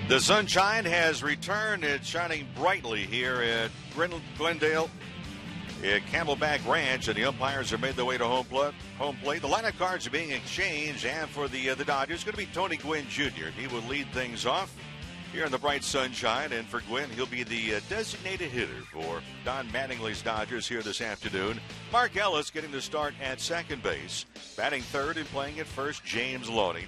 The sunshine has returned. It's shining brightly here at Glendale at Camelback Ranch, and the umpires have made their way to home plate. The lineup cards are being exchanged, and for the Dodgers, it's going to be Tony Gwynn Jr. He will lead things off here in the bright sunshine, and for Gwynn, he'll be the designated hitter for Don Mattingly's Dodgers here this afternoon. Mark Ellis getting the start at second base. Batting third and playing at first, James Loney.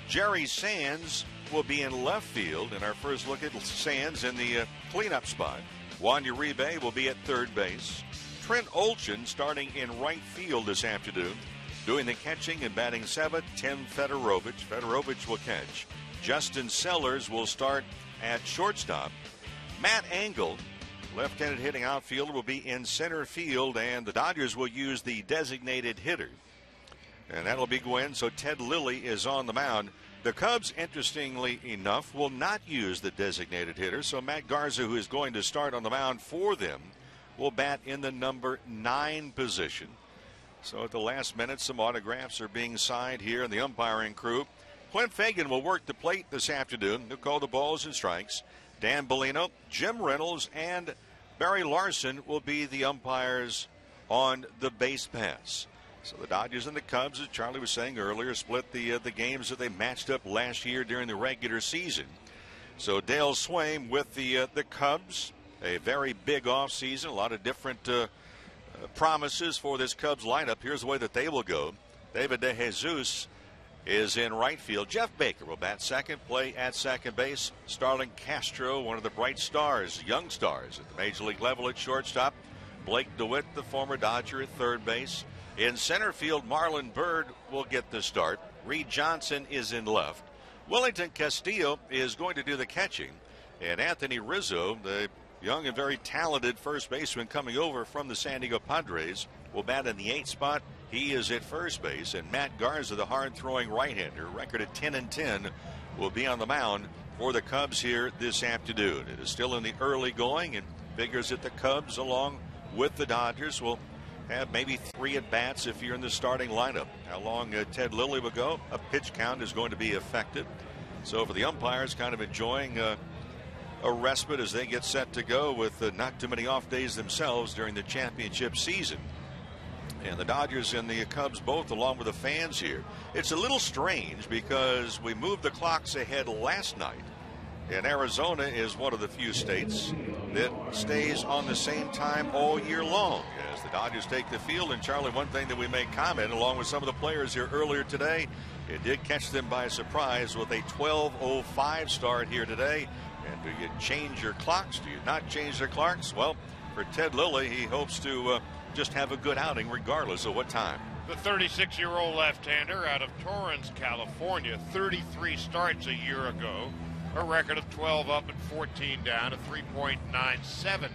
Jerry Sands will be in left field, and our first look at Sands in the cleanup spot. Juan Uribe will be at third base. Trent Olson starting in right field this afternoon. Doing the catching and batting seventh, Tim Federovich. Federovich will catch. Justin Sellers will start at shortstop. Matt Engel, left-handed hitting outfielder, will be in center field, and the Dodgers will use the designated hitter. And that'll be Gwynn, so Ted Lilly is on the mound. The Cubs, interestingly enough, will not use the designated hitter, so Matt Garza, who is going to start on the mound for them, will bat in the number 9 position. So at the last minute, some autographs are being signed here in the umpiring crew. Clint Fagan will work the plate this afternoon. He'll call the balls and strikes. Dan Bellino, Jim Reynolds, and Barry Larson will be the umpires on the base pass. So the Dodgers and the Cubs, as Charlie was saying earlier, split the games that they matched up last year during the regular season. So Dale Swaim with the Cubs, a very big offseason, a lot of different promises for this Cubs lineup. Here's the way that they will go. David DeJesus is in right field. Jeff Baker will bat second, play at second base. Starlin Castro, one of the bright stars, young stars at the major league level at shortstop. Blake DeWitt, the former Dodger, at third base. In center field, Marlon Byrd will get the start. Reed Johnson is in left. Wellington Castillo is going to do the catching. And Anthony Rizzo, the young and very talented first baseman coming over from the San Diego Padres, will bat in the 8th spot. He is at first base. And Matt Garza, the hard-throwing right-hander, record at 10-10, will be on the mound for the Cubs here this afternoon. It is still in the early going, and figures that the Cubs, along with the Dodgers, will have maybe 3 at-bats if you're in the starting lineup. How long Ted Lilly will go, a pitch count is going to be affected. So for the umpires, kind of enjoying a respite as they get set to go with not too many off days themselves during the championship season. And the Dodgers and the Cubs both, along with the fans here. It's a little strange because we moved the clocks ahead last night. And Arizona is one of the few states that stays on the same time all year long as the Dodgers take the field. And Charlie, one thing that we may comment along with some of the players here earlier today, it did catch them by surprise with a 12:05 start here today. And do you change your clocks? Do you not change their clocks? Well, for Ted Lilly, he hopes to just have a good outing regardless of what time. The 36-year-old left-hander out of Torrance, California, 33 starts a year ago. A record of 12 up and 14 down, a 3.97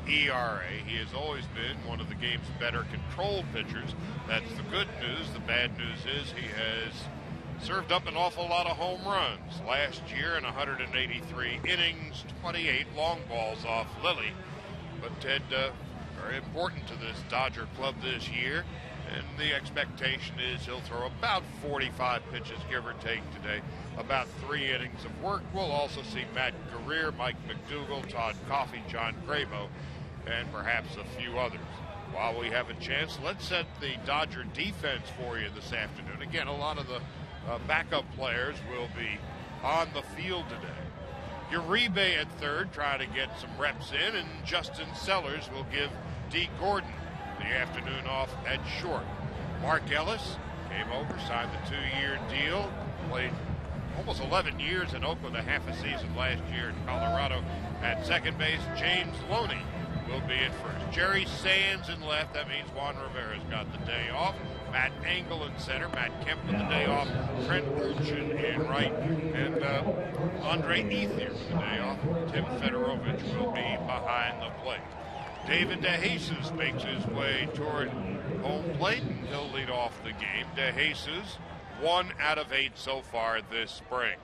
ERA. He has always been one of the game's better controlled pitchers. That's the good news. The bad news is he has served up an awful lot of home runs. Last year in 183 innings, 28 long balls off Lilly. But Ted, very important to this Dodger club this year. And the expectation is he'll throw about 45 pitches, give or take today. About 3 innings of work. We'll also see Matt Guerrier, Mike McDougal, Todd Coffey, John Grabo, and perhaps a few others. While we have a chance, let's set the Dodger defense for you this afternoon. Again, a lot of the backup players will be on the field today. Uribe at third, trying to get some reps in, and Justin Sellers will give D. Gordon the afternoon off at short. Mark Ellis came over, signed the 2-year deal, played almost 11 years in Oakland, a half a season last year in Colorado. At second base, James Loney will be at first. Jerry Sands in left. That means Juan Rivera's got the day off. Matt Engel in center. Matt Kemp with the day off. Trent Olson in right. And Andre Ethier with the day off. Tim Federovich will be behind the plate. David DeJesus makes his way toward home plate, and he'll lead off the game. DeJesus, 1 out of 8 so far this spring.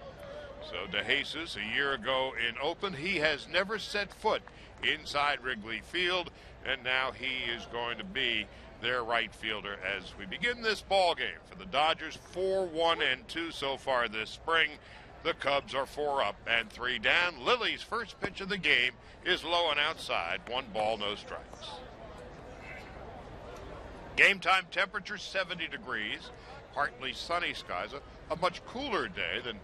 So DeJesus, a year ago in Oakland, he has never set foot inside Wrigley Field, and now he is going to be their right fielder as we begin this ball game for the Dodgers. 4-1-2 so far this spring. The Cubs are 4 up and 3 down. Lily's first pitch of the game is low and outside. 1 ball, no strikes. Game time temperature 70 degrees. Partly sunny skies. A much cooler day than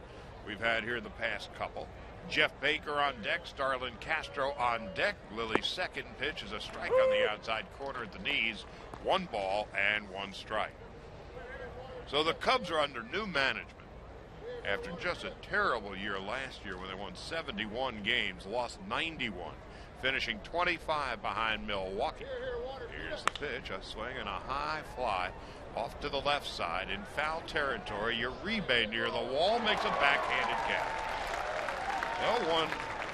we've had here the past couple. Jeff Baker on deck. Starlin Castro on deck. Lily's second pitch is a strike on the outside corner at the knees. 1 ball and 1 strike. So the Cubs are under new management after just a terrible year last year when they won 71 games, lost 91, finishing 25 behind Milwaukee. Here's the pitch, a swing and a high fly off to the left side in foul territory. Uribe near the wall makes a backhanded catch. No one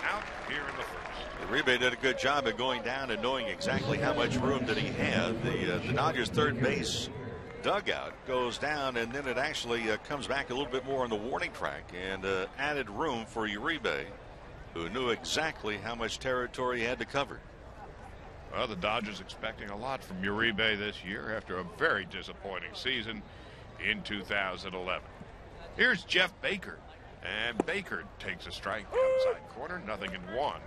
out here in the first. Uribe did a good job of going down and knowing exactly how much room that he had. The Dodgers third base dugout goes down, and then it actually comes back a little bit more on the warning track and added room for Uribe, who knew exactly how much territory he had to cover. Well, the Dodgers expecting a lot from Uribe this year after a very disappointing season in 2011. Here's Jeff Baker, and Baker takes a strike outside corner, 0-1.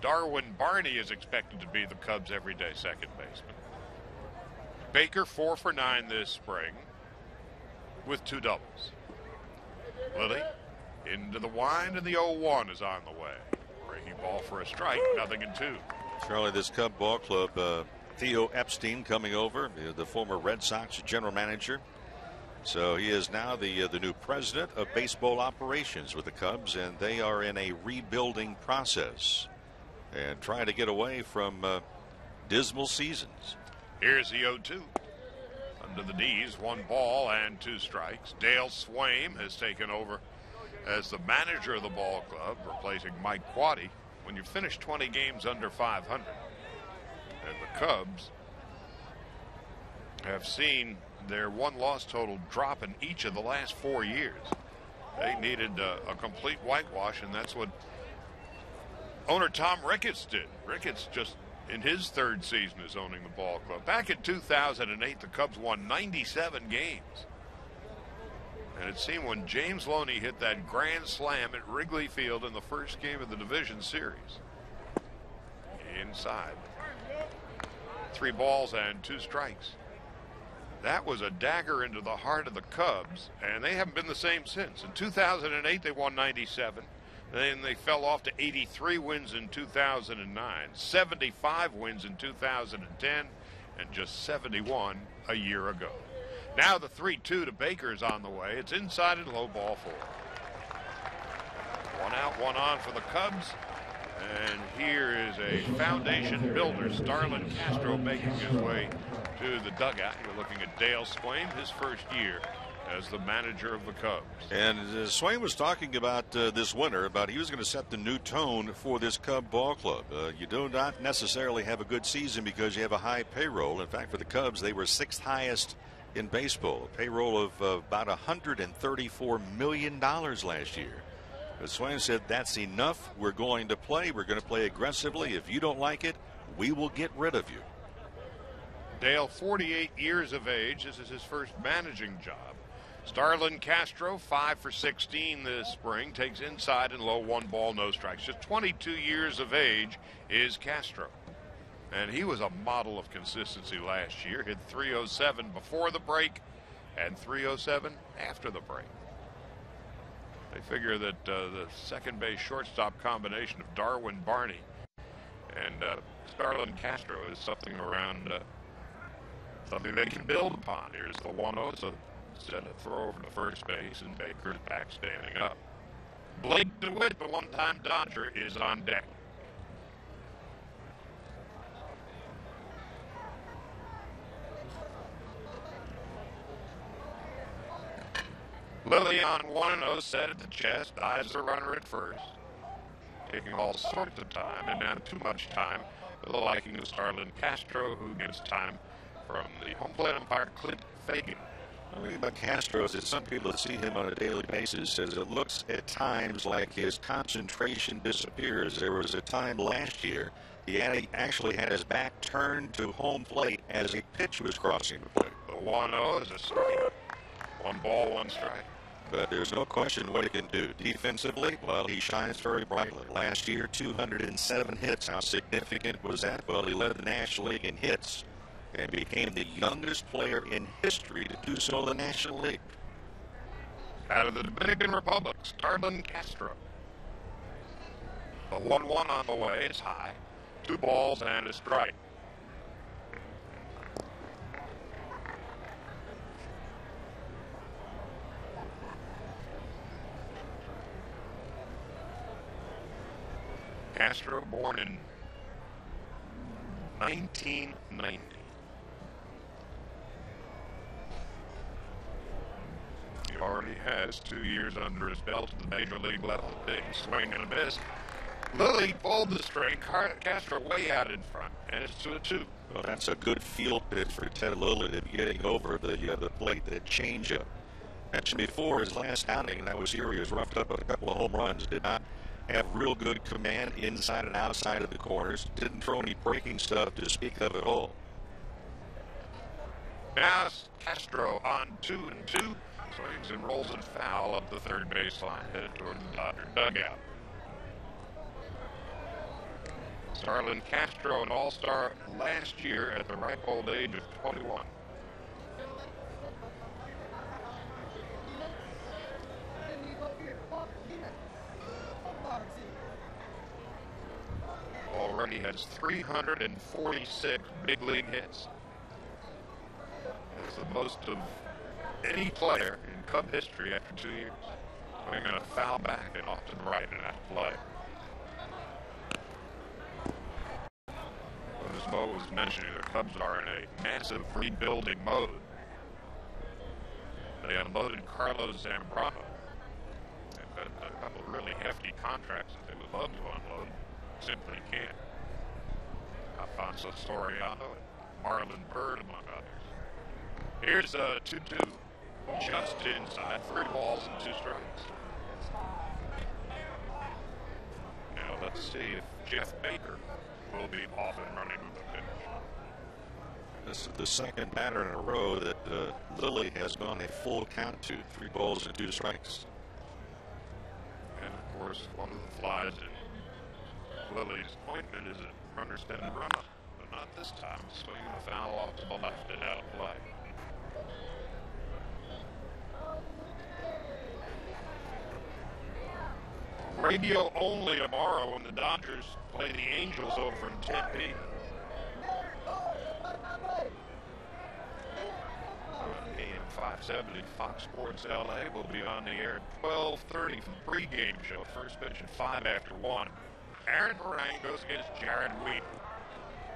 Darwin Barney is expected to be the Cubs' everyday second baseman. Baker 4 for 9 this spring with 2 doubles. Lily into the wind, and the 0-1 is on the way. Breaking ball for a strike, 0-2. Charlie, this Cub ball club, Theo Epstein coming over, the former Red Sox general manager. So he is now the new president of baseball operations with the Cubs, and they are in a rebuilding process and trying to get away from dismal seasons. Here's the 0-2. Under the knees, 1 ball and 2 strikes. Dale Swaim has taken over as the manager of the ball club, replacing Mike Quaddy. When you finish 20 games under 500, and the Cubs have seen their 1-loss total drop in each of the last 4 years. They needed a complete whitewash, and that's what owner Tom Ricketts did. Ricketts just in his 3rd season is owning the ball club. Back in 2008, the Cubs won 97 games. And it seemed when James Loney hit that grand slam at Wrigley Field in the first game of the division series. Inside. 3 balls and 2 strikes. That was a dagger into the heart of the Cubs, and they haven't been the same since. In 2008, they won 97. Then they fell off to 83 wins in 2009, 75 wins in 2010, and just 71 a year ago. Now the 3-2 to Baker is on the way. It's inside and low, ball 4. 1 out, 1 on for the Cubs. And here is a foundation builder, Starlin Castro, making his way to the dugout. You're looking at Dale Swaim, his first year as the manager of the Cubs. And Swaim was talking about this winter, about he was going to set the new tone for this Cub ball club. You do not necessarily have a good season because you have a high payroll. In fact, for the Cubs, they were 6th highest in baseball, a payroll of about $134 million last year. But Swaim said, that's enough. We're going to play. We're going to play aggressively. If you don't like it, we will get rid of you. Dale, 48 years of age. This is his first managing job. Starlin Castro, 5 for 16 this spring, takes inside and low, 1 ball, no strikes. Just 22 years of age is Castro. And he was a model of consistency last year. Hit .307 before the break and .307 after the break. They figure that the second base shortstop combination of Darwin Barney and Starlin Castro is something around something they can build upon. Here's the 1-0. So set a throw over to first base, and Baker's back standing up. Blake DeWitt, the one-time Dodger, is on deck. Lily on 1-0, set at the chest, eyes the runner at first. Taking all sorts of time, and not too much time, for the liking of Starlin Castro, who gets time from the home plate umpire, Clint Fagan. The thing about Castro is that some people that see him on a daily basis says it looks at times like his concentration disappears. There was a time last year he actually had his back turned to home plate as a pitch was crossing the plate. The 1-0 is a strike. 1 ball, 1 strike. But there's no question what he can do. Defensively, well, he shines very brightly. Last year, 207 hits. How significant was that? Well, he led the National League in hits and became the youngest player in history to do so in the National League. Out of the Dominican Republic, Starlin Castro. The 1-1 on the way is high. 2 balls and a strike. Castro, born in 1990. He already has 2 years under his belt at the major league level. Big swing and a miss. Lilly pulled the string. Castro way out in front, and it's 2-2. Well, that's a good field pitch for Ted Lilly to be getting over the plate, that changeup. Mentioned before, his last outing, that was here, he was roughed up with a couple of home runs. Did not have real good command inside and outside of the corners. Didn't throw any breaking stuff to speak of at all. Now Castro on 2-2. Swings and rolls it foul up the third baseline, headed toward the Dodger dugout. Starlin Castro, an all-star last year at the ripe old age of 21. Already has 346 big league hits. That's the most of any player in Cub history after 2 years. Swinging a foul back and often right in that play. As Mo was mentioning, the Cubs are in a massive rebuilding mode. They unloaded Carlos Zambrano. They've got a couple of really hefty contracts that they would love to unload. Simply can't. Alfonso Soriano and Marlon Byrd, among others. Here's a 2-2. Just inside. 3 balls and 2 strikes. Now let's see if Jeff Baker will be off and running with the finish. This is the second batter in a row that Lilly has gone a full count to. 3 balls and 2 strikes. And of course, one of the flies in Lilly's appointment is a runner standing run up, but not this time. Swinging a foul off to the left and out of play. Radio only tomorrow when the Dodgers play the Angels over in Tempe. AM 570 Fox Sports LA will be on the air at 12:30 for the pregame show. First pitch at 5 after 1. Aaron Moran goes against Jared Wheat.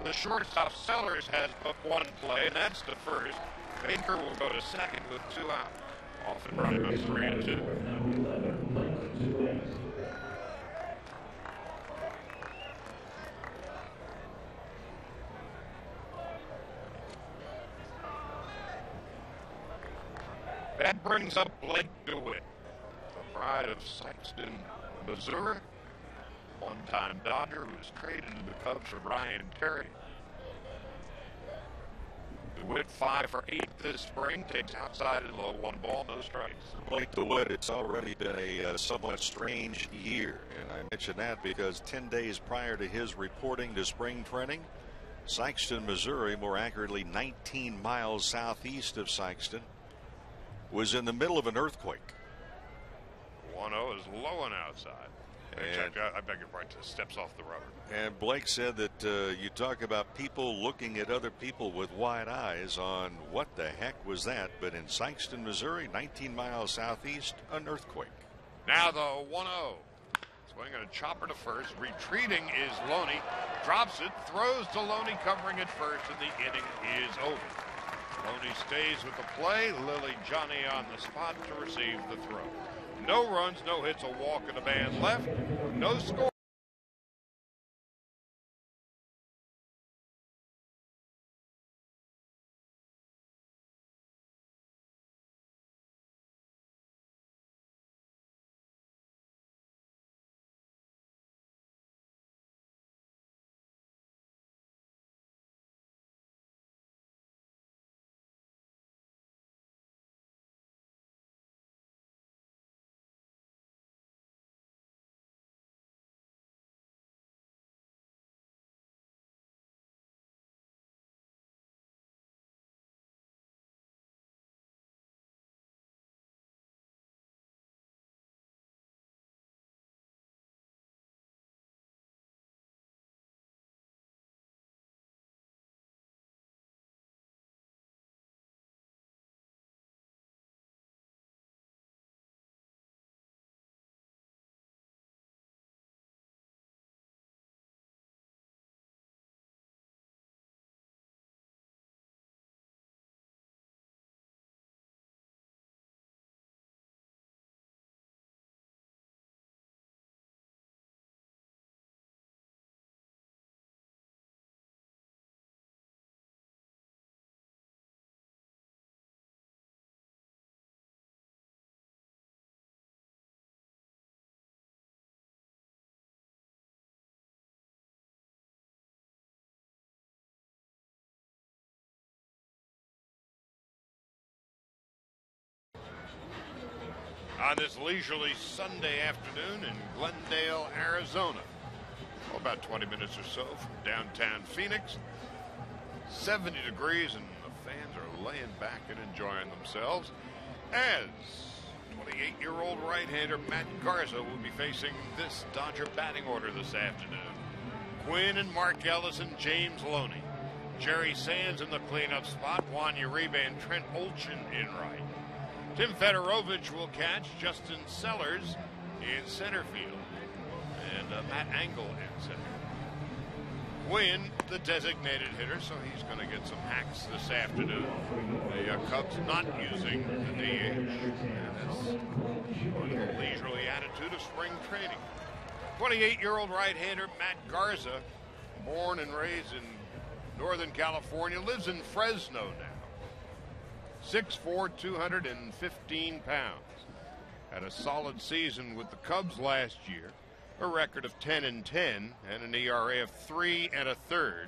The shortstop Sellers has but 1 play, and that's the first. Baker will go to second with 2 out. Off and running on 3-2. That brings up Blake DeWitt, the pride of Sikeston, Missouri. One-time Dodger who was traded to the Cubs for Ryan Terry. DeWitt 5 for 8 this spring, takes outside and low, 1 ball, no strikes. Blake DeWitt, it's already been a somewhat strange year, and I mention that because 10 days prior to his reporting to spring training, Sikeston, Missouri, more accurately 19 miles southeast of Sikeston, was in the middle of an earthquake. 1-0 is low and outside. And I beg your pardon, steps off the rubber. And Blake said that you talk about people looking at other people with wide eyes on what the heck was that, but in Sikeston, Missouri, 19 miles southeast, an earthquake. Now the 1-0. Swinging a chopper to first. Retreating is Loney. Drops it, throws to Loney, covering it first, and the inning is over. Loney stays with the play. Lilly Johnny on the spot to receive the throw. No runs, no hits, a walk, and a man left. No score. on this leisurely Sunday afternoon in Glendale, Arizona. About 20 minutes or so from downtown Phoenix. 70 degrees and the fans are laying back and enjoying themselves as 28-year-old right-hander Matt Garza will be facing this Dodger batting order this afternoon. Quinn and Mark Ellis and James Loney. Jerry Sands in the cleanup spot. Juan Uribe and Trent Olchen in right. Tim Fedorovich will catch. Justin Sellers in center field. And Matt Engel in center. Quinn, the designated hitter, so he's going to get some hacks this afternoon. The Cubs not using the DH. And that's the leisurely attitude of spring training. 28-year-old right-hander Matt Garza, born and raised in Northern California, lives in Fresno now. 6'4", 215 pounds. Had a solid season with the Cubs last year. A record of 10-10 and an ERA of 3 1/3.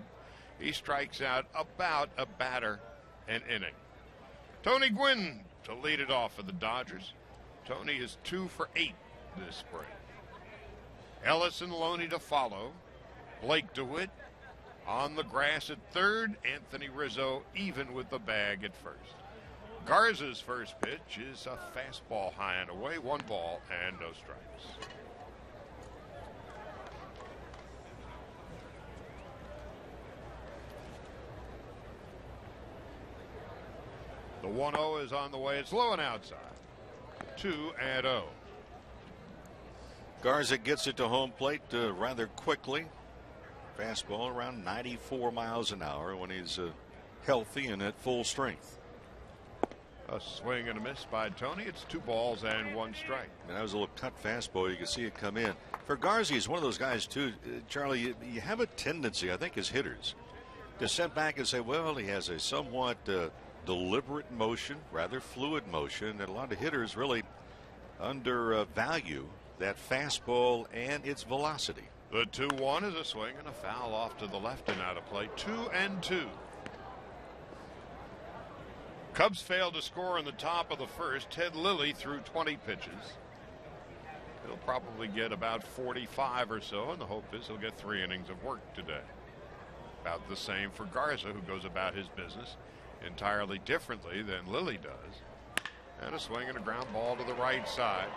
He strikes out about a batter an inning. Tony Gwynn to lead it off for the Dodgers. Tony is 2 for 8 this spring. Ellis and Loney to follow. Blake DeWitt on the grass at third. Anthony Rizzo even with the bag at first. Garza's first pitch is a fastball high and away. 1 ball and no strikes. The 1-0 is on the way. It's low and outside. 2-0. Garza gets it to home plate rather quickly. Fastball around 94 miles an hour when he's healthy and at full strength. A swing and a miss by Tony. It's 2 balls and 1 strike. And that was a little cut fastball. You can see it come in. For Garza, he's one of those guys, too, Charlie, you have a tendency, I think, as hitters, to sit back and say, well, he has a somewhat deliberate motion, rather fluid motion, that a lot of hitters really undervalue that fastball and its velocity. The 2-1 is a swing and a foul off to the left and out of play. 2-2. Cubs failed to score in the top of the first. Ted Lilly threw 20 pitches. He'll probably get about 45 or so, and the hope is he'll get 3 innings of work today. About the same for Garza, who goes about his business entirely differently than Lilly does. And a swing and a ground ball to the right side.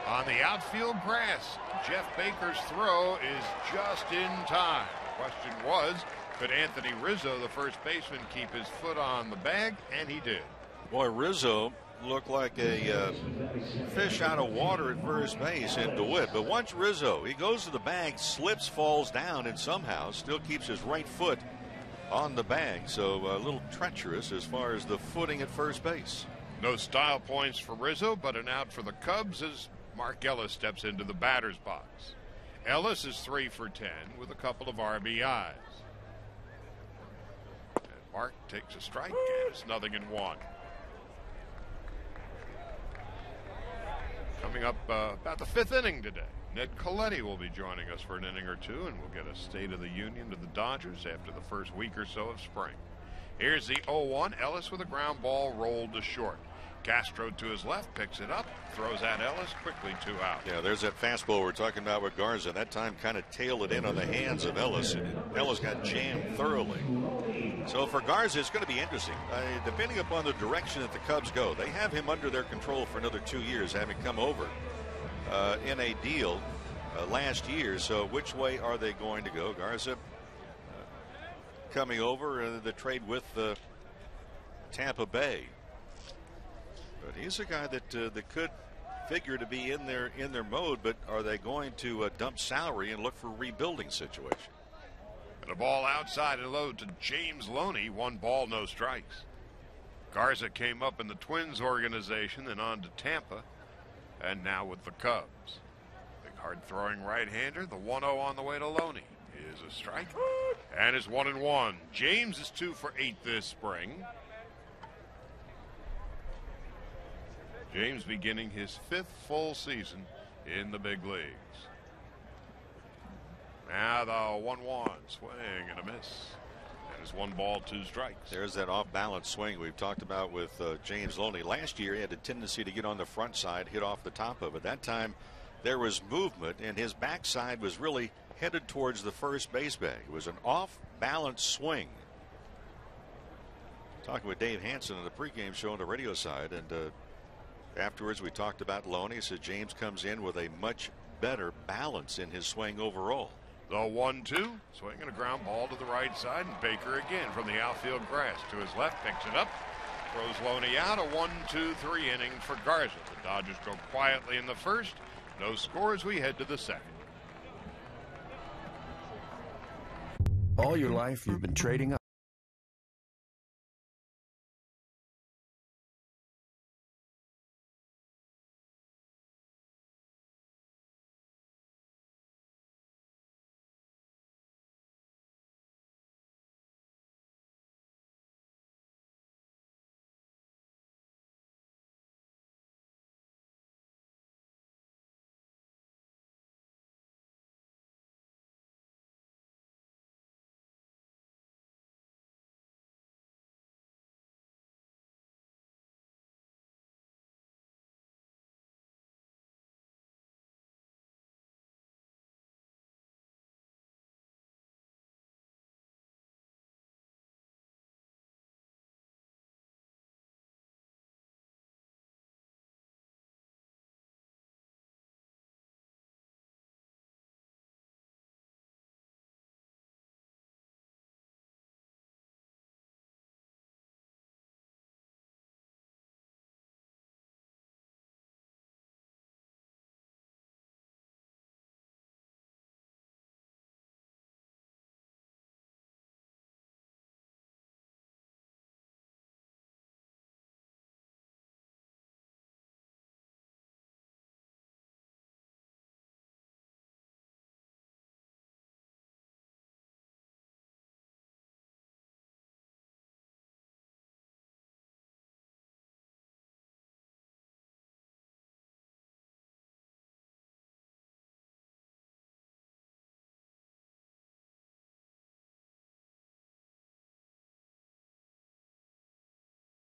On the outfield grass, Jeff Baker's throw is just in time. The question was, could Anthony Rizzo, the first baseman, keep his foot on the bag? And he did. Boy, Rizzo looked like a fish out of water at first base in DeWitt. But once Rizzo, he goes to the bag, slips, falls down, and somehow still keeps his right foot on the bag. So a little treacherous as far as the footing at first base. No style points for Rizzo, but an out for the Cubs as Mark Ellis steps into the batter's box. Ellis is 3 for 10 with a couple of RBIs. And Mark takes a strike, and it's 0-1. Coming up about the 5th inning today, Ned Colletti will be joining us for an inning or two, and we'll get a State of the Union to the Dodgers after the first week or so of spring. Here's the 0-1. Ellis with a ground ball rolled to short. Castro to his left, picks it up, throws at Ellis, quickly 2 out. Yeah, there's that fastball we're talking about with Garza. That time kind of tailed it in on the hands of Ellis, and Ellis got jammed thoroughly. So for Garza, it's going to be interesting. Depending upon the direction that the Cubs go, they have him under their control for another 2 years, having come over in a deal last year. So which way are they going to go? Garza coming over the trade with Tampa Bay. But he's a guy that could figure to be in their mode. But are they going to dump salary and look for a rebuilding situation? And a ball outside and low to James Loney. 1 ball, no strikes. Garza came up in the Twins organization, then on to Tampa, and now with the Cubs. Big hard-throwing right-hander. The 1-0 on the way to Loney is a strike, and it's 1-1. James is 2 for 8 this spring. James beginning his 5th full season in the big leagues. Now the 1-1 swing and a miss. And It's 1 ball, 2 strikes. There's that off-balance swing we've talked about with James Loney. Last year, he had a tendency to get on the front side, hit off the top of it. That time, there was movement, and his backside was really headed towards the first base bag. It was an off-balance swing. Talking with Dave Hansen on the pregame show on the radio side, and afterwards we talked about Loney. Said James comes in with a much better balance in his swing overall. The 1-2, swinging a ground ball to the right side, and Baker again from the outfield grass to his left, picks it up, throws Loney out. A 1-2-3 inning for Garza. The Dodgers go quietly in the first. No scores. We head to the second. All your life you've been trading up.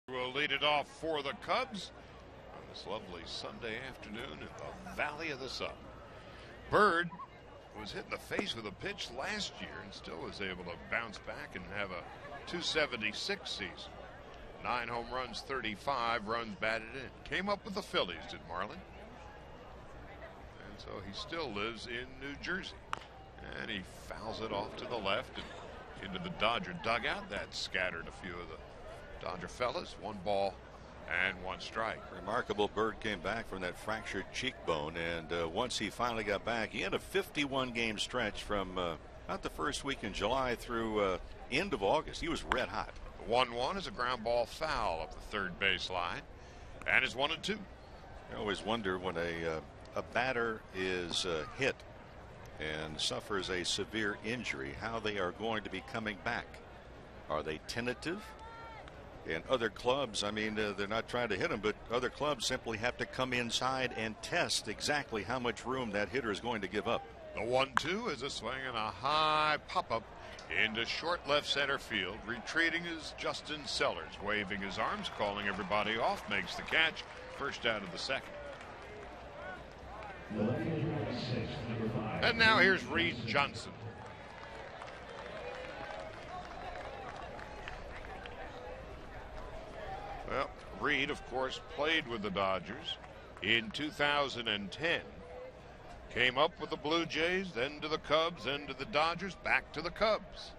Will lead it off for the Cubs on this lovely Sunday afternoon in the Valley of the Sun. Bird was hit in the face with a pitch last year and still was able to bounce back and have a 276 season. 9 home runs, 35 runs batted in. Came up with the Phillies, did Marlin. And so he still lives in New Jersey. And he fouls it off to the left and into the Dodger dugout. That scattered a few of the Dodger fellas. 1 ball and 1 strike. Remarkable. Bird came back from that fractured cheekbone, and once he finally got back, he had a 51-game stretch from about the first week in July through end of August. He was red hot. 1-1 is a ground ball foul up the third base line, and it's 1-2. I always wonder when a batter is hit and suffers a severe injury, how they are going to be coming back. Are they tentative? And other clubs, I mean, they're not trying to hit him, but other clubs simply have to come inside and test exactly how much room that hitter is going to give up. The 1-2 is a swing and a high pop-up into short left center field. Retreating is Justin Sellers, waving his arms, calling everybody off, makes the catch. First out of the second. And now here's Reed Johnson. Well, Reed, of course, played with the Dodgers in 2010. Came up with the Blue Jays, then to the Cubs, then to the Dodgers, back to the Cubs.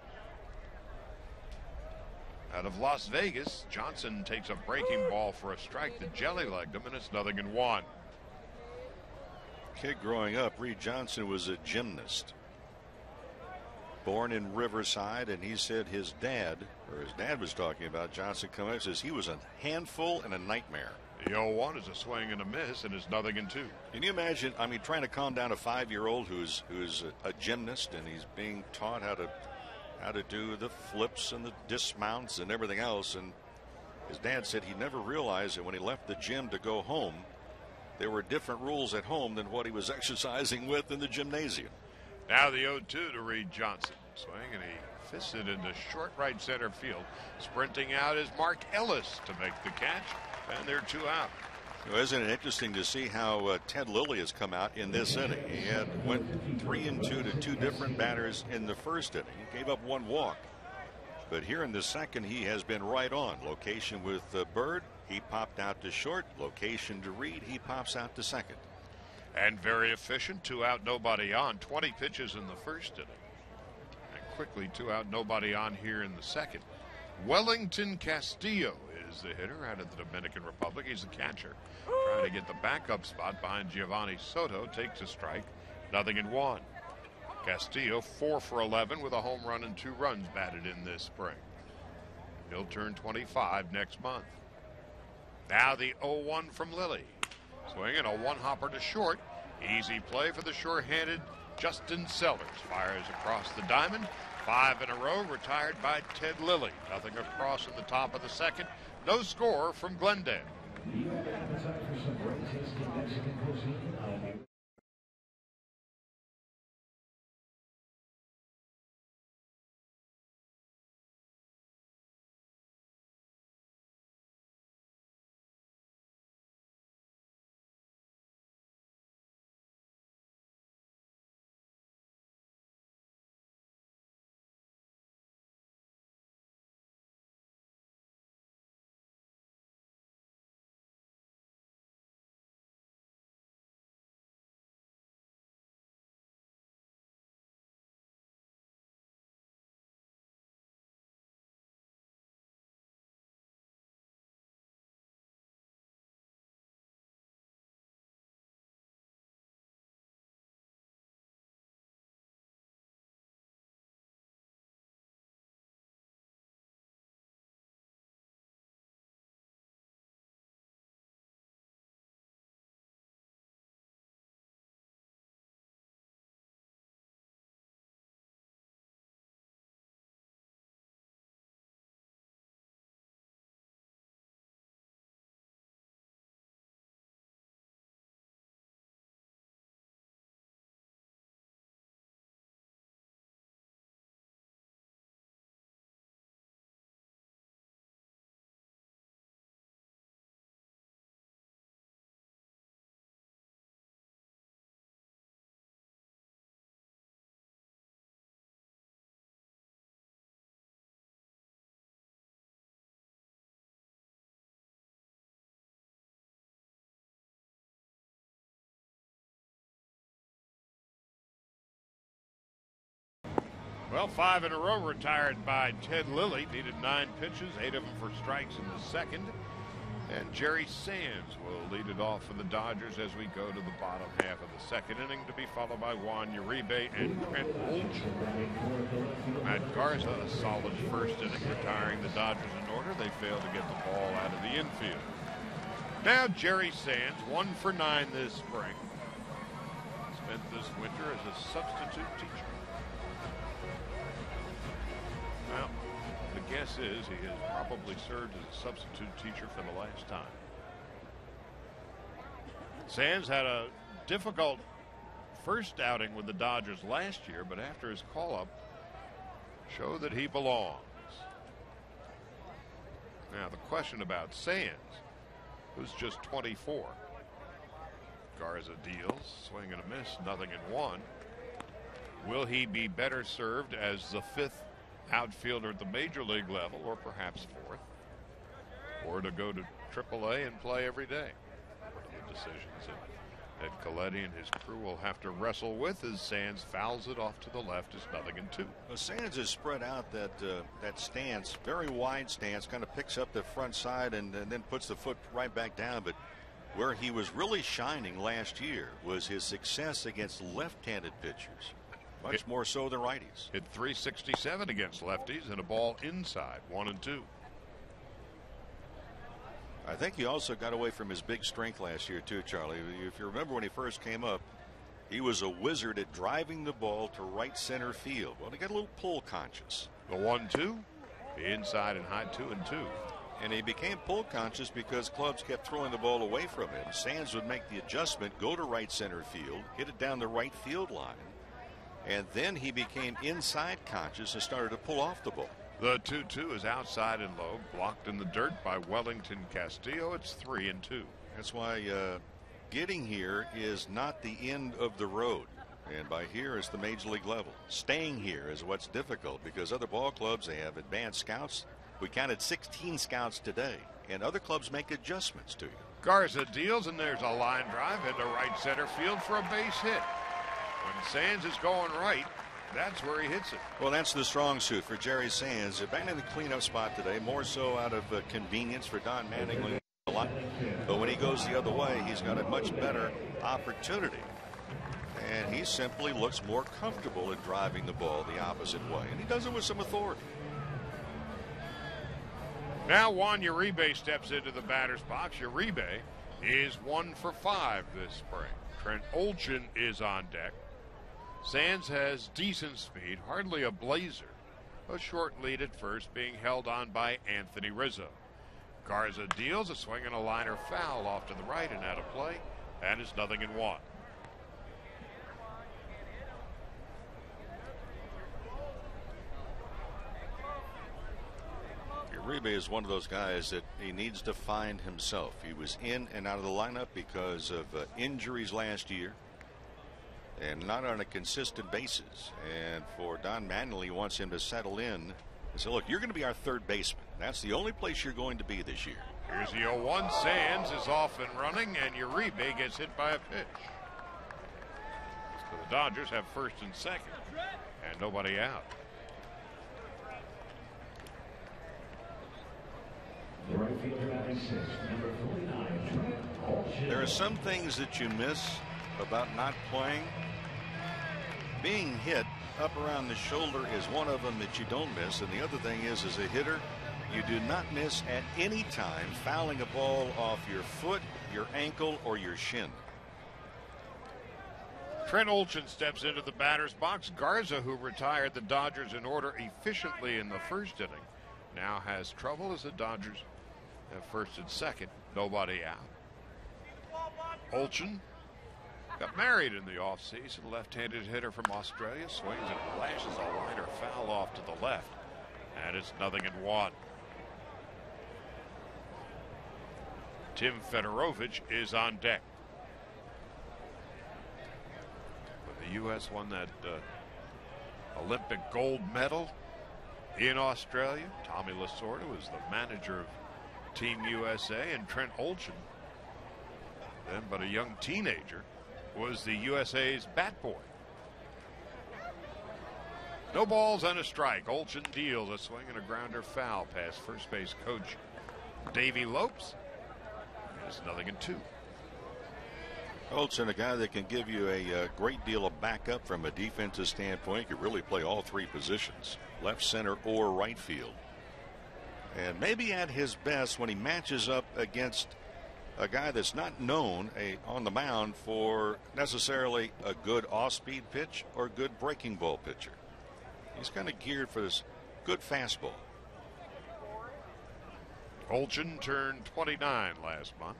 Out of Las Vegas, Johnson takes a breaking ball for a strike that jelly-legged him, and it's 0-1. Kid growing up, Reed Johnson was a gymnast. Born in Riverside, and he said his dad was talking about Johnson coming up, says he was a handful and a nightmare. The 0-1 is a swing and a miss, and it's 0-2. Can you imagine, I mean, trying to calm down a 5-year-old who's a gymnast, and he's being taught how to do the flips and the dismounts and everything else, and his dad said he never realized that when he left the gym to go home, there were different rules at home than what he was exercising with in the gymnasium. Now the 0-2 to Reed Johnson. swing, and he fists it into short right center field. Sprinting out is Mark Ellis to make the catch, and they're 2 out. Well, isn't it interesting to see how Ted Lilly has come out in this inning? He went 3-2 to 2 different batters in the first inning. He gave up 1 walk. But here in the second, he has been right on. Location with Bird, he popped out to short. Location to Reed, he pops out to second. And very efficient. 2 out, nobody on. 20 pitches in the first inning. And quickly 2 out, nobody on here in the second. Wellington Castillo is the hitter out of the Dominican Republic. He's the catcher. Trying to get the backup spot behind Giovanni Soto. Takes a strike. 0-1. Castillo 4 for 11 with a home run and 2 runs batted in this spring. He'll turn 25 next month. Now the 0-1 from Lilly. Swinging a 1-hopper to short. Easy play for the sure-handed Justin Sellers. Fires across the diamond. 5 in a row retired by Ted Lilly. Nothing across in the top of the second. No score from Glendale. Well, 5 in a row retired by Ted Lilly. Needed 9 pitches, 8 of them for strikes in the second. And Jerry Sands will lead it off for the Dodgers as we go to the bottom half of the second inning, to be followed by Juan Uribe and Trent Wolch. Matt Garza, a solid first inning, retiring the Dodgers in order. They failed to get the ball out of the infield. Now Jerry Sands, 1 for 9 this spring. Spent this winter as a substitute teacher. Well, the guess is he has probably served as a substitute teacher for the last time. Sands had a difficult first outing with the Dodgers last year, but after his call-up, showed that he belongs. Now, the question about Sands, who's just 24. Garza deals, swing and a miss, 0-1. Will he be better served as the 5th outfielder at the major league level, or perhaps 4th, or to go to AAA and play every day? One of the decisions that Coletti and his crew will have to wrestle with as Sands fouls it off to the left. Is 0-2. Well, Sands has spread out that stance, very wide stance, kind of picks up the front side and then puts the foot right back down. But where he was really shining last year was his success against left-handed pitchers. Much more so than righties. Hit .367 against lefties and a ball inside, 1-2. I think he also got away from his big strength last year too, Charlie. If you remember when he first came up, he was a wizard at driving the ball to right center field. Well, he got a little pull conscious. The 1-2, the inside and high, 2-2. And he became pull conscious because clubs kept throwing the ball away from him. Sands would make the adjustment, go to right center field, hit it down the right field line. and then he became inside conscious and started to pull off the ball. The 2-2 is outside and low, blocked in the dirt by Wellington Castillo. It's 3-2. That's why getting here is not the end of the road. And by here is the major league level. Staying here is what's difficult because other ball clubs, they have advanced scouts. We counted 16 scouts today, and other clubs make adjustments to you. Garza deals, and there's a line drive into right center field for a base hit. When Sands is going right, that's where he hits it. Well, that's the strong suit for Jerry Sands. Abandoned the cleanup spot today, more so out of convenience for Don Mattingly. But when he goes the other way, he's got a much better opportunity. And he simply looks more comfortable in driving the ball the opposite way. And he does it with some authority. Now Juan Uribe steps into the batter's box. Uribe is 1 for 5 this spring. Trent Olchen is on deck. Sands has decent speed, hardly a blazer. A short lead at first being held on by Anthony Rizzo. Garza deals, a swing and a liner foul off to the right and out of play, and it's 0-1. Uribe is one of those guys that he needs to find himself. He was in and out of the lineup because of injuries last year and not on a consistent basis. And for Don Mattingly, he wants him to settle in and say, look, you're going to be our third baseman. That's the only place you're going to be this year. Here's the 0-1. Sands is off and running, and Uribe gets hit by a pitch. So the Dodgers have first and second, and nobody out. There are some things that you miss about not playing. Being hit up around the shoulder is one of them that you don't miss, and the other thing is, as a hitter, you do not miss at any time fouling a ball off your foot, your ankle, or your shin. Trent Olchen steps into the batter's box. Garza, who retired the Dodgers in order efficiently in the first inning, now has trouble as the Dodgers have first and second, nobody out. Olchen got married in the offseason. Left-handed hitter from Australia swings and lashes a liner foul off to the left, and it's 0-1. Tim Fedorovich is on deck. When the U.S. won that Olympic gold medal in Australia, Tommy Lasorda was the manager of Team USA, and Trent Olchen, then but a young teenager, was the USA's bat boy. No balls and a strike. Olchen deals a swing and a grounder foul past first base coach Davey Lopes. It's 0-2. Olchen, a guy that can give you a great deal of backup from a defensive standpoint. He could really play all three positions, left, center, or right field. And maybe at his best when he matches up against a guy that's not known on the mound for necessarily a good off-speed pitch or good breaking ball pitcher. He's kind of geared for this good fastball. Olchen turned 29 last month.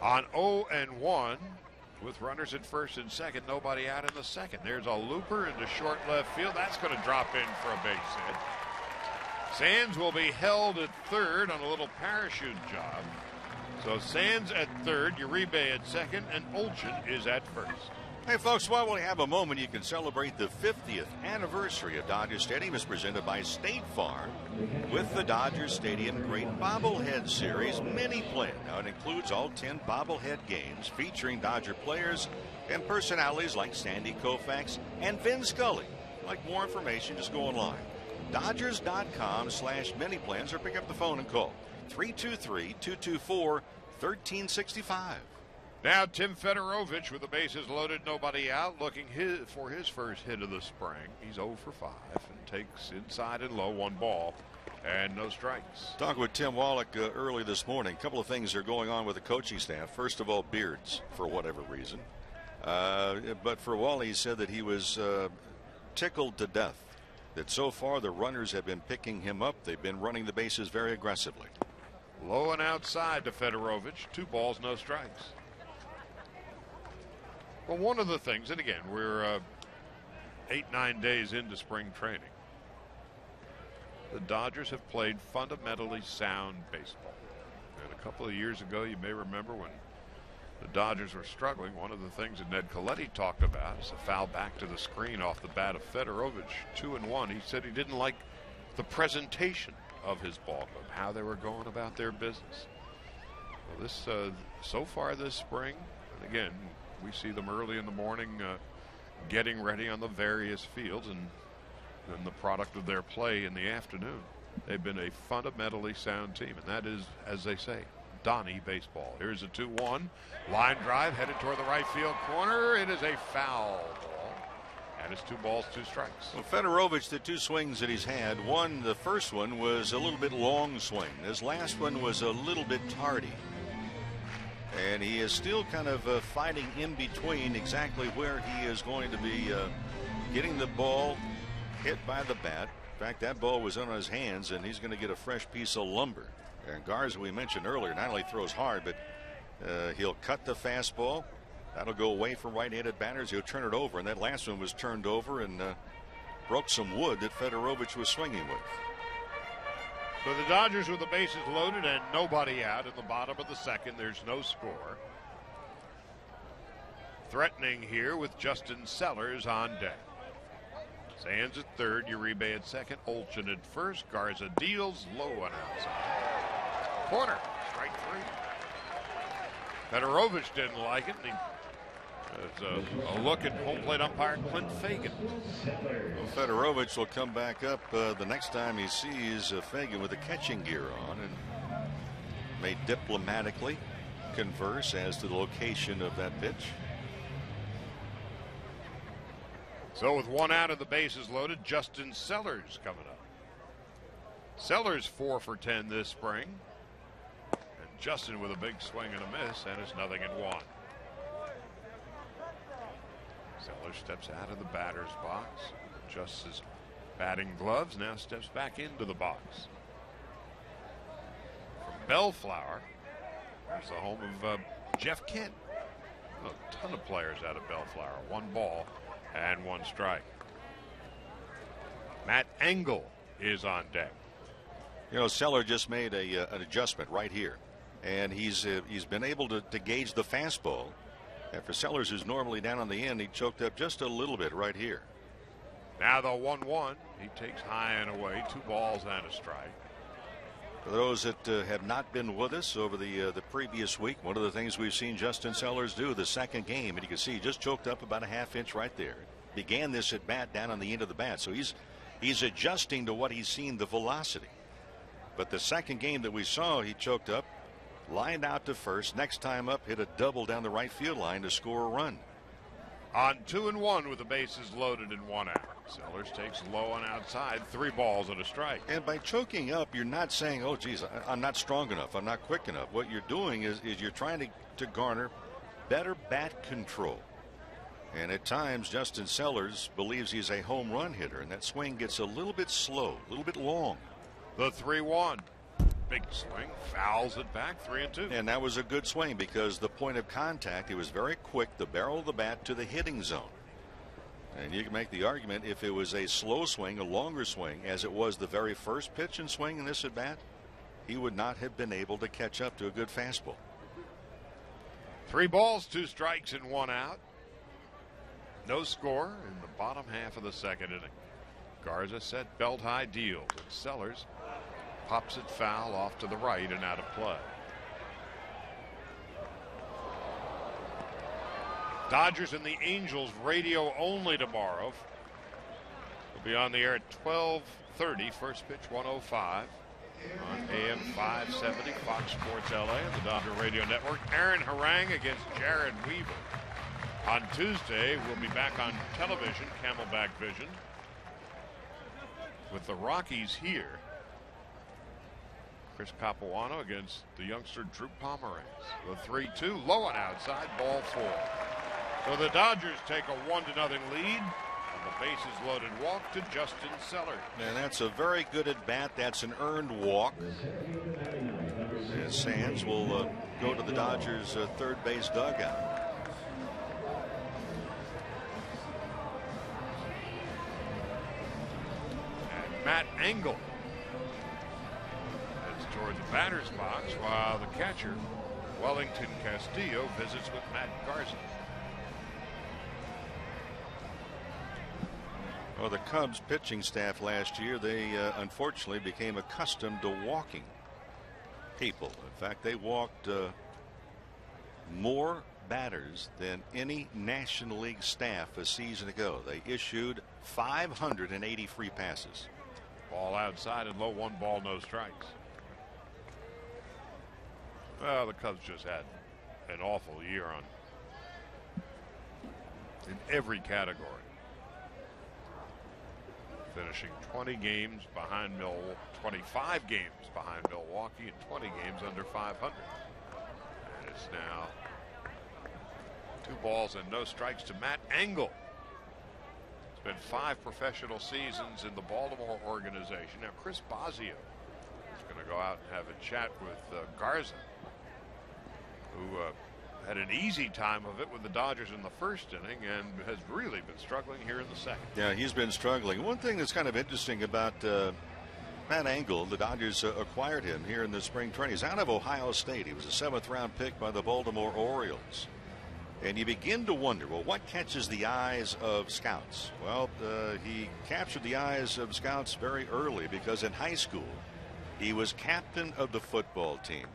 On 0-1 with runners at first and second, nobody out in the second. There's a looper into short left field. That's going to drop in for a base hit. Sands will be held at third on a little parachute job. So Sands at third, Uribe at second, and Olchen is at first. Hey folks, while we have a moment, you can celebrate the 50th anniversary of Dodger Stadium. It's presented by State Farm with the Dodger Stadium Great Bobblehead Series mini plan. Now it includes all 10 bobblehead games featuring Dodger players and personalities like Sandy Koufax and Vin Scully. If you'd like more information, just go online. Dodgers.com/mini plans or pick up the phone and call 323-224-1365. Now Tim Fedorovich with the bases loaded, nobody out, looking for his first hit of the spring. He's 0 for 5 and takes inside and low, 1 ball and no strikes. Talking with Tim Wallach early this morning. A couple of things are going on with the coaching staff. First of all, beards for whatever reason. But for Wally, he said that he was tickled to death that so far the runners have been picking him up. They've been running the bases very aggressively. Low and outside to Fedorovich. 2 balls, no strikes. Well, one of the things, and again, we're 8-9 days into spring training. The Dodgers have played fundamentally sound baseball. And a couple of years ago, you may remember when the Dodgers were struggling, one of the things that Ned Colletti talked about is a foul back to the screen off the bat of Fedorovich, 2-1. He said he didn't like the presentation of his ball club, how they were going about their business. Well, this so far this spring, and again, we see them early in the morning getting ready on the various fields, and then the product of their play in the afternoon. They've been a fundamentally sound team, and that is, as they say, Donnie baseball. Here's a 2-1. Line drive headed toward the right field corner. It is a foul ball. And it's 2 balls, 2 strikes. Well, Fedorovich, the 2 swings that he's had, the first one was a little bit long swing. His last one was a little bit tardy. And he is still kind of fighting in between exactly where he is going to be getting the ball hit by the bat. In fact, that ball was on his hands, and he's going to get a fresh piece of lumber. And Garza, we mentioned earlier, not only throws hard, but he'll cut the fastball. That'll go away from right-handed batters. He'll turn it over, and that last one was turned over and broke some wood that Fedorovich was swinging with. So the Dodgers with the bases loaded and nobody out in the bottom of the second. There's no score. Threatening here with Justin Sellers on deck. Sands at third, Uribe at second, Olchin at first. Garza deals low and outside. Corner, strike 3. Fedorovich didn't like it. There's a look at home plate umpire Clint Fagan. Well, Fedorovich will come back up the next time he sees Fagan with the catching gear on, and may diplomatically converse as to the location of that pitch. So with 1 out of the bases loaded, Justin Sellers coming up. Sellers 4 for 10 this spring. And Justin with a big swing and a miss, and it's 0-1. Sellers steps out of the batter's box, adjusts his batting gloves, now steps back into the box. From Bellflower, there's the home of Jeff Kent. A ton of players out of Bellflower. 1 ball and 1 strike. Matt Engel is on deck. You know, Seller just made an adjustment right here, and he's been able to gauge the fastball. And for Sellers, who's normally down on the end, he choked up just a little bit right here. Now the 1-1. He takes high and away, 2 balls and a strike. For those that have not been with us over the previous week, one of the things we've seen Justin Sellers do the second game, and you can see he just choked up about a ½ inch right there. Began this at bat down on the end of the bat, so he's adjusting to what he's seen, the velocity. But the second game that we saw, he choked up, lined out to first. Next time up, hit a double down the right field line to score a run. On 2-1 with the bases loaded and 1 out. Sellers takes low and outside, 3 balls and a strike. And by choking up, you're not saying, oh, geez, I'm not strong enough, I'm not quick enough. What you're doing is you're trying to garner better bat control. And at times, Justin Sellers believes he's a home run hitter, and that swing gets a little bit slow, a little bit long. The 3-1. Big swing, fouls it back, 3-2. And that was a good swing because the point of contact, it was very quick, the barrel of the bat to the hitting zone. And you can make the argument if it was a slow swing, a longer swing, as it was the very first pitch and swing in this at bat, he would not have been able to catch up to a good fastball. 3 balls, 2 strikes, and 1 out. No score in the bottom half of the second inning. Garza set belt high deals, and Sellers pops it foul off to the right and out of play. Dodgers and the Angels radio only tomorrow. We'll be on the air at 12:30. First pitch 105 on AM 570 Fox Sports LA and the Dodger Radio Network. Aaron Harang against Jared Weaver. On Tuesday, we'll be back on television, Camelback Vision, with the Rockies here. Chris Capuano against the youngster Drew Pomeranz. The 3-2, low and outside, ball 4. So the Dodgers take a 1-0 lead. And the bases loaded walk to Justin Sellers. And that's a very good at bat. That's an earned walk. And Sands will go to the Dodgers' third base dugout. Matt Engel heads toward the batter's box while the catcher, Wellington Castillo, visits with Matt Garza. Well, the Cubs pitching staff last year, they unfortunately became accustomed to walking people. In fact, they walked more batters than any National League staff a season ago. They issued 580 free passes. Ball outside and low, 1 ball, no strikes. Well, the Cubs just had an awful year in every category. Finishing 20 games behind 25 games behind Milwaukee, and 20 games under 500. And it's now 2 balls and no strikes to Matt Engel. It's been 5 professional seasons in the Baltimore organization. Now Chris Bosio is going to go out and have a chat with Garza, who had an easy time of it with the Dodgers in the first inning and has really been struggling here in the second. Yeah, he's been struggling. One thing that's kind of interesting about Matt Engel, the Dodgers acquired him here in the spring training. He's out of Ohio State. He was a 7th round pick by the Baltimore Orioles. And you begin to wonder, well, what catches the eyes of scouts? Well, he captured the eyes of scouts very early because in high school he was captain of the football team.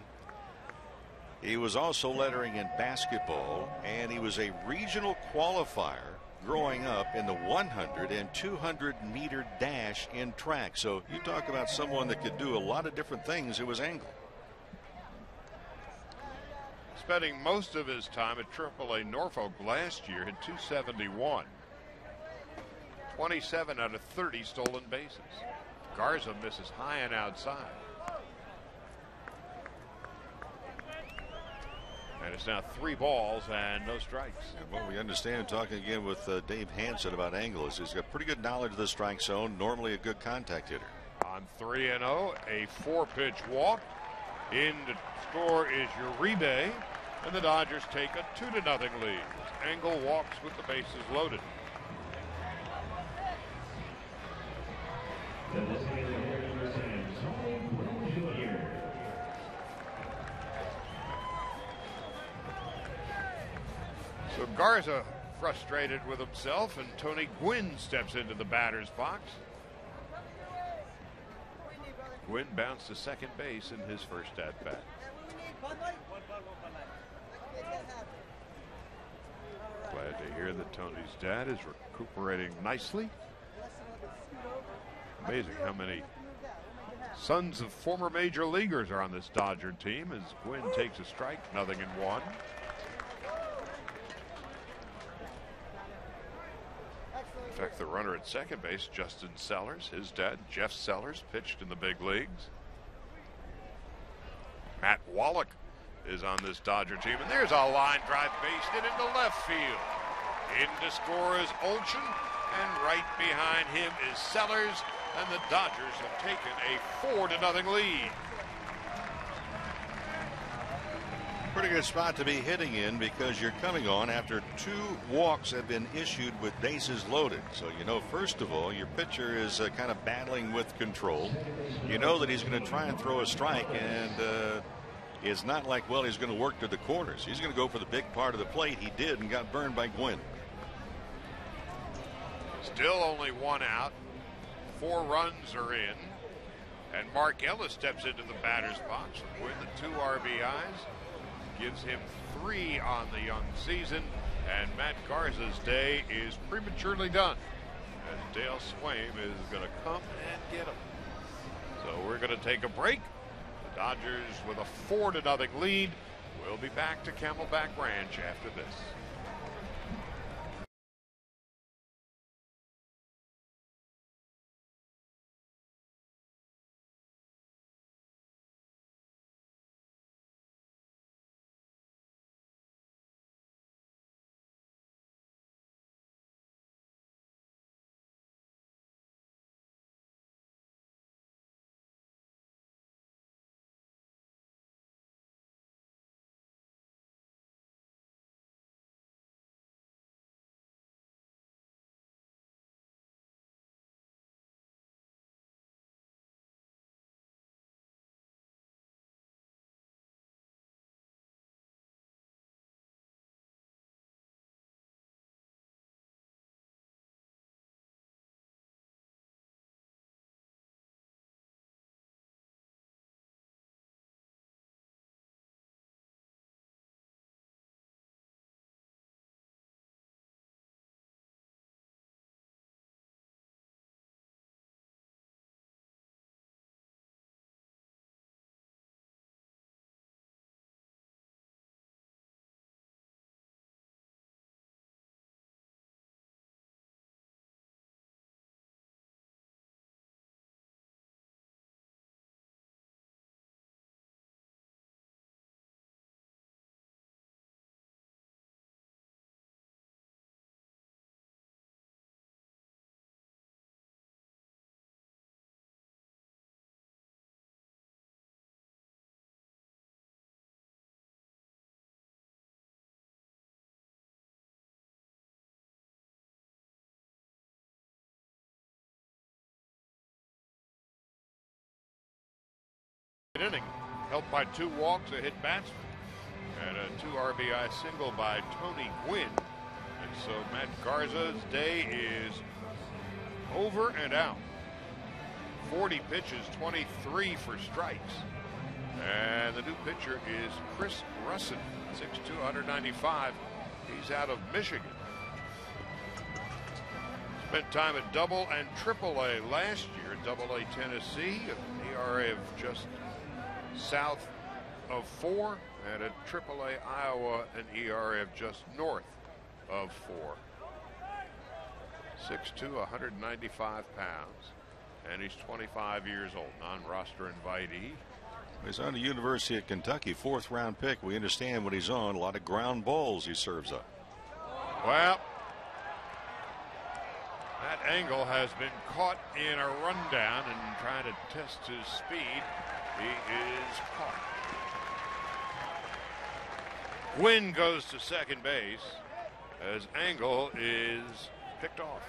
He was also lettering in basketball, and he was a regional qualifier growing up in the 100 and 200 meter dash in track. So you talk about someone that could do a lot of different things. It was Engel. Spending most of his time at AAA Norfolk last year, hit 271. 27 out of 30 stolen bases. Garza misses high and outside. And it's now 3 balls and no strikes. And what we understand, talking again with Dave Hanson about Engel, is he's got pretty good knowledge of the strike zone, normally a good contact hitter. On 3-0, a 4-pitch walk. In to score is Uribe, and the Dodgers take a 2-0 lead. Engel walks with the bases loaded. So Garza frustrated with himself, and Tony Gwynn steps into the batter's box. Gwynn bounced to second base in his first at bat. Glad to hear that Tony's dad is recuperating nicely. Amazing how many sons of former major leaguers are on this Dodger team as Gwynn takes a strike, 0-1. In fact, the runner at second base, Justin Sellers, his dad, Jeff Sellers, pitched in the big leagues. Matt Wallach is on this Dodger team, and there's a line drive base hit into left field. In to score is Olson, and right behind him is Sellers, and the Dodgers have taken a 4-0 lead. Pretty good spot to be hitting in because you're coming on after 2 walks have been issued with bases loaded. So you know, first of all, your pitcher is kind of battling with control. You know that he's going to try and throw a strike, and it's not like, well, he's going to work to the corners. He's going to go for the big part of the plate. He did, and got burned by Gwynn. Still only 1 out. 4 runs are in. And Mark Ellis steps into the batter's box with the 2 RBIs. Gives him 3 on the young season. And Matt Garza's day is prematurely done, as Dale Swaim is going to come and get him. So we're going to take a break. The Dodgers with a 4-0 lead. We'll be back to Camelback Ranch after this. second inning, helped by 2 walks, a hit batsman, and a 2 RBI single by Tony Gwynn. And so Matt Garza's day is over and out. 40 pitches, 23 for strikes. And the new pitcher is Chris Russin, 6'2", 195. He's out of Michigan. Spent time at Double and Triple A last year. Double A Tennessee, an ERA of just south of 4, and at Triple A Iowa, an ERA of just north of 4. 6'2", 195 pounds, and he's 25 years old, non-roster invitee. He's on the University of Kentucky, 4th round pick. We understand what he's on. A lot of ground balls he serves up. Well, that Engel has been caught in a rundown and trying to test his speed. He is caught. Gwynn goes to second base as Engel is picked off.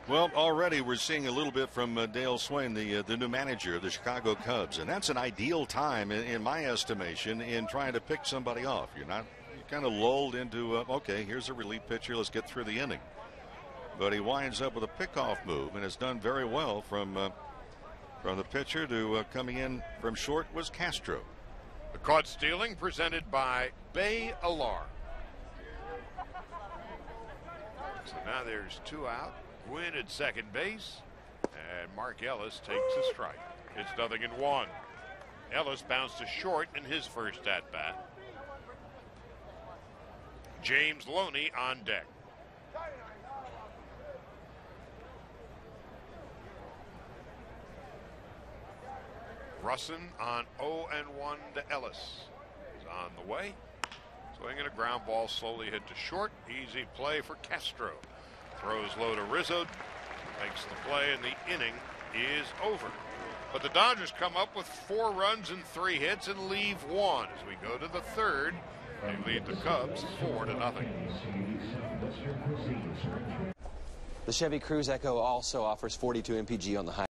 Well, already we're seeing a little bit from Dale Swain, the new manager of the Chicago Cubs, and that's an ideal time, in my estimation, in trying to pick somebody off. You're kind of lulled into, okay, here's a relief pitcher, let's get through the inning. But he winds up with a pickoff move, and has done very well from the pitcher to coming in from short was Castro. The caught stealing presented by Bay Alarm. So now there's 2 out. Gwynn at second base, and Mark Ellis takes a strike. It's 0-1. Ellis bounced to short in his first at bat. James Loney on deck. Russin on 0-1 to Ellis. He's on the way. Swinging a ground ball, slowly hit to short. Easy play for Castro. Throws low to Rizzo. Makes the play, and the inning is over. But the Dodgers come up with 4 runs and 3 hits and leave 1. As we go to the 3rd, they lead the Cubs 4-0. The Chevy Cruze Echo also offers 42 mpg on the high.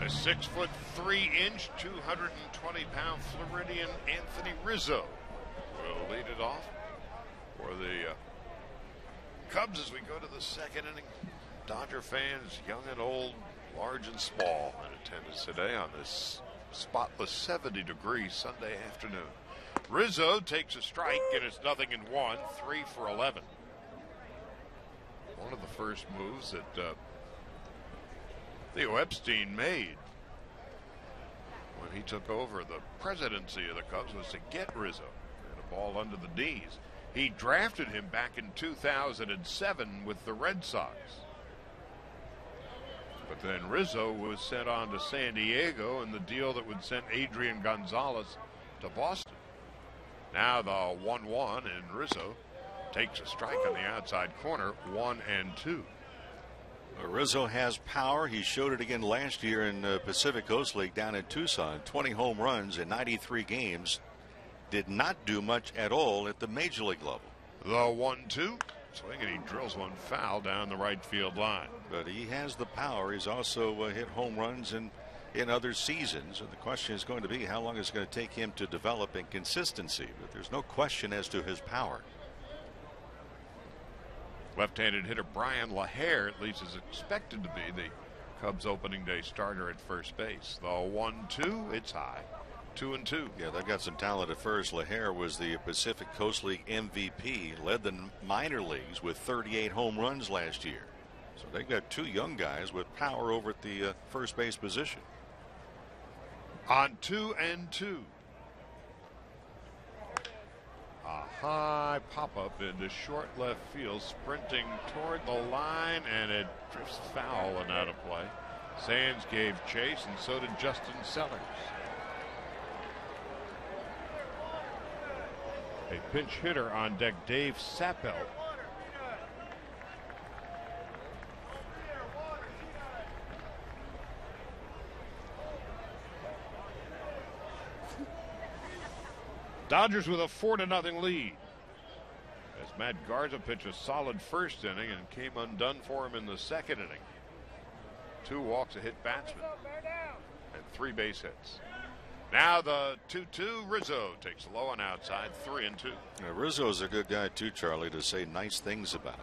A 6'3", 220-pound Floridian Anthony Rizzo will lead it off for the Cubs as we go to the 2nd inning. Dodger fans, young and old, large and small, in attendance today on this spotless 70-degree Sunday afternoon. Rizzo takes a strike, and it's 0-1, 3 for 11. One of the first moves that Theo Epstein made when he took over the presidency of the Cubs was to get Rizzo and a ball under the knees. He drafted him back in 2007 with the Red Sox. But then Rizzo was sent on to San Diego in the deal that would send Adrian Gonzalez to Boston. Now the 1-1, and Rizzo takes a strike on the outside corner, 1-2. Rizzo has power. He showed it again last year in the Pacific Coast League down in Tucson. 20 home runs in 93 games. Did not do much at all at the major league level. The 1-2. Swing, and he drills one foul down the right field line. But he has the power. He's also hit home runs in other seasons. And the question is going to be how long it's going to take him to develop in consistency. But there's no question as to his power. Left-handed hitter Brian LaHair, at least, is expected to be the Cubs opening day starter at first base. The 1-2, it's high. 2-2. Yeah, they've got some talent at first. LaHair was the Pacific Coast League MVP, led the minor leagues with 38 home runs last year. So they've got two young guys with power over at the first base position. On 2-2. A high pop-up into short left field, sprinting toward the line, and it drifts foul and out of play. Sands gave chase, and so did Justin Sellers. A pinch hitter on deck, Dave Sappelt. Dodgers with a 4-0 lead. As Matt Garza pitched a solid first inning and came undone for him in the second inning. 2 walks, a hit batsman, and 3 base hits. Now the 2-2. Rizzo takes low on outside, 3-2. Rizzo's a good guy too, Charlie, to say nice things about.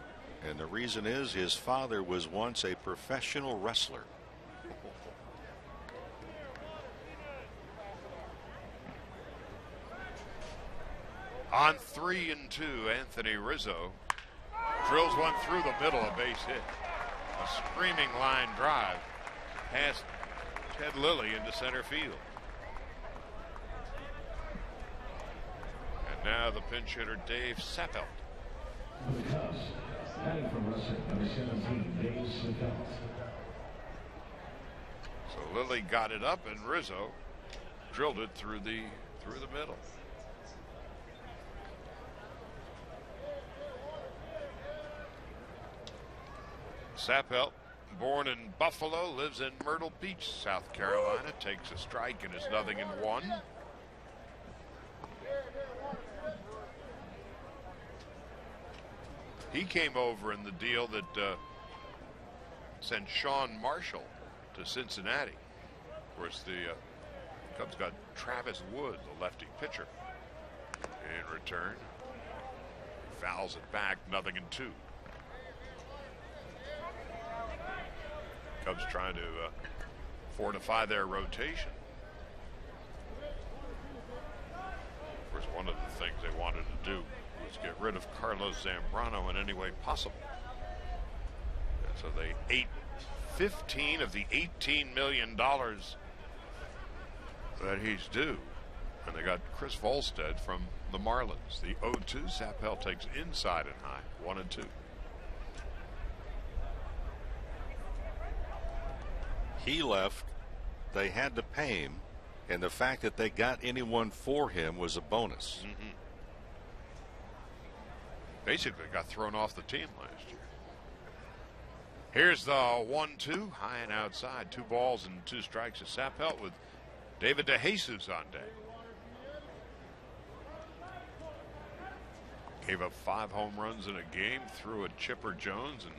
And the reason is his father was once a professional wrestler. On 3-2, Anthony Rizzo drills one through the middle, a base hit. A screaming line drive past Ted Lilly into center field. And now the pinch hitter, Dave Sappelt. So Lilly got it up, and Rizzo drilled it through the middle. Sappelt, born in Buffalo, lives in Myrtle Beach, South Carolina, takes a strike and is 0-1. He came over in the deal that sent Sean Marshall to Cincinnati. Of course, the Cubs got Travis Wood, the lefty pitcher, in return. He fouls it back, 0-2. Cubs trying to fortify their rotation. Of course, one of the things they wanted to do was get rid of Carlos Zambrano in any way possible. And so they ate 15 of the $18 million that he's due. And they got Chris Volstead from the Marlins. The 0-2, Sappelt takes inside and high, 1-2. He left. They had to pay him, and the fact that they got anyone for him was a bonus. Mm-hmm. Basically got thrown off the team last year. Here's the 1-2, high and outside. 2 balls and 2 strikes to Sappelt with David DeJesus on deck. Gave up 5 home runs in a game, threw at Chipper Jones, and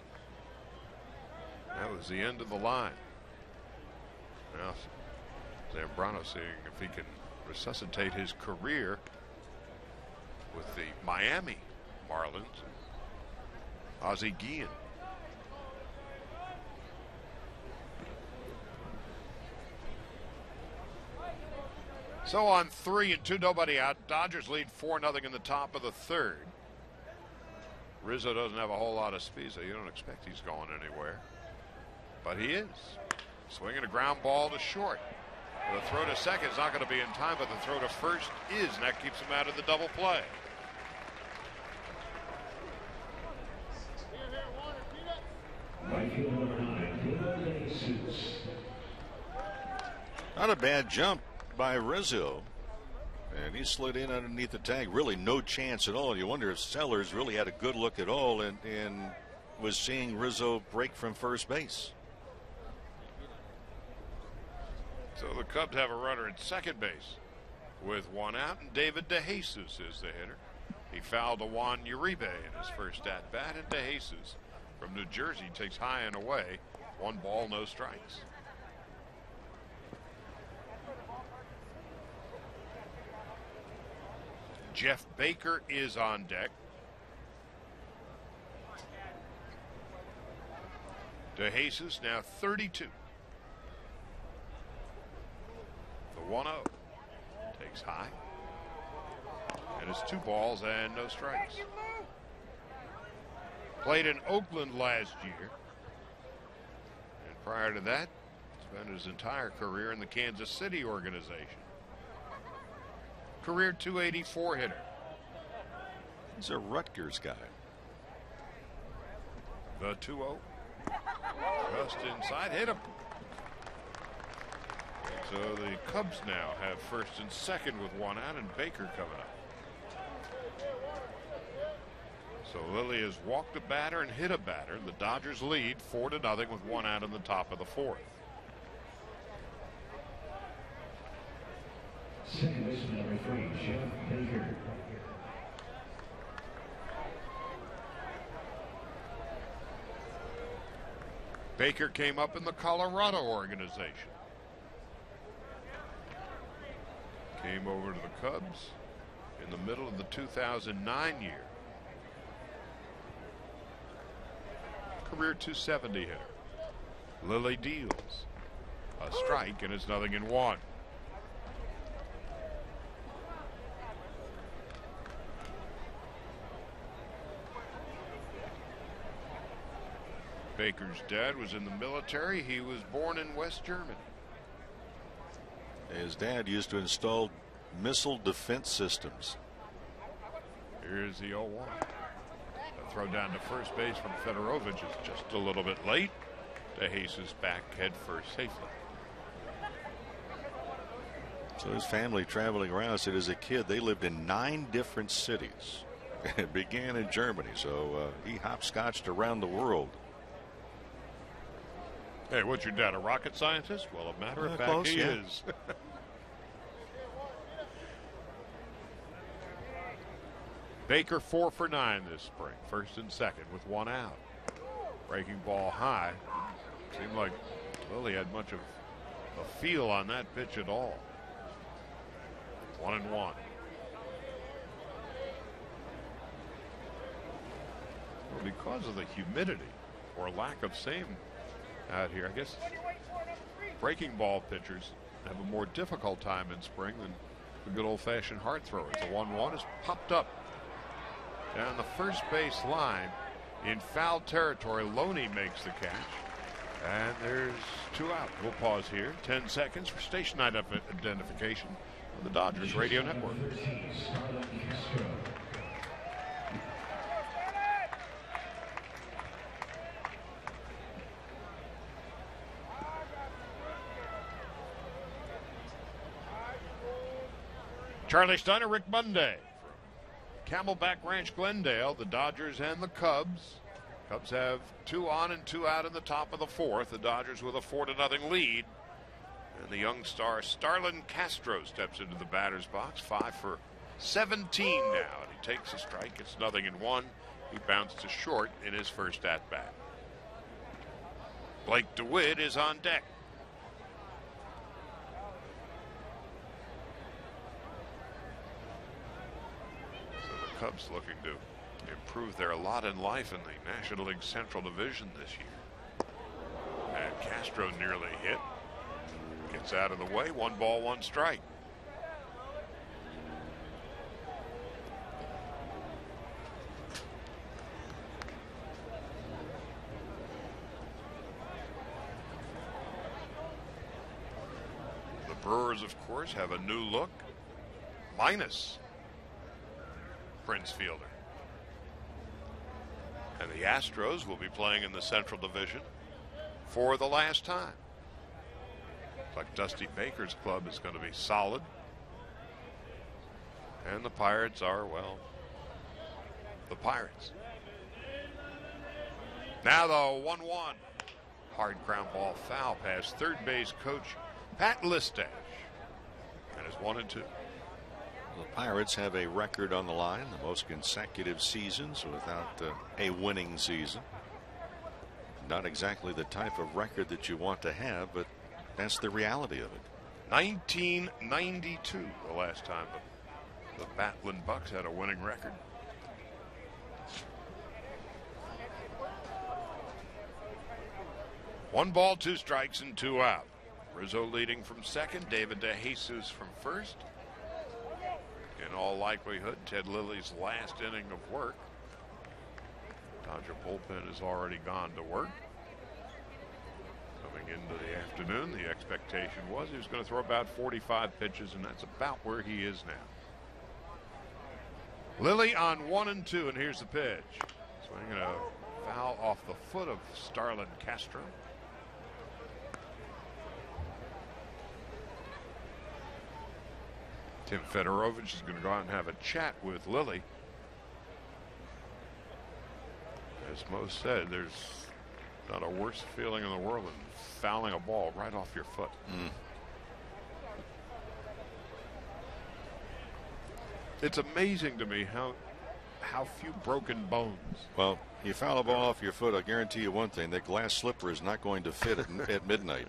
that was the end of the line. Now, Zambrano seeing if he can resuscitate his career with the Miami Marlins. Ozzie Guillen. So on 3-2, nobody out. Dodgers lead 4-0 in the top of the third. Rizzo doesn't have a whole lot of speed, so you don't expect he's going anywhere. But he is. Swinging a ground ball to short. The throw to second is not going to be in time, but the throw to first is, and that keeps him out of the double play. Right field number 9, Not a bad jump by Rizzo. And he slid in underneath the tag. Really no chance at all. You wonder if Sellers really had a good look at all and was seeing Rizzo break from first base. So the Cubs have a runner at second base with one out, and David DeJesus is the hitter. He fouled to Juan Uribe in his first at bat, and DeJesus from New Jersey takes high and away. 1 ball, no strikes. Jeff Baker is on deck. DeJesus now 32. The 1-0 takes high. And it's 2 balls and no strikes. Played in Oakland last year. And prior to that, spent his entire career in the Kansas City organization. Career .284 hitter. He's a Rutgers guy. The 2-0. Just inside, hit him. So the Cubs now have first and second with 1 out, and Baker coming up. So Lilly has walked a batter and hit a batter. The Dodgers lead 4-0 with 1 out in the top of the 4th. Second baseman number 3, Jeff Baker. Baker came up in the Colorado organization. Came over to the Cubs in the middle of the 2009 year. Career .270 hitter. Lilly deals a strike, and it's 0-1. Baker's dad was in the military. He was born in West Germany. His dad used to install missile defense systems. Here's the 0-1. A throw down to first base from Fedorovich is just a little bit late. DeJesus back head first safely. So his family traveling around said as a kid they lived in 9 different cities. It began in Germany, so he hopscotched around the world. Hey, what's your dad, a rocket scientist? Well, a matter of fact, close, he yeah. is. Baker 4 for 9 this spring, first and second with 1 out. Breaking ball high. Seemed like Lilly had much of a feel on that pitch at all. 1-1. Well, because of the humidity or lack of same out here, I guess breaking ball pitchers have a more difficult time in spring than the good old-fashioned heart throwers. The 1-1 is popped up down the first base line in foul territory. Loney makes the catch, and there's 2 out. We'll pause here. 10 seconds for station identification on the Dodgers Radio Network. Charlie Steiner, Rick Monday from Camelback Ranch, Glendale. The Dodgers and the Cubs. Cubs have 2 on and 2 out in the top of the 4th. The Dodgers with a 4-0 lead. And the young star Starlin Castro steps into the batter's box. 5 for 17 now. And he takes a strike. It's 0-1. He bounced to short in his first at-bat. Blake DeWitt is on deck. Cubs looking to improve their lot in life in the National League Central Division this year. And Castro nearly hit. Gets out of the way. 1 ball, 1 strike. The Brewers, of course, have a new look. Minus Prince Fielder. And the Astros will be playing in the Central Division for the last time. Like Dusty Baker's club is going to be solid. And the Pirates are, well, the Pirates. Now the 1-1. Hard ground ball foul past third base coach Pat Listash. And it's 1-2. The Pirates have a record on the line, the most consecutive seasons without a winning season. Not exactly the type of record that you want to have, but that's the reality of it. 1992, the last time the Battling Bucks had a winning record. One ball, two strikes, and two out. Rizzo leading from second, David DeJesus from first. In all likelihood, Ted Lilly's last inning of work. Dodger bullpen has already gone to work. Coming into the afternoon, the expectation was he was going to throw about 45 pitches, and that's about where he is now. Lilly on 1-2, and here's the pitch. Swinging a foul off the foot of Starlin Castro. Tim Fedorovich is going to go out and have a chat with Lilly. As Mo said, there's not a worse feeling in the world than fouling a ball right off your foot. It's amazing to me how few broken bones. Well, you foul a ball off your foot, I'll guarantee you one thing, that glass slipper is not going to fit at midnight.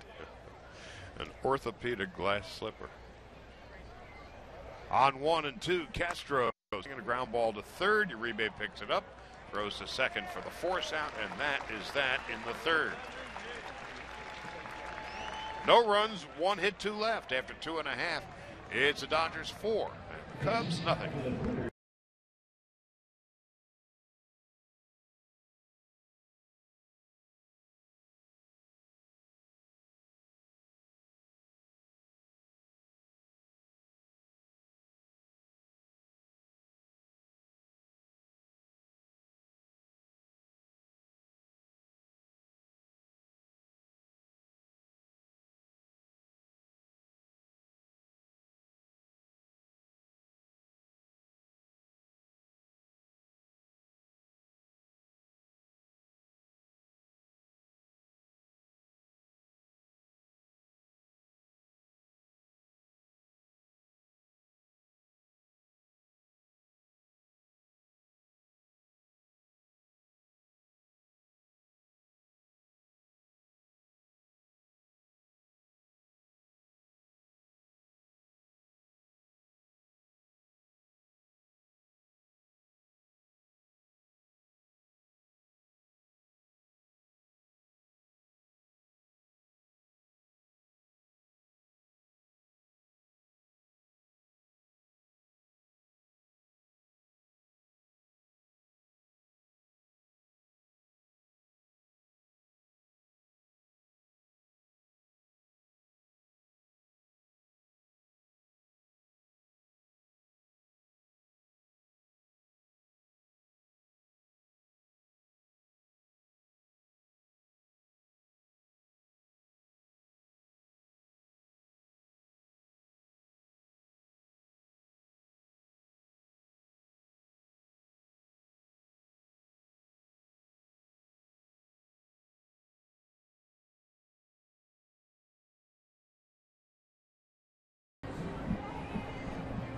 An orthopedic glass slipper. On 1-2, Castro goes a ground ball to third. Uribe picks it up, throws to second for the force out, and that is that in the third. No runs, one hit, two left after 2.5. It's the Dodgers 4, and Cubs nothing.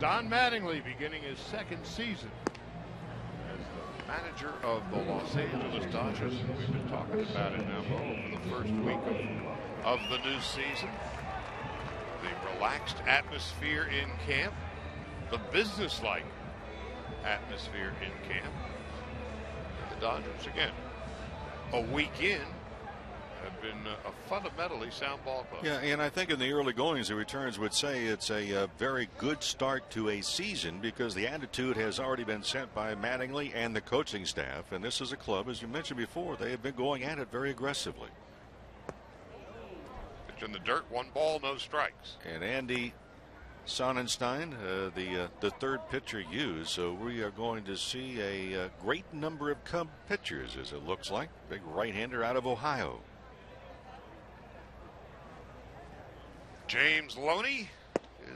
Don Mattingly beginning his second season as the manager of the Los Angeles Dodgers. We've been talking about it now over the first week of the new season. The relaxed atmosphere in camp, the business-like atmosphere in camp. And the Dodgers, again, a week in, have been a fundamentally sound ball club. Yeah, and I think in the early goings, the returns would say it's a very good start to a season because the attitude has already been set by Mattingly and the coaching staff. And this is a club, as you mentioned before, they have been going at it very aggressively. Pitch in the dirt, one ball, no strikes. And Andy Sonnenstein, the third pitcher used. So we are going to see a great number of Cub pitchers, as it looks like. Big right-hander out of Ohio. James Loney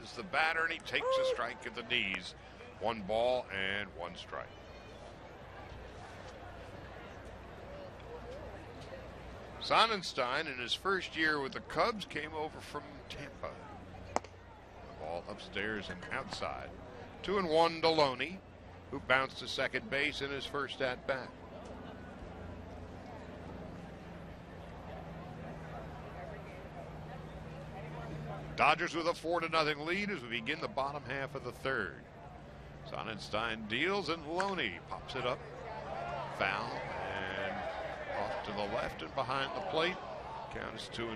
is the batter, and he takes a strike at the knees. 1 ball and 1 strike. Sonnenstein, in his first year with the Cubs, came over from Tampa. The ball upstairs and outside. 2-1 to Loney, who bounced to second base in his first at-bat. Dodgers with a 4-0 lead as we begin the bottom half of the third. Sonnenstein deals and Loney pops it up. Foul and off to the left and behind the plate. Count is 2-2.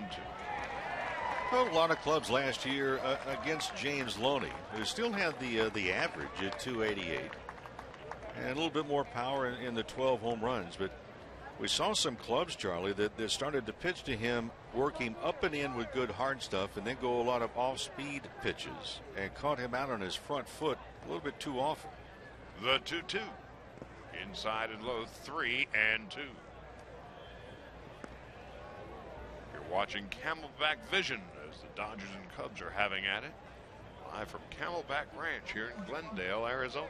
Well, a lot of clubs last year against James Loney, who still had the average at 288 and a little bit more power in the 12 home runs. But we saw some clubs, Charlie, that started to pitch to him, working up and in with good hard stuff, and then go a lot of off-speed pitches, and caught him out on his front foot a little bit too often. The 2-2. Inside and low, 3-2. You're watching Camelback Vision as the Dodgers and Cubs are having at it. Live from Camelback Ranch here in Glendale, Arizona.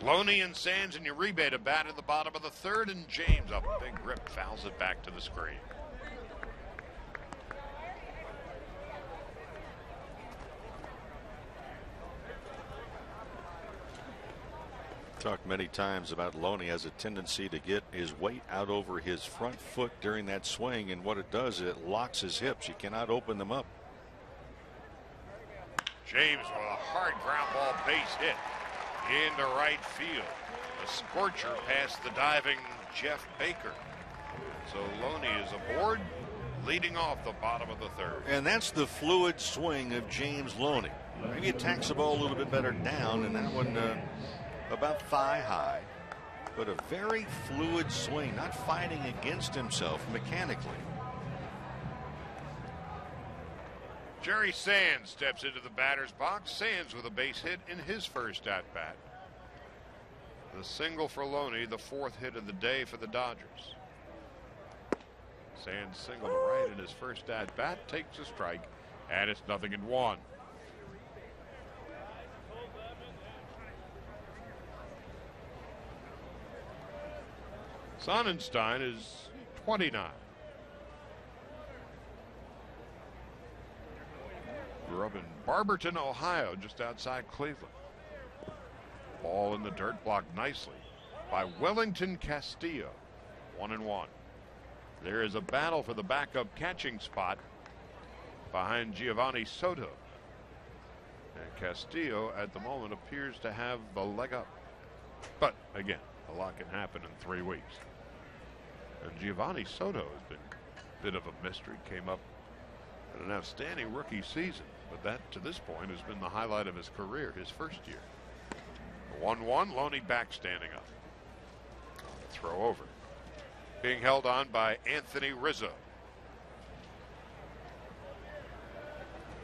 Loney and Sands and Uribe to bat at the bottom of the third, and James up a big rip fouls it back to the screen. Talked many times about Loney has a tendency to get his weight out over his front foot during that swing, and what it does is it locks his hips. You cannot open them up. James with a hard ground ball base hit into right field. A scorcher past the diving Jeff Baker. So Loney is aboard, leading off the bottom of the third. And that's the fluid swing of James Loney. Maybe attacks the ball a little bit better down, and that one about thigh high. But a very fluid swing, not fighting against himself mechanically. Jerry Sands steps into the batter's box. Sands with a base hit in his first at-bat. The single for Loney, the 4th hit of the day for the Dodgers. Sands single to right in his first at-bat, takes a strike, and it's 0-1. Sonnenstein is 29. Grew up in Barberton, Ohio, just outside Cleveland. Ball in the dirt, blocked nicely by Wellington Castillo. 1-1. There is a battle for the backup catching spot behind Giovanni Soto. And Castillo at the moment appears to have the leg up. But again, a lot can happen in 3 weeks. And Giovanni Soto has been a bit of a mystery. Came up at an outstanding rookie season, but that to this point has been the highlight of his career, his first year. 1-1, Loney back standing up. Throw over. Being held on by Anthony Rizzo.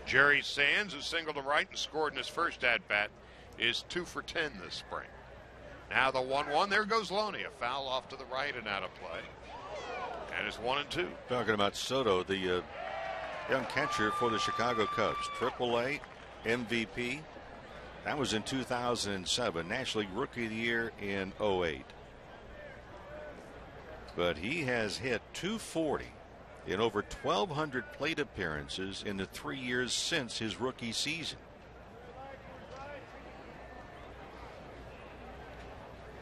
Jerry Sands, who singled to right and scored in his first at-bat, is 2 for 10 this spring. Now the 1-1, there goes Loney. A foul off to the right and out of play. And it's 1-2. Talking about Soto, the young catcher for the Chicago Cubs. AAA MVP. That was in 2007. National League Rookie of the Year in 2008. But he has hit .240 in over 1,200 plate appearances in the 3 years since his rookie season.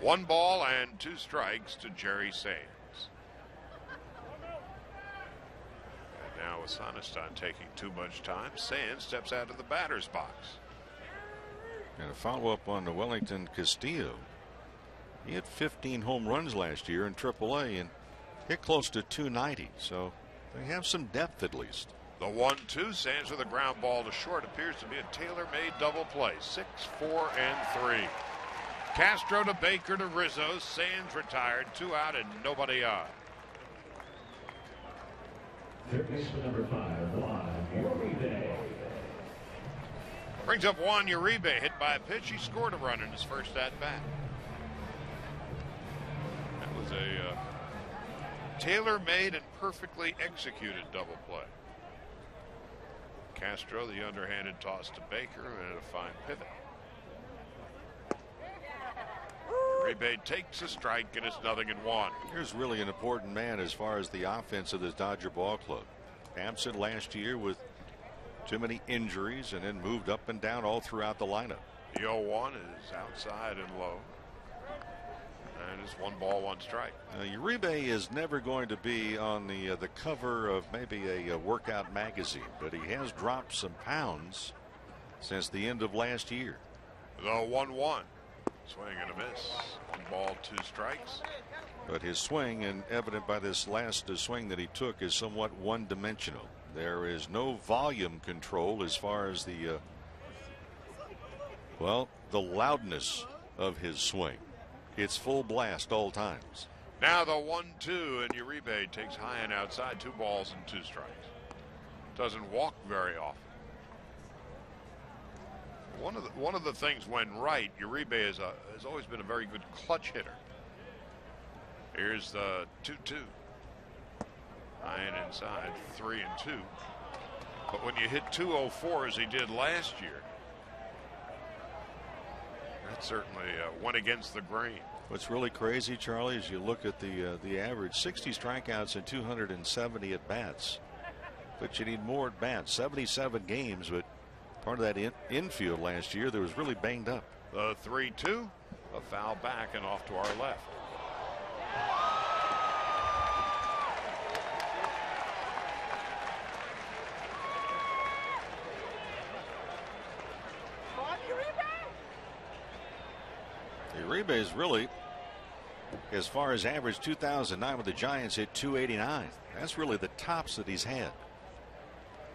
1 ball and 2 strikes to Jerry Sands. And now with Sonnenstein taking too much time, Sands steps out of the batter's box. And a follow-up on the Wellington Castillo. He had 15 home runs last year in AAA and hit close to 290. So they have some depth at least. The 1-2, Sands with a ground ball to short. Appears to be a tailor-made double play. 6, 4, and 3. Castro to Baker to Rizzo. Sands retired. 2 out and nobody on. Third baseman number 5, Juan Uribe. Brings up Juan Uribe, hit by a pitch. He scored a run in his first at-bat. That was a tailor-made and perfectly executed double play. Castro, the underhanded toss to Baker, and a fine pivot. Uribe takes a strike, and it's 0-1. Here's really an important man as far as the offense of this Dodger ball club. Absent last year with too many injuries, and then moved up and down all throughout the lineup. The 0-1 is outside and low. And it's 1 ball, 1 strike. Uribe is never going to be on the cover of maybe a workout magazine, but he has dropped some pounds since the end of last year. The 1-1. Swing and a miss. 1 ball, 2 strikes. But his swing, and evident by this last swing that he took, is somewhat one-dimensional. There is no volume control as far as the loudness of his swing. It's full blast all times. Now the 1-2, and Uribe takes high and outside, 2 balls and 2 strikes. Doesn't walk very often. One of the things when right, Uribe has always been a very good clutch hitter. Here's the 2-2. High and inside, 3-2. But when you hit 204 as he did last year, that certainly went against the grain. What's really crazy, Charlie, is you look at the average: 60 strikeouts and 270 at bats. But you need more at bats. 77 games, but part of that infield last year that was really banged up. The 3-2, a foul back and off to our left. Uribe is really, as far as average, 2009 with the Giants hit 289. That's really the tops that he's had.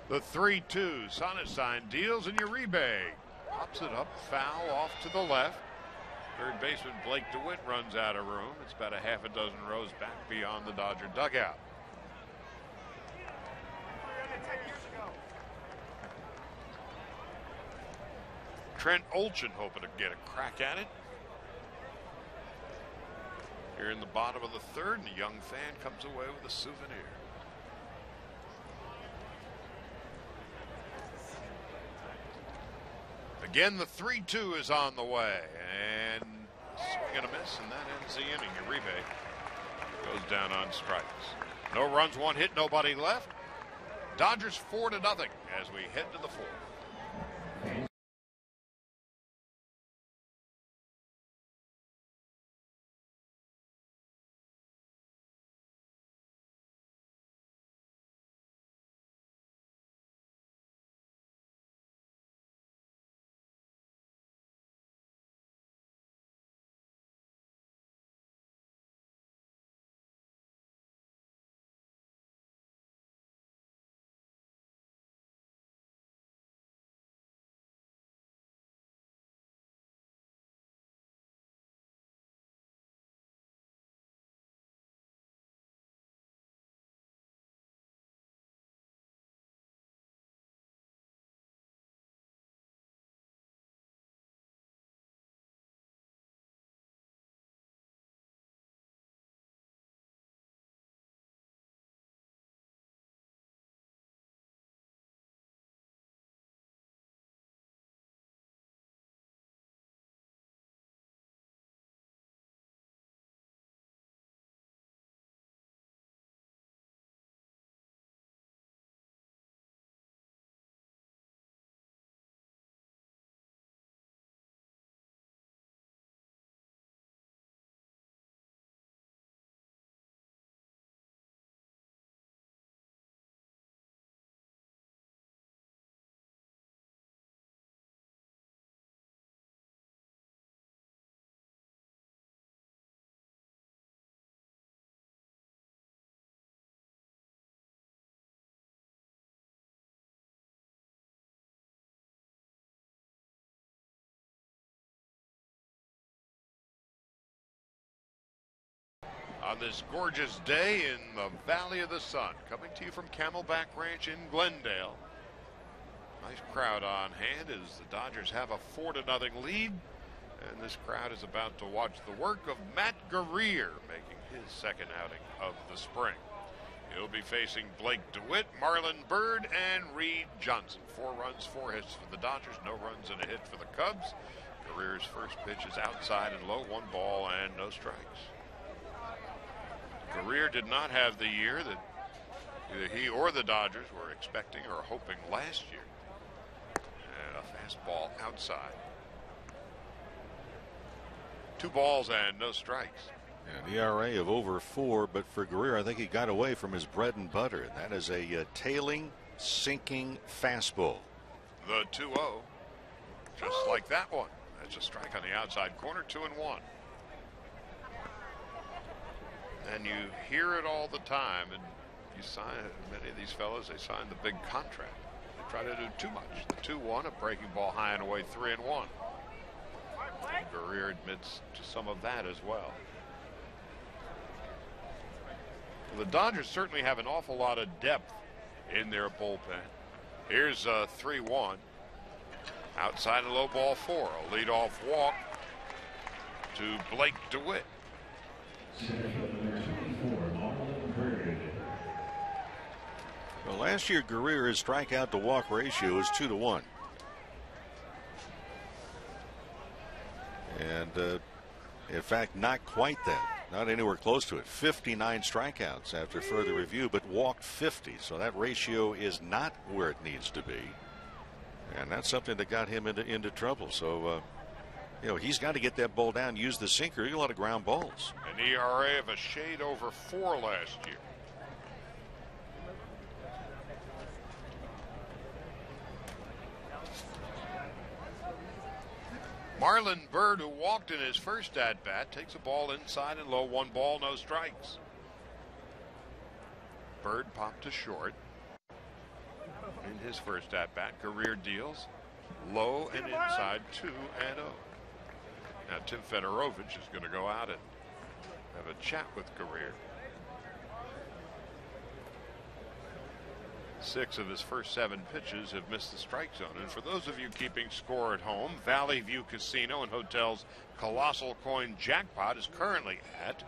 The 3-2, Sonnenstein deals, and Uribe pops it up, foul off to the left. Third baseman Blake DeWitt runs out of room. It's about a half a dozen rows back beyond the Dodger dugout. Trent Olchen hoping to get a crack at it. Here in the bottom of the third, and a young fan comes away with a souvenir. Again, the 3-2 is on the way, and swing and a miss, and that ends the inning. Uribe goes down on strikes. No runs, 1 hit, nobody left. Dodgers 4-0 as we head to the 4th. On this gorgeous day in the Valley of the Sun, coming to you from Camelback Ranch in Glendale. Nice crowd on hand as the Dodgers have a 4-0 lead And this crowd is about to watch the work of Matt Guerrier, making his second outing of the spring. He'll be facing Blake DeWitt, Marlon Byrd, and Reed Johnson. 4 runs, 4 hits for the Dodgers, no runs and a hit for the Cubs. Guerrier's first pitch is outside and low, 1 ball and no strikes. Guerrier did not have the year that either he or the Dodgers were expecting or hoping last year. And a fastball outside. 2 balls and no strikes. An ERA of over 4, but for Guerrier, I think he got away from his bread and butter, and that is a tailing, sinking fastball. The 2-0, just like that one. That's a strike on the outside corner, 2-1. And you hear it all the time, and you sign many of these fellows. They sign the big contract. They try to do too much. The 2-1, a breaking ball high and away, 3-1. And Guerrier admits to some of that as well. The Dodgers certainly have an awful lot of depth in their bullpen. Here's a 3-1. Outside a low ball 4. A leadoff walk to Blake DeWitt. Well, last year, Guerrier's strikeout to walk ratio was 2-1. And in fact, not quite that. Not anywhere close to it. 59 strikeouts after further review, but walked 50. So that ratio is not where it needs to be. And that's something that got him into trouble. So, you know, he's got to get that ball down, use the sinker. He got a lot of ground balls. An ERA of a shade over 4 last year. Marlon Byrd, who walked in his first at-bat, takes a ball inside and low, 1 ball, no strikes. Byrd popped to short in his first at-bat. Guerrier deals low and inside, 2-0. Now Tim Fedorovich is going to go out and have a chat with Guerrier. 6 of his first 7 pitches have missed the strike zone. And for those of you keeping score at home, Valley View Casino and Hotel's Colossal Coin Jackpot is currently at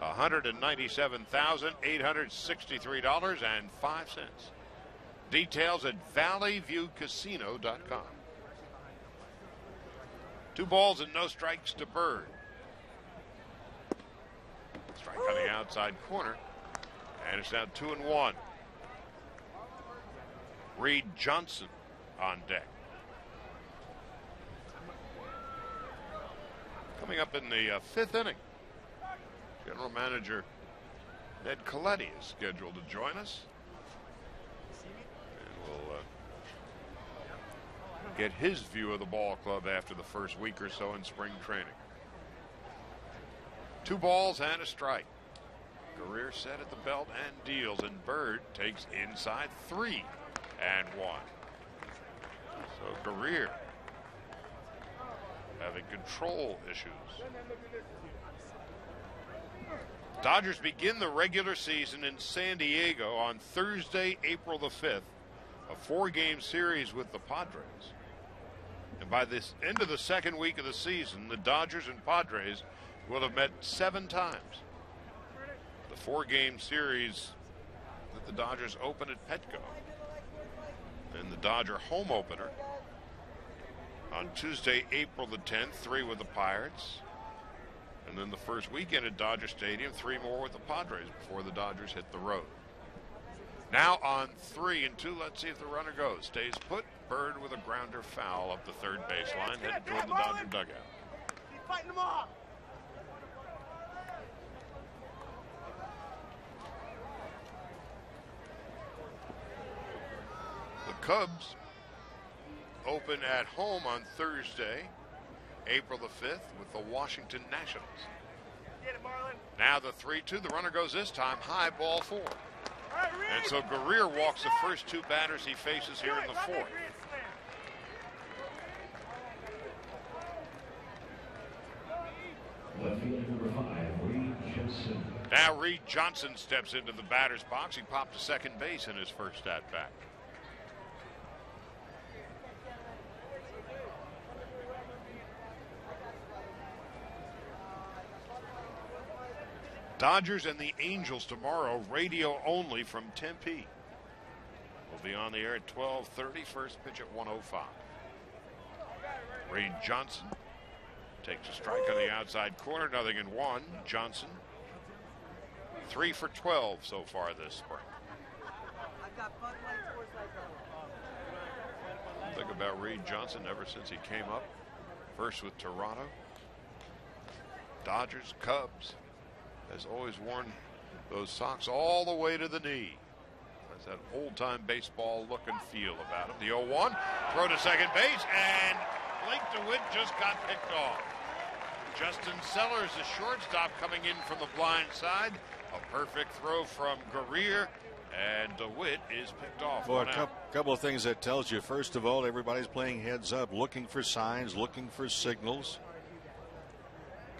$197,863.05. Details at valleyviewcasino.com. 2 balls and no strikes to Byrd. Strike on the outside corner. And it's now 2-1. Reed Johnson on deck. Coming up in the 5th inning, General Manager Ned Colletti is scheduled to join us. And we'll get his view of the ball club after the first week or so in spring training. 2 balls and a strike. Guerrier set at the belt and deals, and Byrd takes inside 3-1. So Guerrier having control issues. Dodgers begin the regular season in San Diego on Thursday, April the 5th, a 4-game series with the Padres. And by the end of the second week of the season, the Dodgers and Padres will have met 7 times. The 4-game series that the Dodgers open at Petco. And the Dodger home opener on Tuesday, April the 10th, 3 with the Pirates. And then the first weekend at Dodger Stadium, 3 more with the Padres before the Dodgers hit the road. Now on 3-2, let's see if the runner goes. Stays put. Byrd with a grounder foul up the third baseline, headed toward the Dodger dugout. Keep fighting them off. The Cubs open at home on Thursday, April the 5th, with the Washington Nationals. Get it, Marlon. Now the 3-2. The runner goes this time high, ball 4. And so Guerrier walks the first 2 batters he faces here in the 4th. Left field number 5, Reed Johnson. Now Reed Johnson steps into the batter's box. He popped to second base in his first at-bat. Dodgers and the Angels tomorrow, radio only from Tempe. We'll be on the air at 12:30. First pitch at 1:05. Reed Johnson takes a strike on the outside corner. 0-1. Johnson 3 for 12 so far this spring. Think about Reed Johnson ever since he came up. First with Toronto, Dodgers, Cubs. Has always worn those socks all the way to the knee. Has that old-time baseball look and feel about him. The 0-1, throw to second base, and Blake DeWitt just got picked off. Justin Sellers, the shortstop, coming in from the blind side. A perfect throw from Guerrier, and DeWitt is picked off. Well, a couple of things that tells you. First of all, everybody's playing heads up, looking for signs, looking for signals.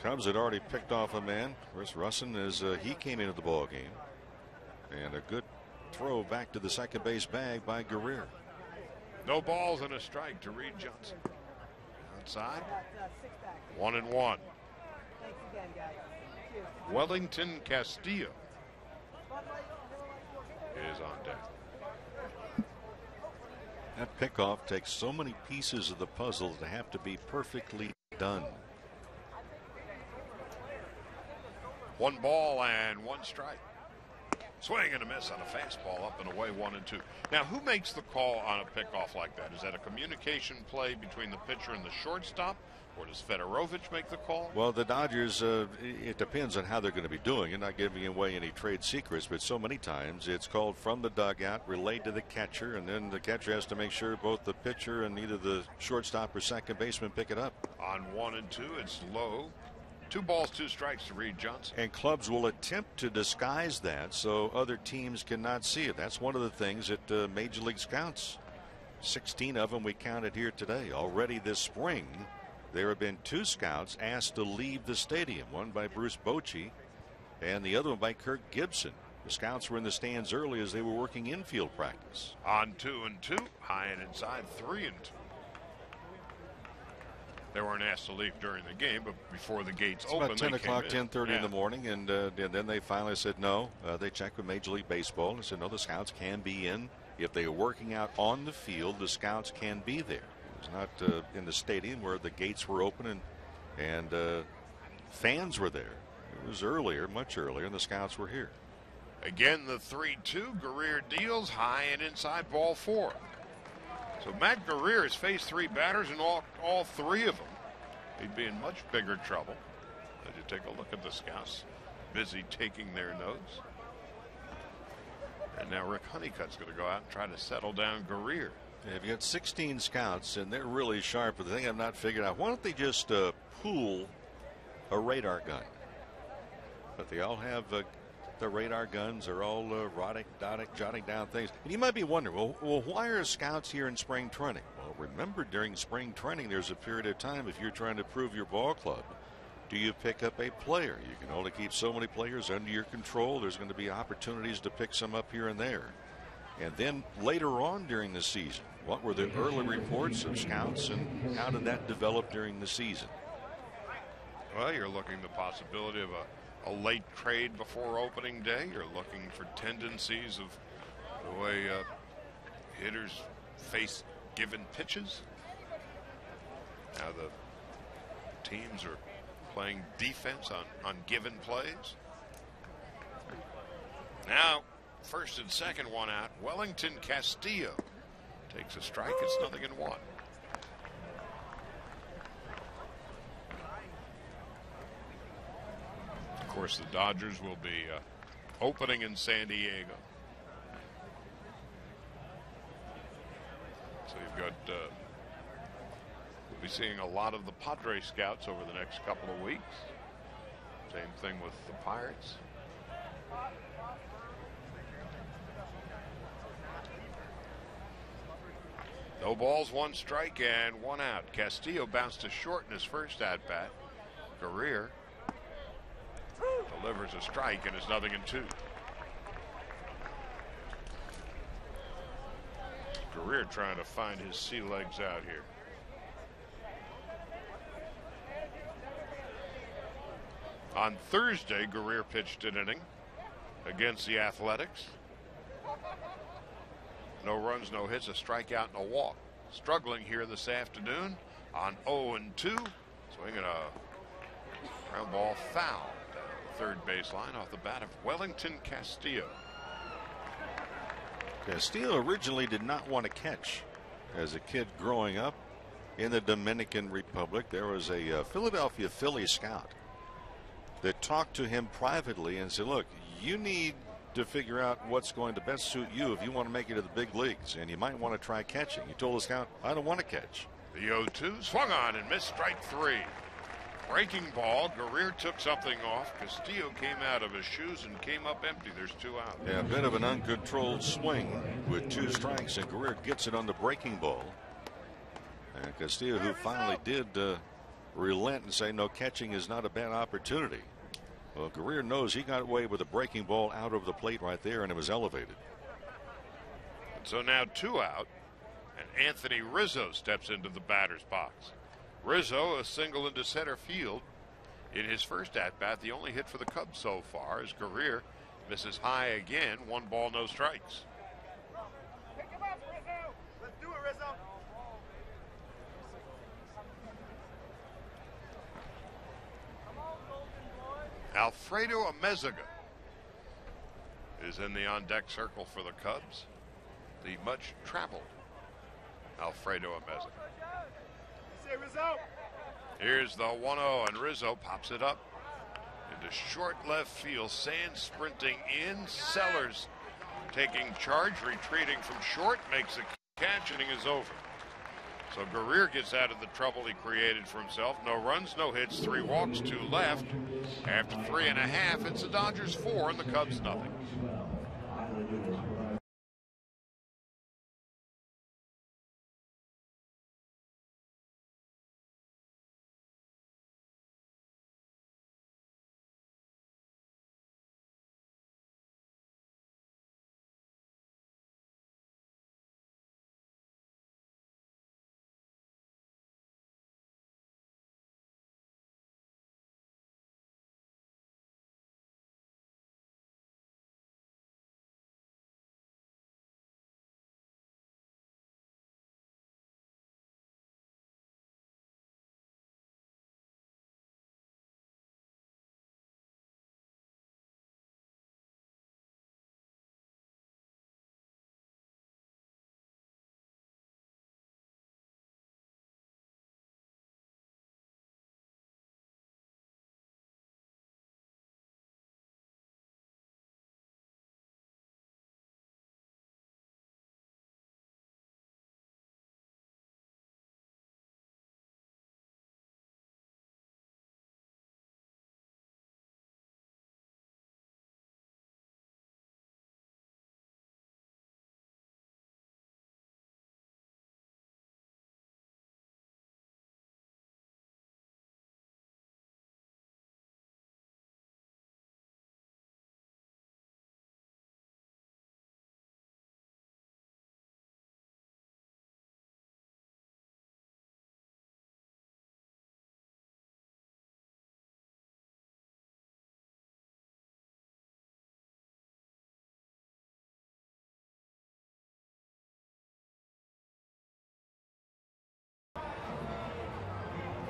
Cubs had already picked off a man. Chris Russin, as he came into the ball game, and a good throw back to the second base bag by Guerrier. No balls and a strike to Reed Johnson. Outside, 1-1. Wellington Castillo is on deck. That pickoff takes so many pieces of the puzzle to have to be perfectly done. 1 ball and 1 strike. Swing and a miss on a fastball, up and away, 1-2. Now, who makes the call on a pickoff like that? Is that a communication play between the pitcher and the shortstop, or does Fedorovich make the call? Well, the Dodgers, it depends on how they're going to be doing it, not giving away any trade secrets, but so many times it's called from the dugout, relayed to the catcher, and then the catcher has to make sure both the pitcher and either the shortstop or second baseman pick it up. On 1-2, it's low. 2 balls, 2 strikes to Reed Johnson. And clubs will attempt to disguise that so other teams cannot see it. That's one of the things that Major League scouts, 16 of them we counted here today. Already this spring, there have been 2 scouts asked to leave the stadium, one by Bruce Bochy and the other one by Kirk Gibson. The scouts were in the stands early as they were working infield practice. On 2-2, high and inside, 3-2. They weren't asked to leave during the game, but before the gates opened, about 10 o'clock, 10:30 in the Yeah. morning, and then they finally said no. They checked with Major League Baseball and said no, the scouts can be in. If they are working out on the field, the scouts can be there. It was not in the stadium where the gates were open and fans were there. It was earlier, much earlier, and the scouts were here. Again, the 3-2. Guerrier deals high and inside, ball 4. So Matt Guerrier has faced 3 batters, and all 3 of them, he'd be in much bigger trouble. As you take a look at the scouts, busy taking their notes. And now Rick Honeycutt's going to go out and try to settle down Guerrier. They've got 16 scouts, and they're really sharp. But the thing I've not figured out, why don't they just pool a radar gun? But they all have the radar guns, are all jotting down things. And you might be wondering, well, why are scouts here in spring training? Well, remember, during spring training, there's a period of time if you're trying to prove your ball club. Do you pick up a player? You can only keep so many players under your control. There's going to be opportunities to pick some up here and there. And then later on during the season, what were the early reports of scouts, and how did that develop during the season? Well, you're looking at the possibility of a late trade before opening day. You're looking for tendencies of the way hitters face given pitches. Now the teams are playing defense on given plays. Now first and second, 1 out. Wellington Castillo takes a strike. It's 0-1. Of course, the Dodgers will be opening in San Diego. So you've got we'll be seeing a lot of the Padres scouts over the next couple of weeks. Same thing with the Pirates. No balls, 1 strike, and 1 out. Castillo bounced to short in his first at-bat. Guerrier delivers a strike, and it's 0-2. Guerrier trying to find his sea legs out here. On Thursday, Guerrier pitched an inning against the Athletics. No runs, no hits, a strikeout, and a walk. Struggling here this afternoon on 0-2. Swinging a ground ball foul down the third baseline off the bat of Wellington Castillo. Castillo originally did not want to catch as a kid growing up in the Dominican Republic. There was a Philadelphia Phillies scout that talked to him privately and said, look, you need to figure out what's going to best suit you if you want to make it to the big leagues, and you might want to try catching. He told the scout, I don't want to catch. The 0-2 swung on and missed, strike 3. Breaking ball. Guerrier took something off. Castillo came out of his shoes and came up empty. There's 2 out. Yeah, a bit of an uncontrolled swing with 2 strikes, and Guerrier gets it on the breaking ball. And Castillo, who finally did relent and say no, catching is not a bad opportunity. Well, Guerrier knows he got away with a breaking ball out of the plate right there, and it was elevated. So now 2 out, and Anthony Rizzo steps into the batter's box. Rizzo, a single into center field in his first at-bat, the only hit for the Cubs so far, as Guerrier misses high again. 1 ball, no strikes. Pick him up, Rizzo. Let's do it, Rizzo. Alfredo Amezaga is in the on-deck circle for the Cubs. The much-traveled Alfredo Amezaga. Say, Rizzo. Here's the 1-0, and Rizzo pops it up into short left field. Sands sprinting in. Sellers taking charge, retreating from short, makes a catch, inning is over. So Guerrier gets out of the trouble he created for himself. No runs, no hits, 3 walks, 2 left. After 3.5, it's the Dodgers 4 and the Cubs nothing.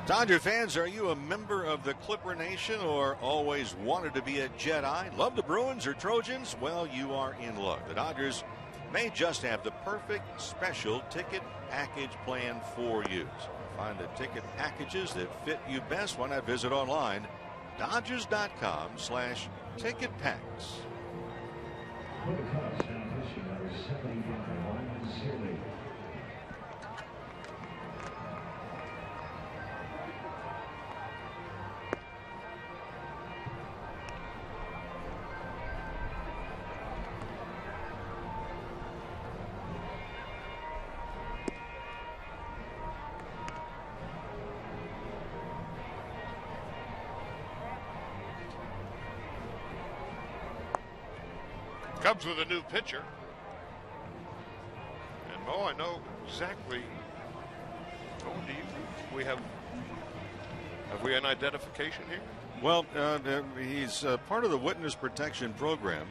Dodger fans, are you a member of the Clipper Nation or always wanted to be a Jedi? Love the Bruins or Trojans? Well, you are in luck. The Dodgers may just have the perfect special ticket package plan for you. So find the ticket packages that fit you best. Why not visit online, Dodgers.com/ticketpacks. For the Cubs, now pitching number 75, Ryan Seeley. Cubs with a new pitcher. And Mo, I know exactly. Oh, do you? We have we an identification here? Well, he's part of the witness protection program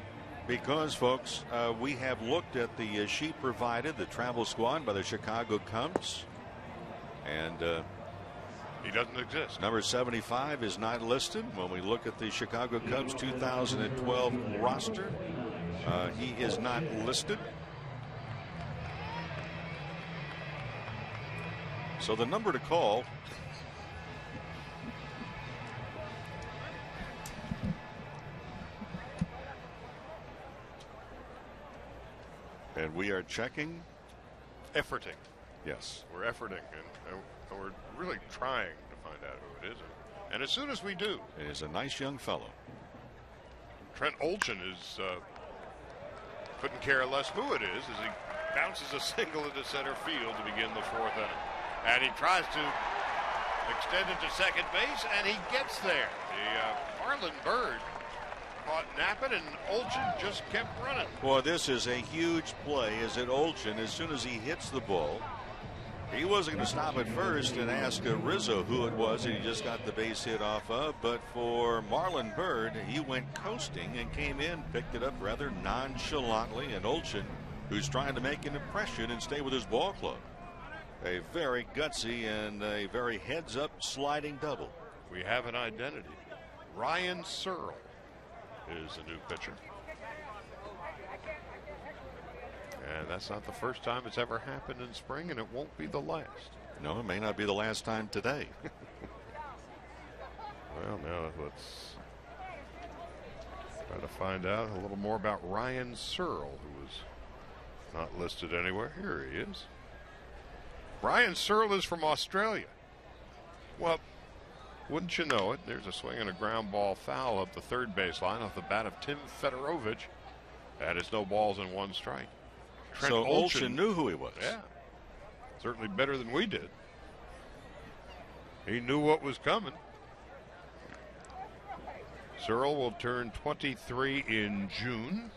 because, folks, we have looked at the sheet provided, the travel squad by the Chicago Cubs, and he doesn't exist. Number 75 is not listed. When we look at the Chicago Cubs 2012 roster, he is not listed. So the number to call and we are checking. Efforting. Yes. We're efforting, and we're really trying to find out who it is. And as soon as we do. It is a nice young fellow. Trent Olchen is couldn't care less who it is as he bounces a single into center field to begin the fourth inning. And he tries to extend it to second base, and he gets there. The Marlon Byrd caught napping, and Olchen just kept running. Boy, this is a huge play. As at Olchen, as soon as he hits the ball, he wasn't going to stop at first and ask Rizzo who it was that he just got the base hit off of. But for Marlon Byrd, he went coasting and came in, picked it up rather nonchalantly. And Olchen, who's trying to make an impression and stay with his ball club. A very gutsy and a very heads-up sliding double. We have an identity. Ryan Searle is the new pitcher. And that's not the first time it's ever happened in spring, and it won't be the last. No, it may not be the last time today. Well, now let's try to find out a little more about Ryan Searle, who was not listed anywhere. Here he is. Ryan Searle is from Australia. Well, wouldn't you know it, there's a swing and a ground ball foul up the third baseline off the bat of Tim Fedorovich. That is no balls and one strike. Trent so Olchen knew who he was. Yeah, certainly better than we did. He knew what was coming. Searle will turn 23 in June.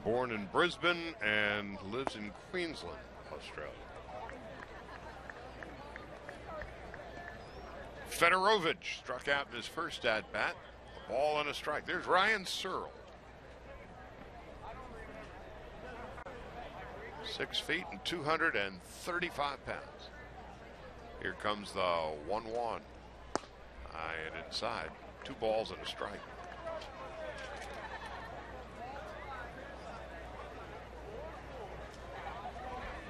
Born in Brisbane and lives in Queensland, Australia. Fedorovich struck out in his first at-bat. A ball and a strike. There's Ryan Searle. 6 feet and 235 pounds. Here comes the 1-1. High and inside. 2 balls and a strike.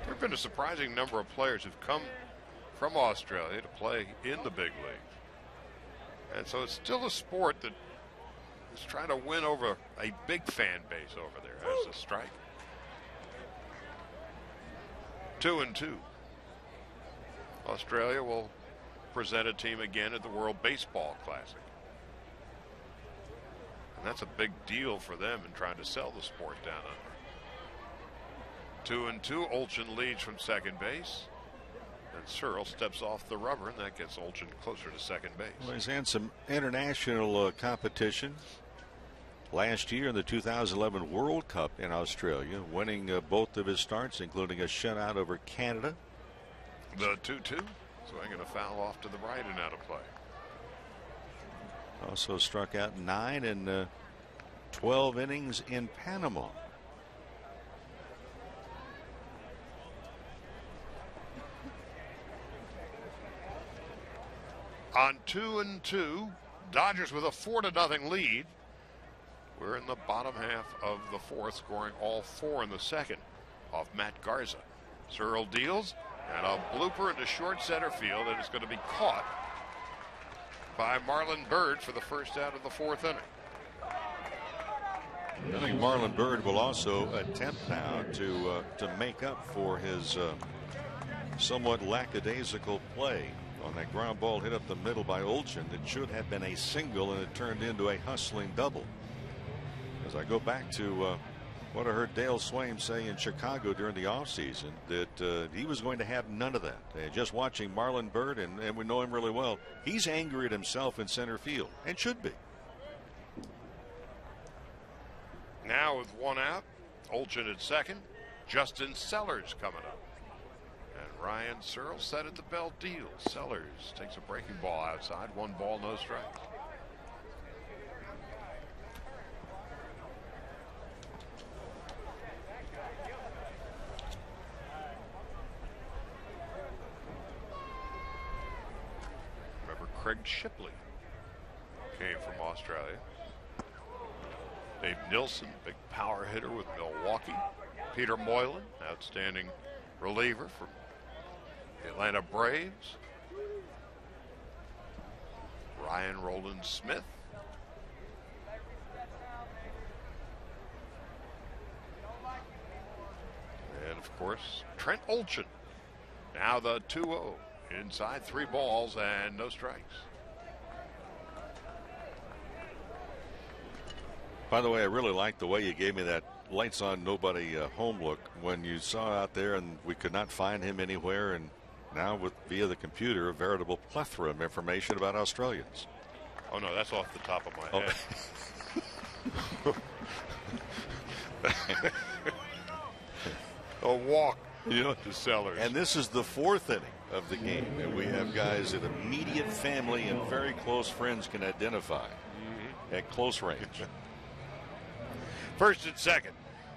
There have been a surprising number of players who've come from Australia to play in the big leagues. And so it's still a sport that is trying to win over a big fan base over there. As a strike. 2-2. Australia will present a team again at the World Baseball Classic. And that's a big deal for them in trying to sell the sport down under. 2-2. Olchen leads from second base. And Searle steps off the rubber, and that gets Olchen closer to second base. Well, he's had some international competition last year in the 2011 World Cup in Australia, winning both of his starts, including a shutout over Canada. The 2-2. Swinging a foul off to the right and out of play. Also struck out 9 in 12 innings in Panama. On 2-2, Dodgers with a 4-0 lead. We're in the bottom half of the fourth, scoring all 4 in the second off Matt Garza. Searle deals, and a blooper into short center field, and it's going to be caught by Marlon Byrd for the first out of the fourth inning. I think Marlon Byrd will also attempt now to make up for his somewhat lackadaisical play on that ground ball hit up the middle by Olchen. It should have been a single, and it turned into a hustling double. As I go back to what I heard Dale Swaim say in Chicago during the offseason, that he was going to have none of that. Just watching Marlon Byrd, and we know him really well, he's angry at himself in center field, and should be. Now with 1 out, Olchen at second. Justin Sellers coming up. And Ryan Searle set at the belt deal. Sellers takes a breaking ball outside. 1 ball, no strikes. Remember Craig Shipley came from Australia. Dave Nilsson, big power hitter with Milwaukee. Peter Moylan, outstanding reliever from the Atlanta Braves. Ryan Roland Smith. And of course, Trent Olchen. Now the 2-0. Inside, 3 balls and no strikes. By the way, I really liked the way you gave me that lights on, nobody home look when you saw out there and we could not find him anywhere. And now with via the computer, a veritable plethora of information about Australians. Oh, no, that's off the top of my head. A walk to Sellers. And this is the 4th inning of the game. And we have guys that immediate family and very close friends can identify at close range. First and second,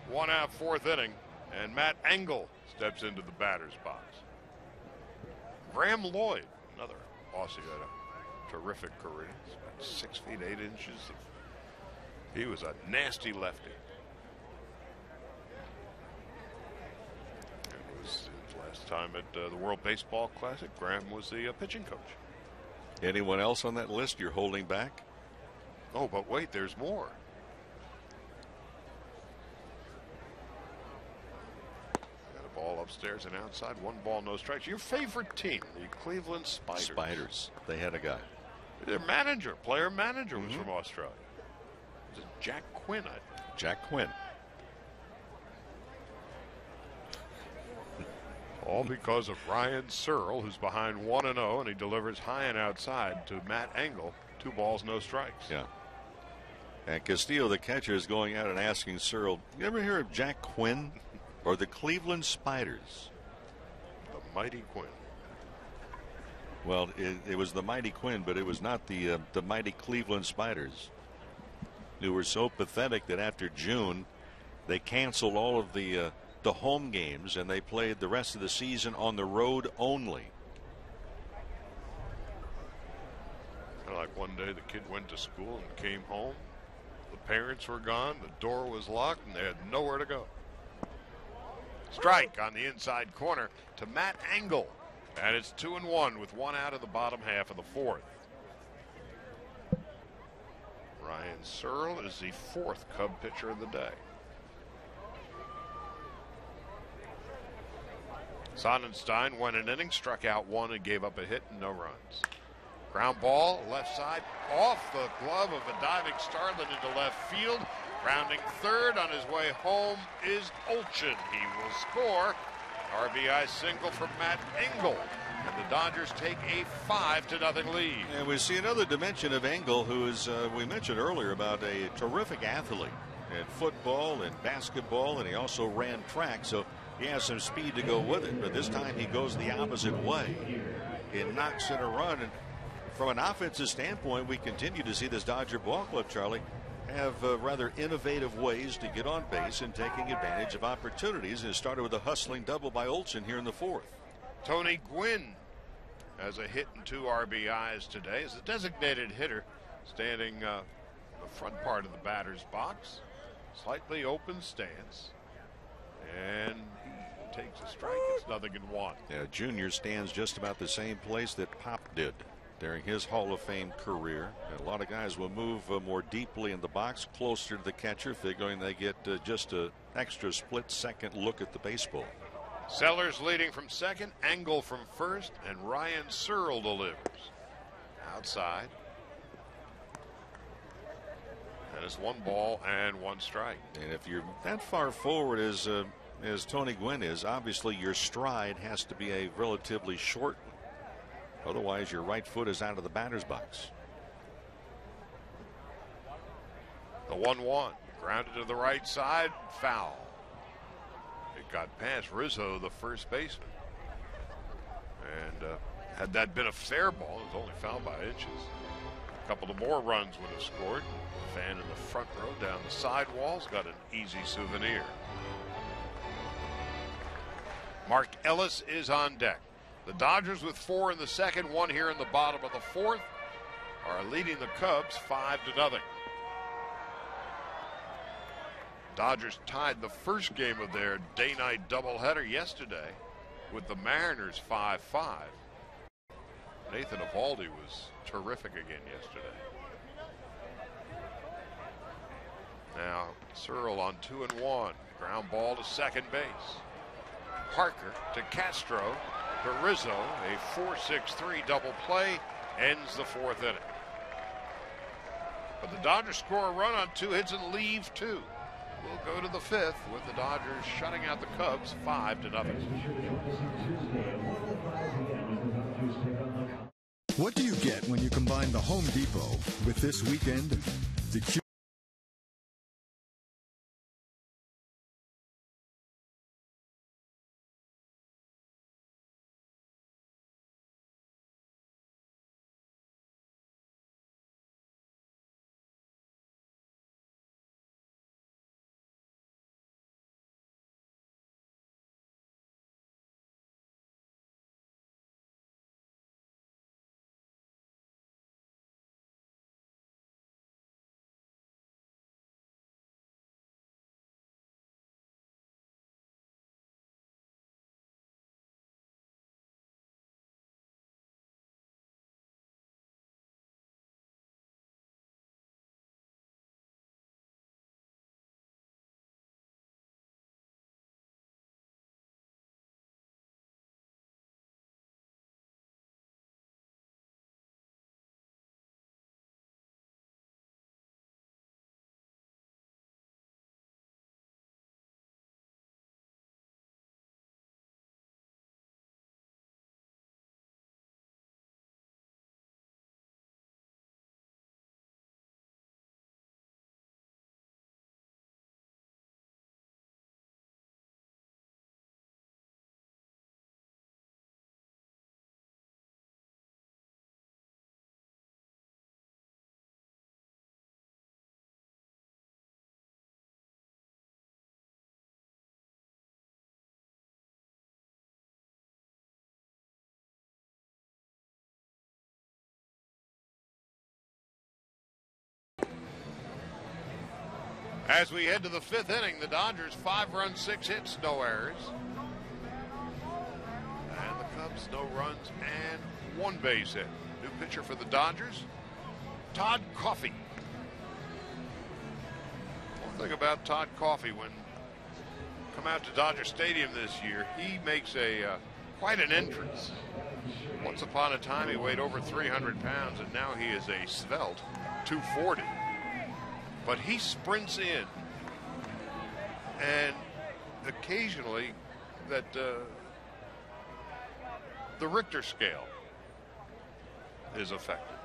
1 out, 4th inning, and Matt Engel steps into the batter's box. Graham Lloyd, another Aussie, had a terrific career. He's about 6 feet 8 inches. He was a nasty lefty. It was his last time at the World Baseball Classic. Graham was the pitching coach. Anyone else on that list you're holding back? Oh, but wait, there's more. Ball upstairs and outside. 1 ball, no strikes. Your favorite team, the Cleveland Spiders. Spiders. They had a guy. Their manager, player manager, was from Australia. It was Jack Quinn. Jack Quinn. All because of Ryan Searle, who's behind 1-0, and he delivers high and outside to Matt Engel. 2 balls, no strikes. Yeah. And Castillo, the catcher, is going out and asking Searle, you ever hear of Jack Quinn? Or the Cleveland Spiders? The Mighty Quinn. Well, it was the Mighty Quinn, but it was not the mighty Cleveland Spiders. Who were so pathetic that after June, they canceled all of the home games and they played the rest of the season on the road only. Like one day, the kid went to school and came home. The parents were gone. The door was locked, and they had nowhere to go. Strike on the inside corner to Matt Engel. And it's 2-1 with 1 out of the bottom half of the 4th. Ryan Searle is the 4th Cub pitcher of the day. Sonnenstein went an inning, struck out 1 and gave up a hit and no runs. Ground ball, left side, off the glove of a diving Starlin into left field. Rounding third on his way home is Olchen. He will score. RBI single from Matt Engel. And the Dodgers take a 5-0 lead. And we see another dimension of Engel, who is, we mentioned earlier, about a terrific athlete in football and basketball, and he also ran track, so he has some speed to go with it. But this time he goes the opposite way. It knocks in a run. And from an offensive standpoint, we continue to see this Dodger ball club, Charlie, have rather innovative ways to get on base and taking advantage of opportunities. And it started with a hustling double by Olchen here in the 4th. Tony Gwynn has a hit and 2 RBIs today as a designated hitter, standing the front part of the batter's box. Slightly open stance. And he takes a strike. It's 0-1. Yeah, Junior stands just about the same place that Pop did during his Hall of Fame career. And a lot of guys will move more deeply in the box, closer to the catcher, figuring they get just an extra split-second look at the baseball. Sellers leading from second, Engel from first, and Ryan Searle delivers. Outside. And it's 1 ball and 1 strike. And if you're that far forward as Tony Gwynn is, obviously your stride has to be a relatively short one. Otherwise, your right foot is out of the batter's box. The 1-1. Grounded to the right side. Foul. It got past Rizzo, the first baseman. And had that been a fair ball, it was only fouled by inches. A couple of more runs would have scored. Fan in the front row down the sidewalls got an easy souvenir. Mark Ellis is on deck. The Dodgers with 4 in the second, 1 here in the bottom of the fourth, are leading the Cubs 5-0. Dodgers tied the first game of their day-night doubleheader yesterday with the Mariners 5-5. Nathan Eovaldi was terrific again yesterday. Now Searle on 2-1. Ground ball to second base. Parker to Castro to Rizzo. A 4-6-3 double play ends the fourth inning. But the Dodgers score a run on 2 hits and leave 2. We'll go to the fifth with the Dodgers shutting out the Cubs 5-0. What do you get when you combine the Home Depot with this weekend? The As we head to the fifth inning, the Dodgers 5 runs, 6 hits, no errors. And the Cubs, no runs and 1 base hit. New pitcher for the Dodgers, Todd Coffey. One thing about Todd Coffey, when come out to Dodger Stadium this year, he makes a quite an entrance. Once upon a time, he weighed over 300 pounds, and now he is a svelte 240. But he sprints in, and occasionally that the Richter scale is affected.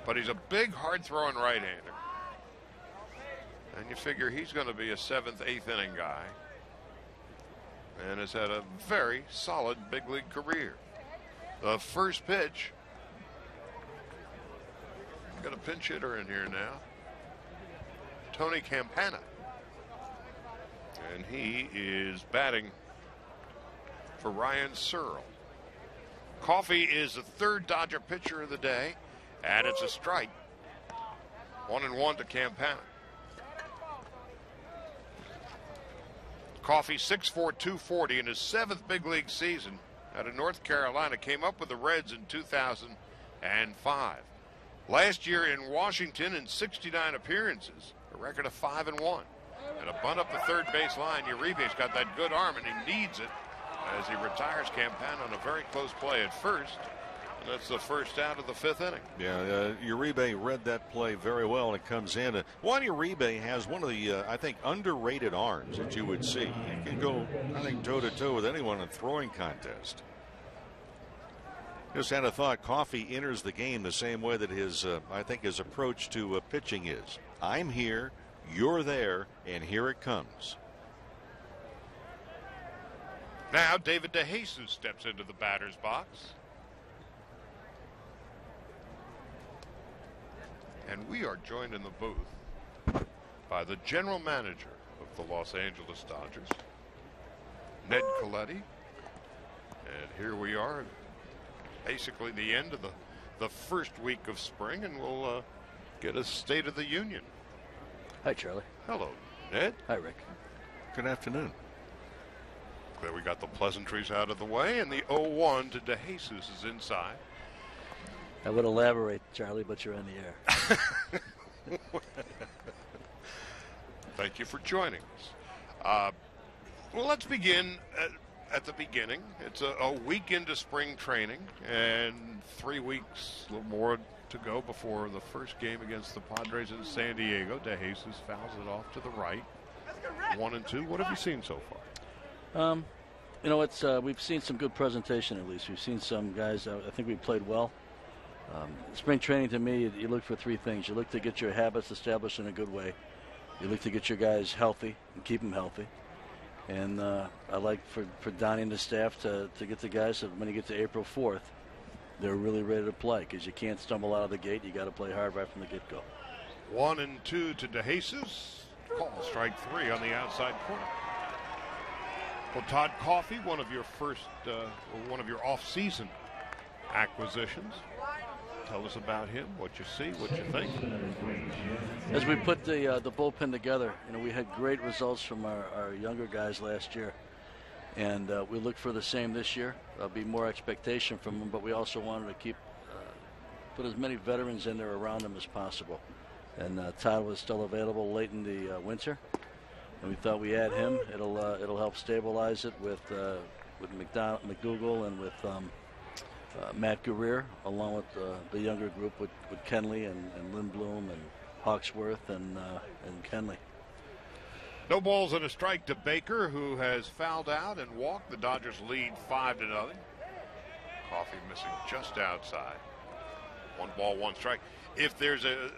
But he's a big, hard-throwing right-hander. And you figure he's going to be a 7th, 8th inning guy, and has had a very solid big league career. The first pitch. Got a pinch hitter in here now. Tony Campana. And he is batting for Ryan Searle. Coffey is the 3rd Dodger pitcher of the day, and it's a strike. 1-1 to Campana. Coffey 6'4", 240 in his 7th big league season out of North Carolina. Came up with the Reds in 2005. Last year in Washington in 69 appearances, a record of 5-1. And a bunt up the third base line. Uribe's got that good arm, and he needs it as he retires Campana on a very close play at first. And that's the first out of the 5th inning. Yeah, Uribe read that play very well, and it comes in. Juan Uribe has one of the, I think, underrated arms that you would see. He can go, I think, toe-to-toe with anyone in a throwing contest. Just had a thought. Coffey enters the game the same way that his, I think, his approach to pitching is. I'm here, you're there, and here it comes. Now David DeJesus steps into the batter's box. And we are joined in the booth by the general manager of the Los Angeles Dodgers, Ned Colletti. And here we are, basically the end of the first week of spring, and we'll get a State of the Union. Hi, Charlie. Hello, Ned. Hi, Rick. Good afternoon. Glad we got the pleasantries out of the way, and the 0-1 to DeJesus is inside. I would elaborate, Charlie, but you're on the air. Thank you for joining us. Well, let's begin at the beginning. It's a week into spring training and 3 weeks, a little more to go before the first game against the Padres in San Diego. DeJesus fouls it off to the right. 1-2. What have you seen so far? You know, it's we've seen some good presentation at least. We've seen some guys, I think we played well. Spring training to me, you look for three things. You look to get your habits established in a good way. You look to get your guys healthy and keep them healthy. And I like for Donnie and the staff to get the guys, so when you get to April 4th, they're really ready to play because you can't stumble out of the gate. You got to play hard right from the get-go. 1-2 to DeJesus. Call strike 3 on the outside corner. Well, Todd Coffey, one of your off-season acquisitions. Tell us about him, what you see, what you think. As we put the bullpen together, you know, we had great results from our younger guys last year, and we look for the same this year. There'll be more expectation from them, but we also wanted to put as many veterans in there around them as possible. And Todd was still available late in the winter, and we thought we add him. It'll help stabilize it with McDougal and with Matt Guerrier, along with the younger group with Kenley and Lindblom and Hawksworth and Kenley. No balls and a strike to Baker, who has fouled out and walked. The Dodgers lead 5-0. Coffey missing just outside. 1 ball, 1 strike. If there's a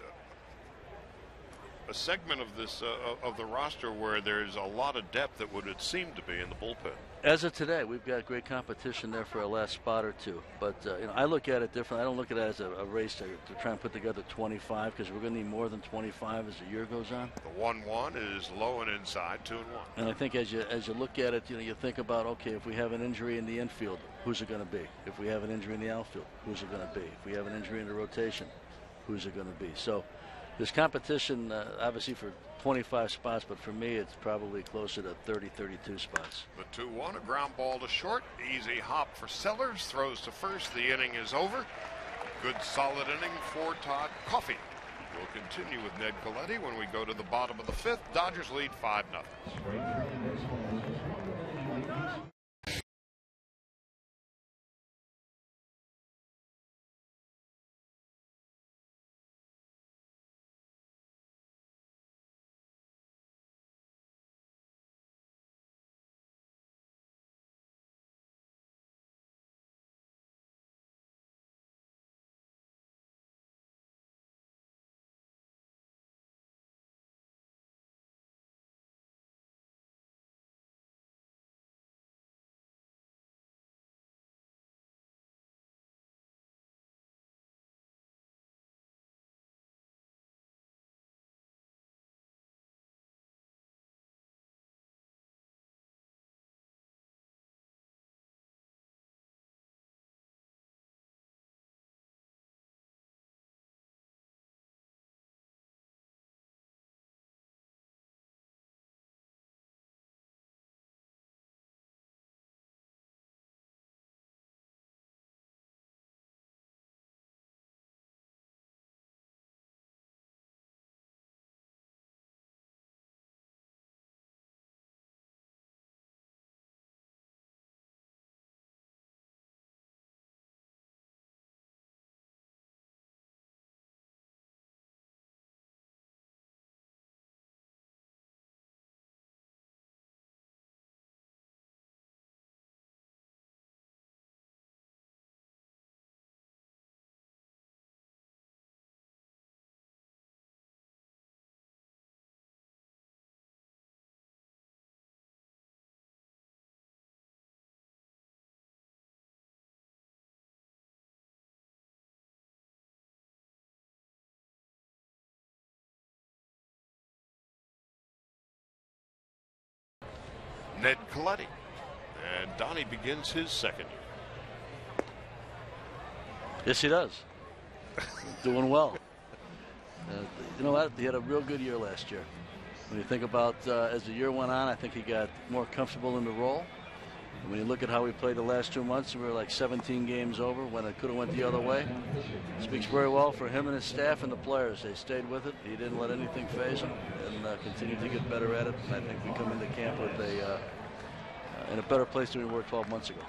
segment of this of the roster where there's a lot of depth, that would it seem to be in the bullpen. As of today, we've got great competition there for a last spot or two. But you know, I look at it differently. I don't look at it as a race to try and put together 25, because we're going to need more than 25 as the year goes on. The 1-1 is low and inside, 2-1. And I think as you look at it, you know, you think about, okay, if we have an injury in the infield, who's it going to be? If we have an injury in the outfield, who's it going to be? If we have an injury in the rotation, who's it going to be? So there's competition, obviously, for 25 spots, but for me, it's probably closer to 30, 32 spots. The 2-1, a ground ball to short. Easy hop for Sellers. Throws to first. The inning is over. Good solid inning for Todd Coffey. We'll continue with Ned Colletti when we go to the bottom of the 5th. Dodgers lead 5-0. Ned Colletti. And Donnie begins his second year. Yes, he does. Doing well. You know what? He had a real good year last year. When you think about as the year went on, I think he got more comfortable in the role. And when you look at how he played the last 2 months, we were like 17 games over when it could have went the other way. Speaks very well for him and his staff and the players. They stayed with it. He didn't let anything phase him and continued to get better at it. And I think we come into camp with in a better place than we were 12 months ago.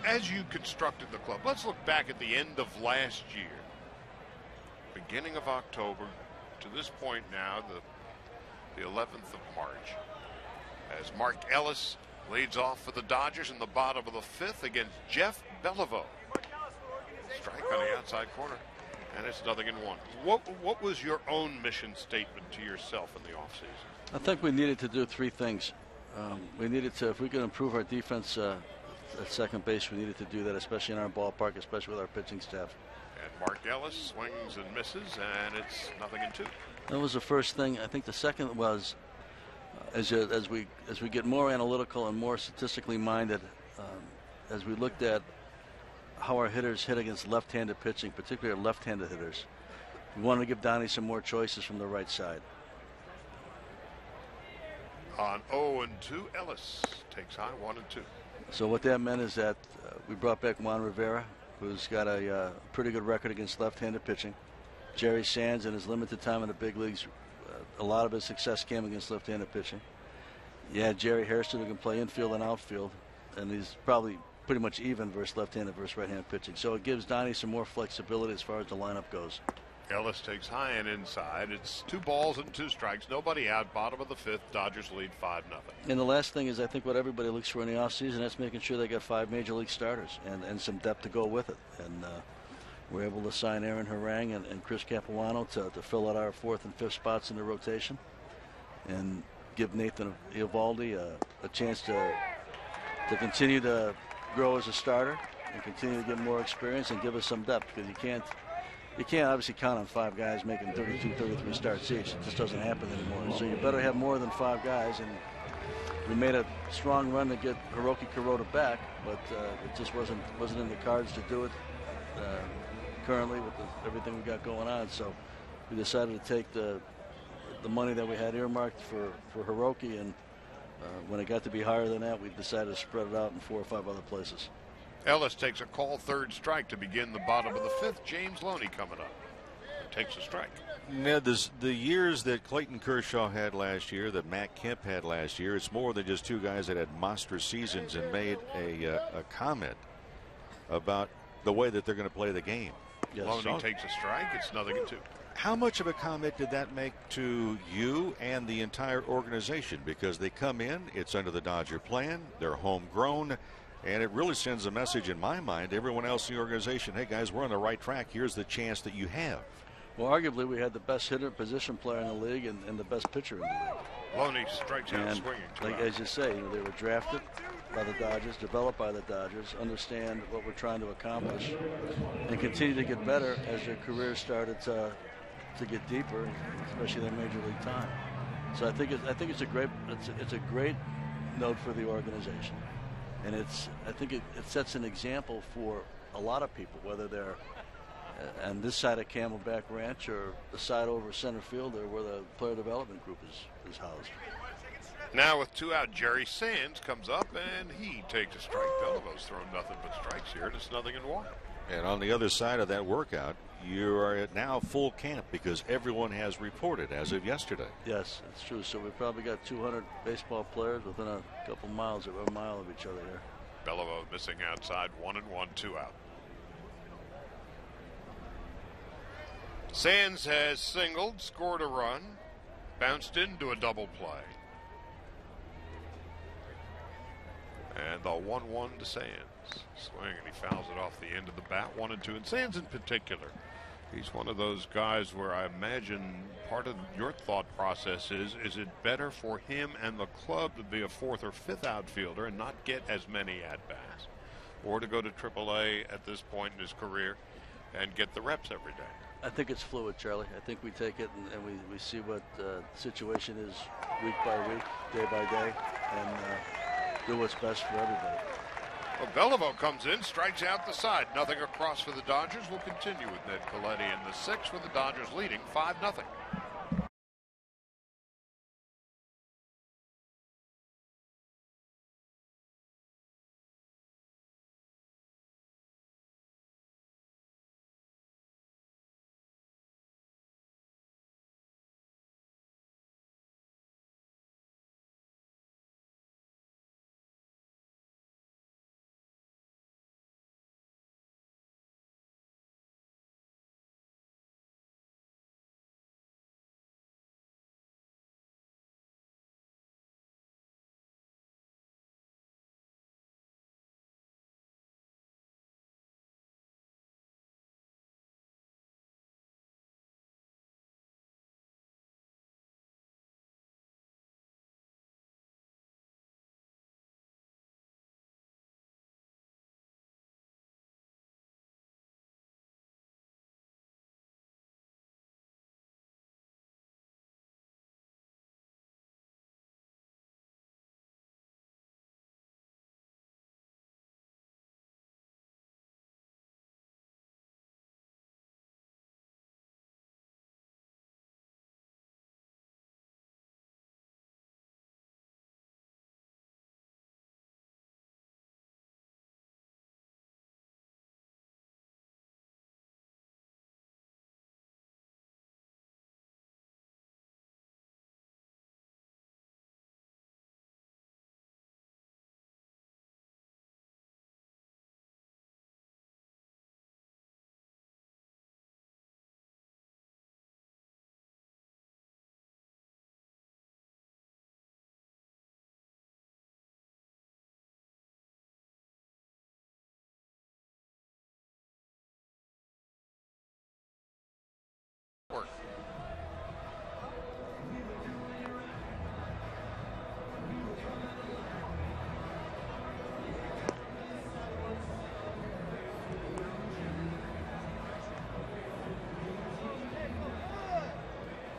As you constructed the club, let's look back at the end of last year, beginning of October, to this point now, the 11th of March, as Mark Ellis leads off for the Dodgers in the bottom of the 5th against Jeff Beliveau. Strike on the outside corner, and it's 0-1. What was your own mission statement to yourself in the offseason? I think we needed to do 3 things. We needed to, if we could improve our defense at second base, we needed to do that, especially in our ballpark, especially with our pitching staff. And Mark Ellis swings and misses, and it's 0-2. That was the first thing. I think the second was as we get more analytical and more statistically minded, as we looked at how our hitters hit against left-handed pitching, particularly our left-handed hitters, we wanted to give Donnie some more choices from the right side. On 0-2, Ellis takes high 1-2. So what that meant is that we brought back Juan Rivera, who's got a pretty good record against left-handed pitching. Jerry Sands, in his limited time in the big leagues, a lot of his success came against left-handed pitching. Yeah, Jerry Hairston, who can play infield and outfield, and he's probably pretty much even versus left-handed versus right-handed pitching. So it gives Donnie some more flexibility as far as the lineup goes. Ellis takes high and inside. It's 2 balls and 2 strikes. Nobody out. Bottom of the 5th. Dodgers lead 5-0. And the last thing is, I think what everybody looks for in the offseason, that's making sure they got 5 major league starters and some depth to go with it. And we're able to sign Aaron Harang and Chris Capuano to fill out our 4th and 5th spots in the rotation, and give Nathan Eovaldi a chance to continue to grow as a starter and continue to get more experience and give us some depth, because you can't obviously count on 5 guys making 32, 33 starts each. It just doesn't happen anymore. So you better have more than 5 guys. And we made a strong run to get Hiroki Kuroda back, but it just wasn't in the cards to do it currently with everything we got going on. So we decided to take the money that we had earmarked for Hiroki, and when it got to be higher than that, we decided to spread it out in 4 or 5 other places. Ellis takes a call 3rd strike to begin the bottom of the 5th. James Loney coming up. Takes a strike. Ned, the years that Clayton Kershaw had last year, that Matt Kemp had last year, it's more than just 2 guys that had monstrous seasons and made a comment about the way that they're going to play the game. Yes. Loney takes a strike. It's 0-2. How much of a comment did that make to you and the entire organization? Because they come in, it's under the Dodger plan, they're homegrown, and it really sends a message in my mind to everyone else in the organization. Hey, guys, we're on the right track. Here's the chance that you have. Well, arguably, we had the best hitter, position player in the league, and the best pitcher in the league. Loney strikes out swinging. Like as you say, they were drafted by the Dodgers, developed by the Dodgers, understand what we're trying to accomplish, and continue to get better as their careers started to get deeper, especially their major league time. So I think it's a great note for the organization, and I think it sets an example for a lot of people, whether they're on this side of Camelback Ranch or the side over center field, or where the player development group is housed. Now with 2 out, Jerry Sands comes up and he takes a strike. Belivo's thrown nothing but strikes here, and it's 0-1. And on the other side of that workout, you are at now full camp because everyone has reported as of yesterday. Yes, it's true. So we've probably got 200 baseball players within a couple miles or a mile of each other here. Beliveau missing outside, 1-1, 2 out. Sands has singled, scored a run, bounced into a double play. And the 1-1 to Sands. Swing, and he fouls it off the end of the bat, 1-2. And Sands in particular, he's one of those guys where I imagine part of your thought process is it better for him and the club to be a 4th or 5th outfielder and not get as many at-bats, or to go to AAA at this point in his career and get the reps every day? I think it's fluid, Charlie. I think we take it and we see what the situation is week by week, day by day, and do what's best for everybody. Well, Beliveau comes in, strikes out the side. Nothing across for the Dodgers. Will continue with Ned Colletti in the 6th, with the Dodgers leading 5-0.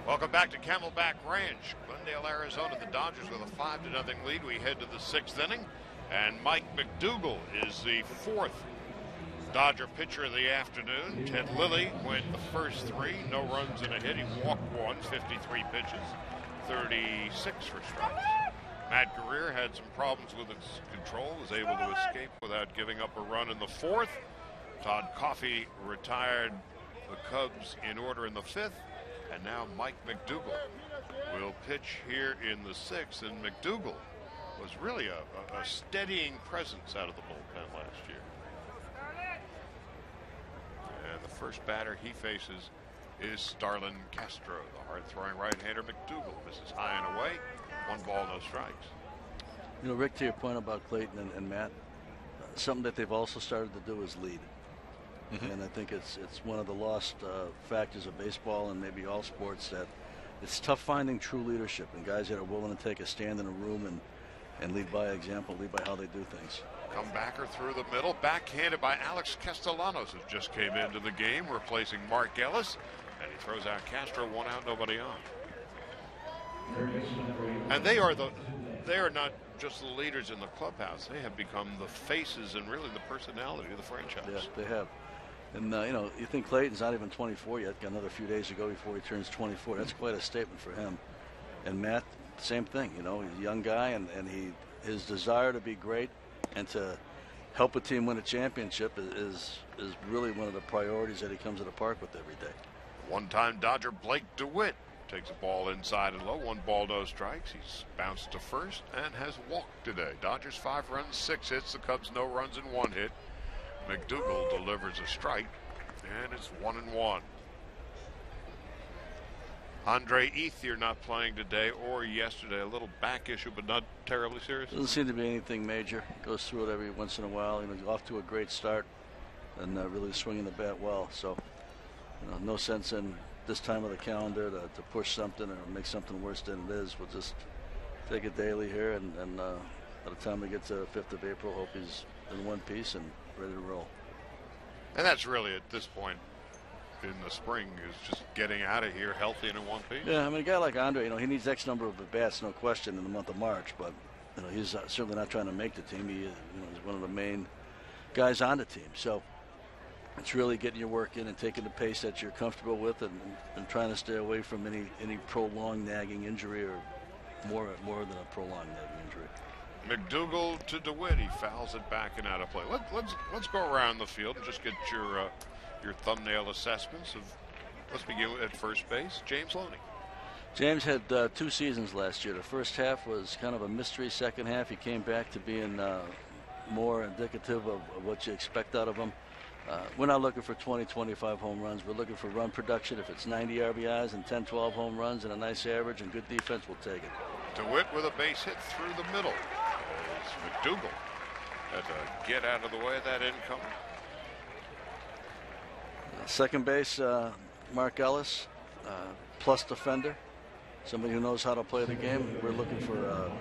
Welcome back to Camelback Ranch, Glendale, Arizona. The Dodgers with a 5-0 lead. We head to the 6th inning, and Mike McDougall is the 4th Dodger pitcher of the afternoon. Ted Lilly went the first 3, no runs and a hit. He walked 1, 53 pitches, 36 for strikes. Matt Guerrier had some problems with his control, was able to escape without giving up a run in the 4th. Todd Coffey retired the Cubs in order in the 5th. And now Mike McDougall will pitch here in the 6th. And McDougall was really a steadying presence out of the bullpen last year. And the first batter he faces is Starlin Castro, the hard-throwing right-hander. McDougall misses high and away. 1 ball, no strikes. You know, Rick, to your point about Clayton and Matt, something that they've also started to do is lead. And I think it's one of the lost factors of baseball and maybe all sports, that it's tough finding true leadership and guys that are willing to take a stand in a room and lead by example, lead by how they do things. Comebacker through the middle, backhanded by Alex Castellanos, who just came into the game, replacing Mark Ellis, and he throws out Castro, 1 out, nobody on. And they are not just the leaders in the clubhouse; they have become the faces and really the personality of the franchise. Yes, they have. And, you know, you think Clayton's not even 24 yet, got another few days to go before he turns 24. That's quite a statement for him. And Matt, same thing, you know, he's a young guy, and his desire to be great and to help a team win a championship is really one of the priorities that he comes to the park with every day. One-time Dodger Blake DeWitt takes a ball inside and low, 1 ball, no strikes. He's bounced to first and has walked today. Dodgers 5 runs, 6 hits. The Cubs no runs and 1 hit. McDougall delivers a strike, and it's 1-1. Andre Ethier not playing today or yesterday. A little back issue, but not terribly serious. Doesn't seem to be anything major. Goes through it every once in a while. You know, off to a great start and really swinging the bat well. So, you know, no sense in this time of the calendar to push something or make something worse than it is. We'll just take it daily here, and by the time we get to the 5th of April, hope he's in one piece and ready to roll. And that's really, at this point in the spring, is just getting out of here healthy and in one piece. Yeah, I mean, a guy like Andre, you know, he needs X number of at-bats, no question, in the month of March, but he's certainly not trying to make the team. He's one of the main guys on the team. So it's really getting your work in and taking the pace that you're comfortable with, and trying to stay away from any prolonged nagging injury, or more than a prolonged nagging injury. McDougal to DeWitt. He fouls it back and out of play. Let's go around the field and just get your thumbnail assessments of. Let's begin at first base. James Loney. James had 2 seasons last year. The first half was kind of a mystery. Second half, he came back to being more indicative of what you expect out of him. We're not looking for 20, 25 home runs. We're looking for run production. If it's 90 RBIs and 10, 12 home runs and a nice average and good defense, we'll take it. DeWitt with a base hit through the middle. As McDougal had to get out of the way of that incoming. Second base, Mark Ellis, plus defender. Somebody who knows how to play the game. We're looking for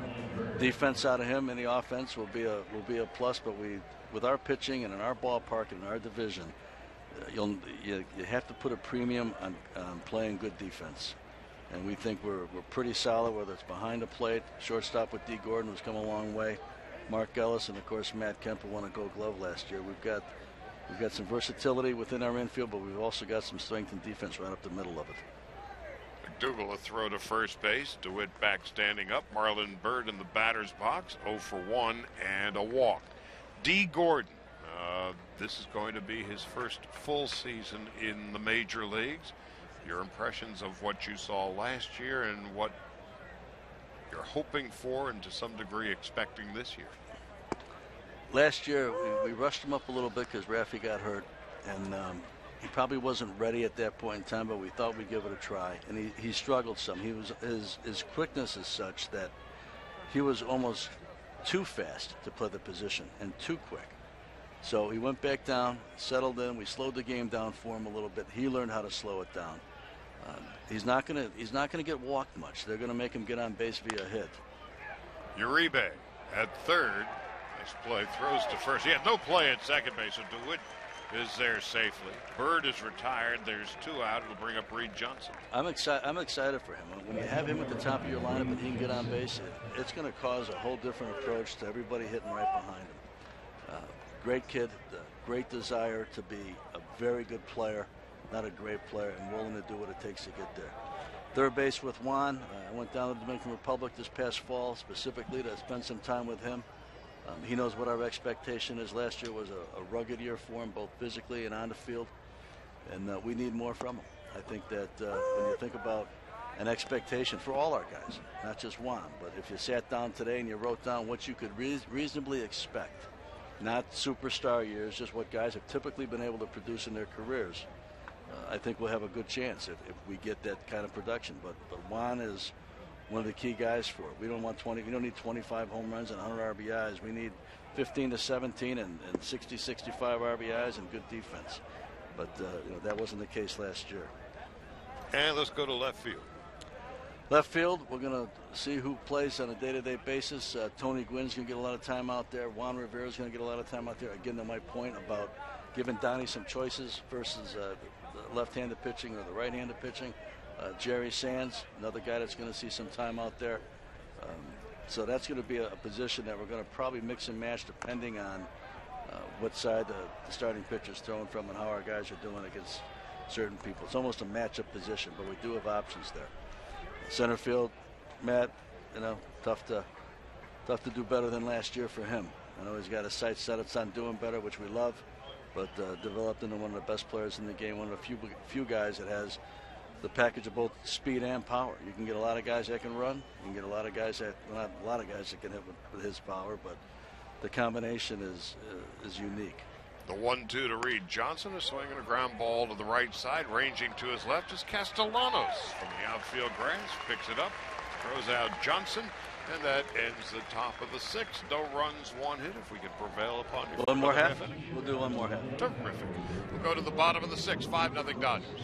defense out of him. Any offense will be a plus, but with our pitching and in our ballpark and in our division, you have to put a premium on playing good defense. And we think we're pretty solid, whether it's behind the plate, shortstop with D. Gordon, who's come a long way, Mark Ellis, and of course Matt Kemp, who won a Gold Glove last year. We've got some versatility within our infield, but we've also got some strength and defense right up the middle of it. McDougal a throw to first base. DeWitt back standing up. Marlon Byrd in the batter's box. 0 for 1 and a walk. D. Gordon. This is going to be his first full season in the major leagues. Your impressions of what you saw last year and what you're hoping for and to some degree expecting this year. Last year we rushed him up a little bit because Raffy got hurt, and he probably wasn't ready at that point in time, but we thought we'd give it a try, and he struggled some. His quickness is such that he was almost too fast to play the position and too quick. So he went back down, settled in. We slowed the game down for him a little bit. He learned how to slow it down. He's not gonna get walked much. They're gonna make him get on base via hit. Uribe at third. Nice play. Throws to first. He had no play at second base, so DeWitt is there safely. Bird is retired. There's 2 out. It'll bring up Reed Johnson. I'm excited for him. When you have him at the top of your lineup and he can get on base, it's going to cause a whole different approach to everybody hitting right behind him. Great kid, great desire to be a very good player, not a great player, and willing to do what it takes to get there. Third base with Juan. I went down to the Dominican Republic this past fall specifically to spend some time with him. He knows what our expectation is. Last year was a rugged year for him, both physically and on the field, and we need more from him. I think that when you think about an expectation for all our guys, not just Juan, but if you sat down today and you wrote down what you could reasonably expect, not superstar years, just what guys have typically been able to produce in their careers, I think we'll have a good chance if we get that kind of production. But Juan is one of the key guys for it. We don't need 25 home runs and 100 RBIs. We need 15 to 17 and 60, 65 RBIs and good defense. But that wasn't the case last year. And let's go to left field. Left field, we're going to see who plays on a day-to-day basis. Tony Gwynn's going to get a lot of time out there. Juan Rivera's going to get a lot of time out there. Again, to my point about giving Donnie some choices versus the left-handed pitching or the right-handed pitching. Jerry Sands, another guy that's going to see some time out there. So that's going to be a position that we're going to probably mix and match depending on what side the starting pitcher's throwing from and how our guys are doing against certain people. It's almost a matchup position, but we do have options there. Center field, Matt, tough to do better than last year for him. I know he's got his sights set on doing better, which we love, but developed into one of the best players in the game, one of the few guys that has the package of both speed and power. You can get a lot of guys that can run. You can get a lot of guys that, well, not a lot of guys that can hit with his power, but the combination is unique. The 1-2 to Reed Johnson is swinging a ground ball to the right side. Ranging to his left is Castellanos from the outfield grass. Picks it up, throws out Johnson, and that ends the top of the 6th. No runs, 1 hit. If we can prevail upon you. One more half. We'll do one more half. Terrific. We'll go to the bottom of the 6th. 5-0 Dodgers.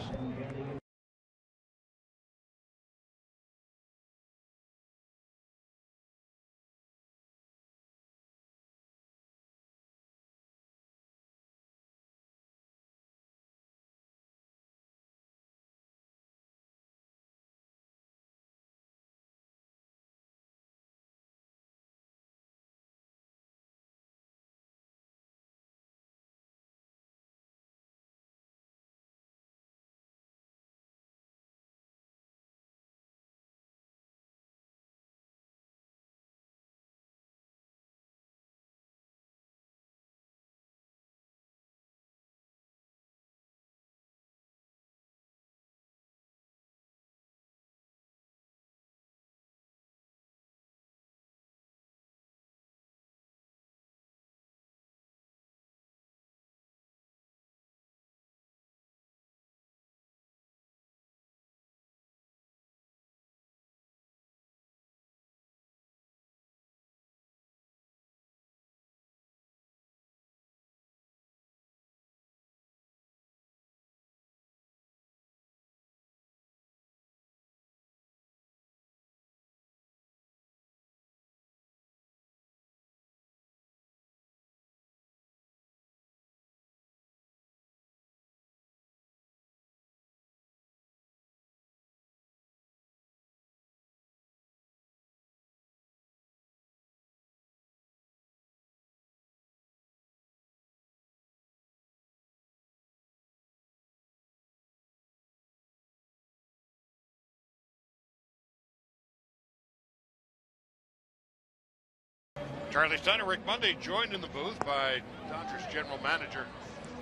Charlie Steiner, Rick Monday, joined in the booth by Dodgers general manager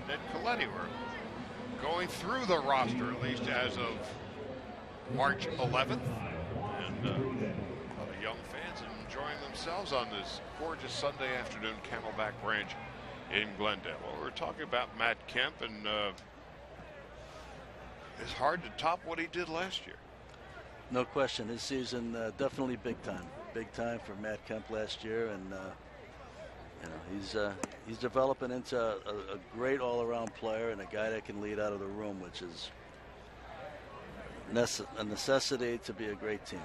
Ned Colletti. We're going through the roster, at least as of March 11th. And a lot of young fans enjoying themselves on this gorgeous Sunday afternoon, Camelback Ranch in Glendale. Well, we're talking about Matt Kemp, and it's hard to top what he did last year. No question. This season, definitely big time. Big time for Matt Kemp last year, and he's developing into a great all-around player and a guy that can lead out of the room, which is a necessity to be a great team.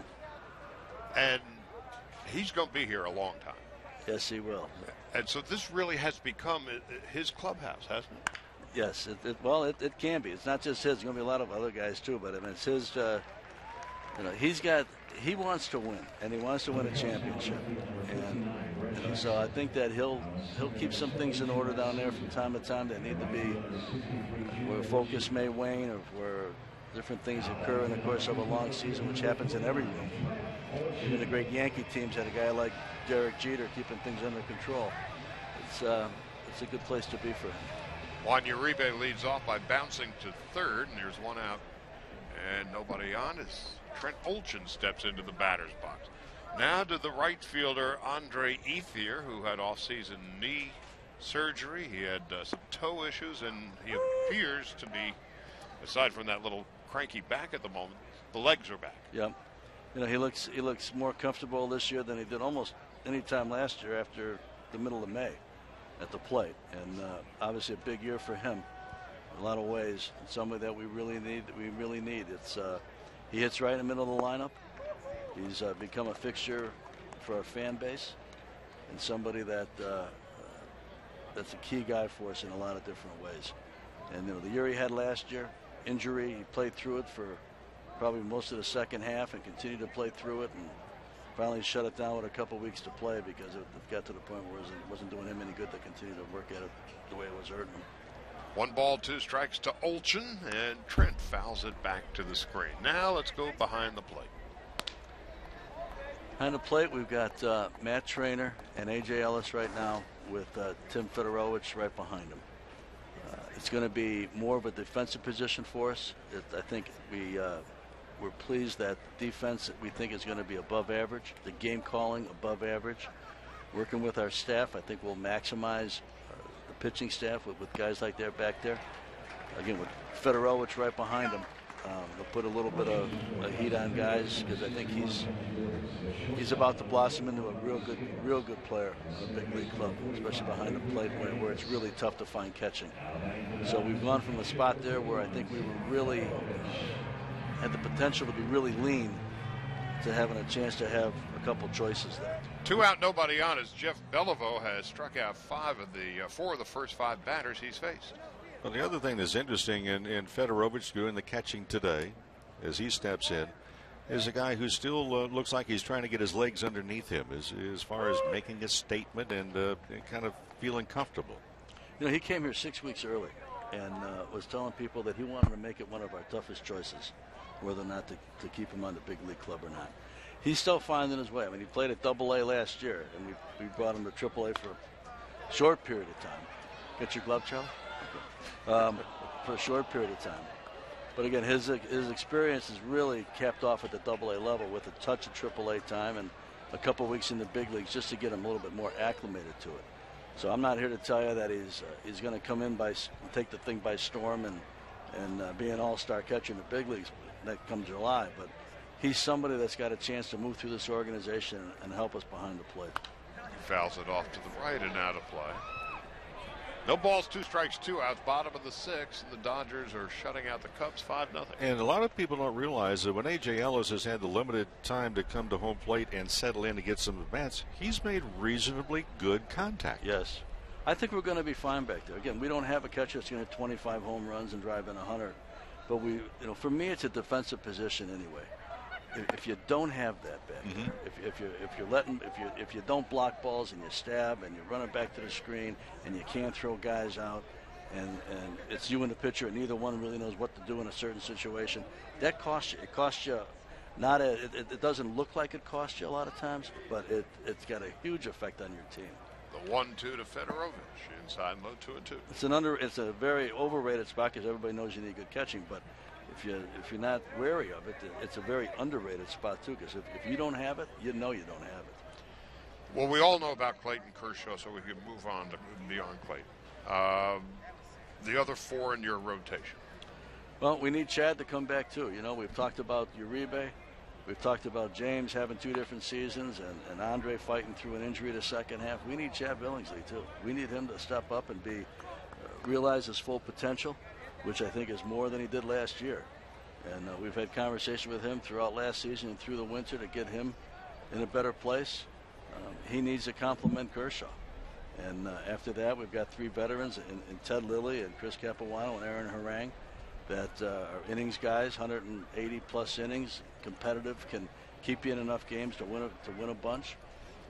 And he's going to be here a long time. Yes, he will. And so this really has become his clubhouse, hasn't it? Yes, it can be. It's not just his. There's going to be a lot of other guys too, but I mean, it's his. He wants to win, and he wants to win a championship, and so I think that he'll keep some things in order down there from time to time that need to be, where focus may wane or where different things occur in the course of a long season, which happens in every room. Even the great Yankee teams had a guy like Derek Jeter keeping things under control. It's a good place to be for him. Juan Uribe leads off by bouncing to third, and there's one out and nobody on as Trent Olchin steps into the batter's box. Now to the right fielder, Andre Ethier, who had off-season knee surgery. He had some toe issues, and he appears to be, aside from that little cranky back at the moment, the legs are back. Yep. He looks more comfortable this year than he did almost any time last year after the middle of May at the plate. And obviously a big year for him in a lot of ways. And somebody that we really need. It's he hits right in the middle of the lineup. He's become a fixture for our fan base, and somebody that that's a key guy for us in a lot of different ways. And the year he had last year, injury, he played through it for probably most of the second half and continued to play through it, and finally shut it down with a couple weeks to play because it got to the point where it wasn't doing him any good to continue to work at it the way it was hurting him. 1 ball, 2 strikes to Olchin, and Trent fouls it back to the screen. Now let's go behind the plate. Behind the plate, we've got Matt Trainer and A.J. Ellis right now with Tim Fedorowicz right behind him. It's going to be more of a defensive position for us. I think we're pleased that defense we think is going to be above average. The game calling above average. Working with our staff, I think we'll maximize the pitching staff with guys like that back there. Again, with Fedorowicz right behind him, they'll put a little bit of heat on guys because I think he's about to blossom into a real good player in a big league club, especially behind the plate where it's really tough to find catching. So we've gone from a spot there where I think we were really had the potential to be really lean to having a chance to have a couple choices there. 2 out, nobody on as Jeff Beliveau has struck out 4 of the first 5 batters he's faced. Well, the other thing that's interesting in Fedorowicz doing the catching today as he steps in is a guy who still looks like he's trying to get his legs underneath him as far as making a statement and kind of feeling comfortable. He came here 6 weeks early and was telling people that he wanted to make it one of our toughest choices, whether or not to keep him on the big league club or not. He's still finding his way. I mean, he played at Double-A last year, and we brought him to Triple-A for a short period of time. Get your glove, Charlie? For a short period of time. But again, his experience is really capped off at the Double-A level with a touch of Triple-A time and a couple weeks in the big leagues just to get him a little bit more acclimated to it. So I'm not here to tell you that he's going to come in take the thing by storm and be an all-star catcher in the big leagues that comes July, but he's somebody that's got a chance to move through this organization and help us behind the plate. He fouls it off to the right and out of play. No balls, 2 strikes, 2 outs, bottom of the 6th, and the Dodgers are shutting out the Cubs 5-0. And a lot of people don't realize that when A.J. Ellis has had the limited time to come to home plate and settle in to get some at-bats, he's made reasonably good contact. Yes. I think we're going to be fine back there. Again, we don't have a catcher that's going to hit 25 home runs and drive in 100. But for me, it's a defensive position anyway. If you don't have that back there, if you don't block balls and you stab and you run it back to the screen and you can't throw guys out and it's you and the pitcher and neither one really knows what to do in a certain situation, that costs you. It costs you not it doesn't look like it costs you a lot of times, but it's got a huge effect on your team. The 1-2 to Fedorovich inside low 2-2. It's a very overrated spot because everybody knows you need good catching, but if you're not wary of it, it's a very underrated spot too. Because if you don't have it, you know you don't have it. Well, we all know about Clayton Kershaw, so we can move on to beyond Clayton. The other 4 in your rotation. Well, we need Chad to come back too. You know, we've talked about Uribe. We've talked about James having 2 different seasons and Andre fighting through an injury the second half. We need Chad Billingsley too. We need him to step up and realize his full potential, which I think is more than he did last year. And we've had conversation with him throughout last season and through the winter to get him in a better place. He needs to complement Kershaw. And after that, we've got 3 veterans in Ted Lilly and Chris Capuano and Aaron Harang that are innings guys, 180-plus innings, competitive, can keep you in enough games to win a bunch.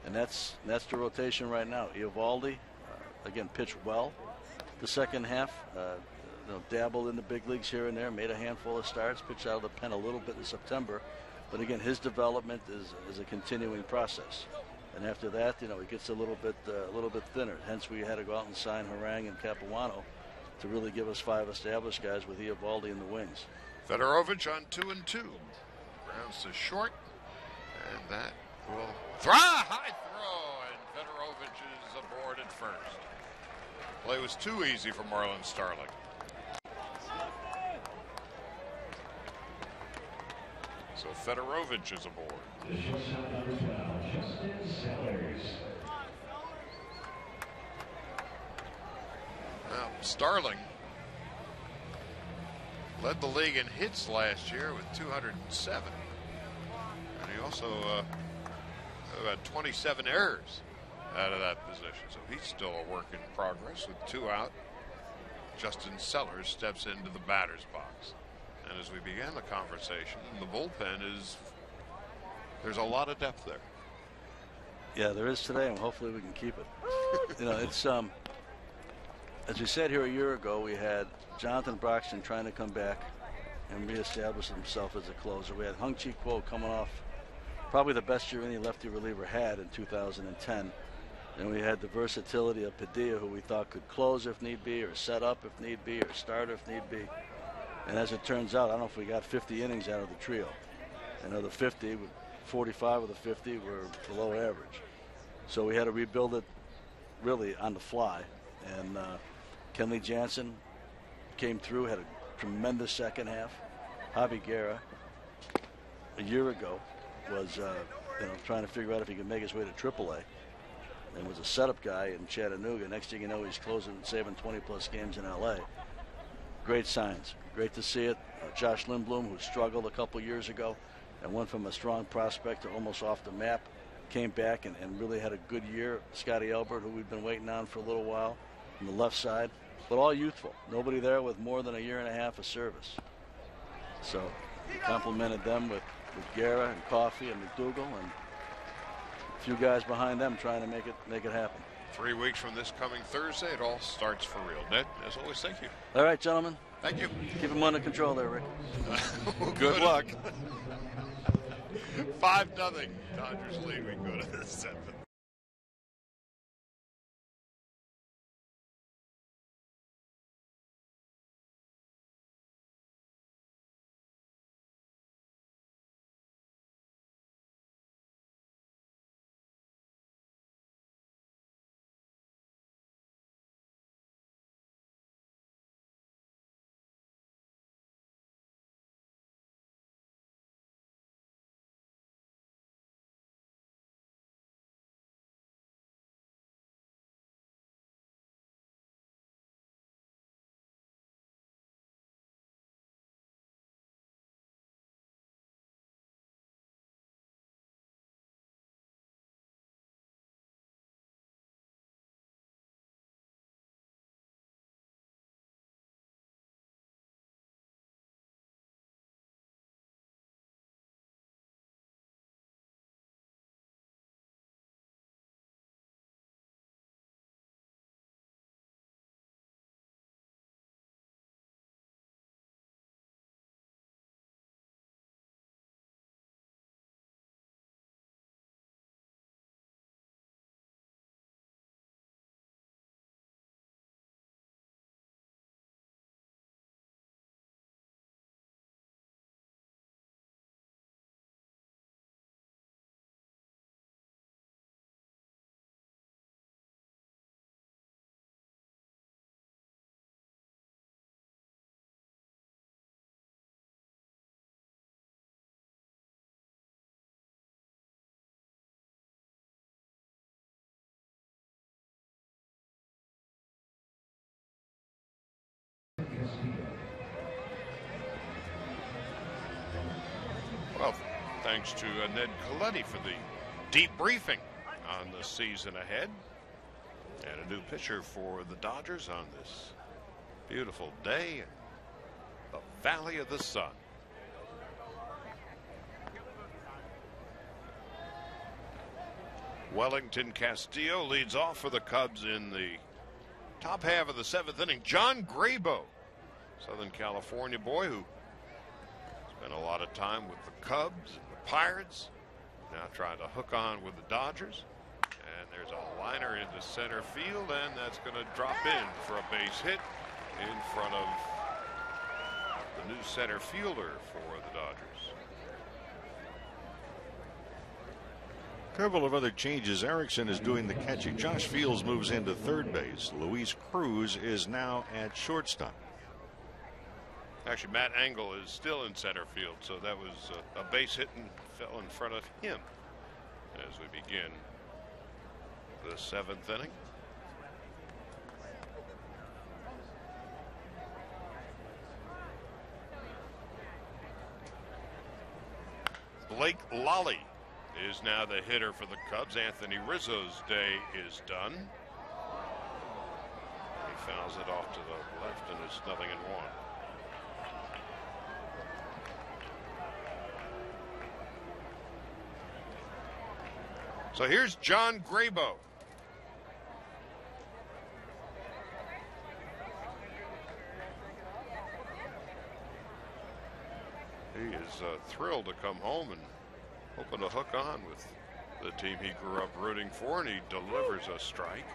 And that's the rotation right now. Eovaldi, again, pitched well the second half. Dabbled in the big leagues here and there, made a handful of starts, pitched out of the pen a little bit in September. But again, his development is a continuing process. And after that, it gets a little bit thinner. Hence, we had to go out and sign Harang and Capuano to really give us 5 established guys with Eovaldi in the wings. Fedorovich on 2-2. Grounds to short, and that will high throw, and Fedorovich is aboard at first. Play was too easy for Marlon Starling. So Fedorovich is aboard. The shortstop number 12, Justin Sellers. Now, Starling led the league in hits last year with 207. And he also had 27 errors out of that position. So he's still a work in progress with 2 out. Justin Sellers steps into the batter's box. And as we began the conversation, the bullpen there's a lot of depth there. Yeah, there is today, and hopefully we can keep it. It's as we said here a year ago, we had Jonathan Broxton trying to come back and reestablish himself as a closer. We had Hung Chi Kuo coming off probably the best year any lefty reliever had in 2010. And we had the versatility of Padilla, who we thought could close if need be, or set up if need be, or start if need be. And as it turns out, I don't know if we got 50 innings out of the trio. And of the 50, 45 of the 50 were below average. So we had to rebuild it really on the fly. And Kenley Jansen came through, had a tremendous second half. Javi Guerra, a year ago, was trying to figure out if he could make his way to AAA. And was a setup guy in Chattanooga. Next thing you know, he's closing and saving 20-plus games in L.A. Great signs. Great to see it. Josh Lindblom, who struggled a couple years ago and went from a strong prospect to almost off the map, came back and really had a good year. Scotty Elbert, who we've been waiting on for a little while, on the left side, but all youthful. Nobody there with more than a year and a half of service. So we complimented them with Guerra and Coffey and McDougal and a few guys behind them trying to make it happen. 3 weeks from this coming Thursday, it all starts for real. Ned, as always, thank you. All right, gentlemen. Thank you. Keep them under control there, Rick. Good luck. 5-0 Dodgers lead. We go to the 7th. Well, thanks to Ned Colletti for the debriefing on the season ahead. And a new pitcher for the Dodgers on this beautiful day in the Valley of the Sun. Wellington Castillo leads off for the Cubs in the top half of the 7th inning. John Graybo, Southern California boy who spent a lot of time with the Cubs and the Pirates, now trying to hook on with the Dodgers. And there's a liner into center field, and that's going to drop in for a base hit in front of the new center fielder for the Dodgers. A couple of other changes. Erickson is doing the catching. Josh Fields moves into third base. Luis Cruz is now at shortstop. Actually, Matt Engel is still in center field, so that was a base hit and fell in front of him as we begin the 7th inning. Blake Lally is now the hitter for the Cubs. Anthony Rizzo's day is done. He fouls it off to the left, and it's 0-1. So here's John Graybo. He is thrilled to come home and hoping to hook on with the team he grew up rooting for, and he delivers a strike.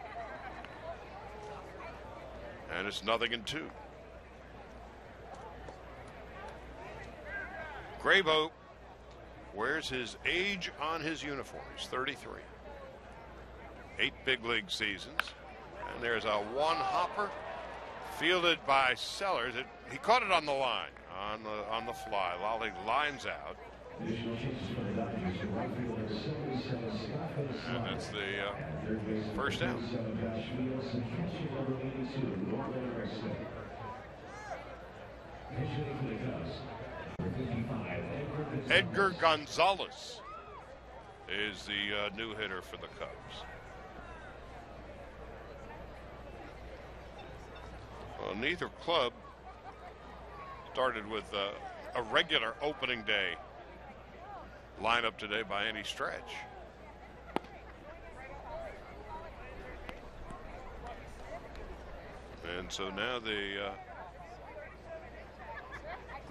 And it's 0-2. Graybo wears his age on his uniform. He's 33. 8 big league seasons. And there's a one-hopper fielded by Sellers. He caught it on the line, on the fly. Lally lines out. And that's the first out. Edgar Gonzalez is the new hitter for the Cubs. Well, neither club started with a regular opening day lineup today by any stretch. And so now the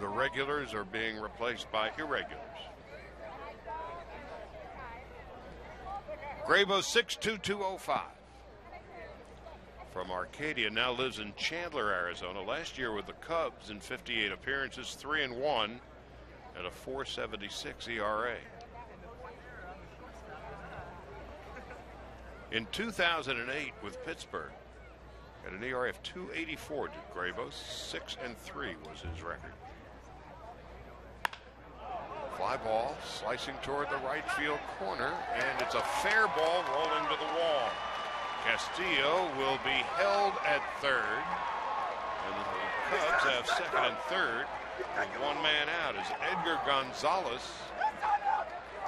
regulars are being replaced by irregulars. Graybo 6'2", 205. From Arcadia, now lives in Chandler, Arizona. Last year with the Cubs in 58 appearances, 3-1 and a 4.76 ERA. In 2008 with Pittsburgh, at an ERA of 2.84 did Graybo. 6-3 was his record. Fly ball slicing toward the right field corner, and it's a fair ball rolling to the wall. Castillo will be held at third, and the Cubs have second and third with one man out as Edgar Gonzalez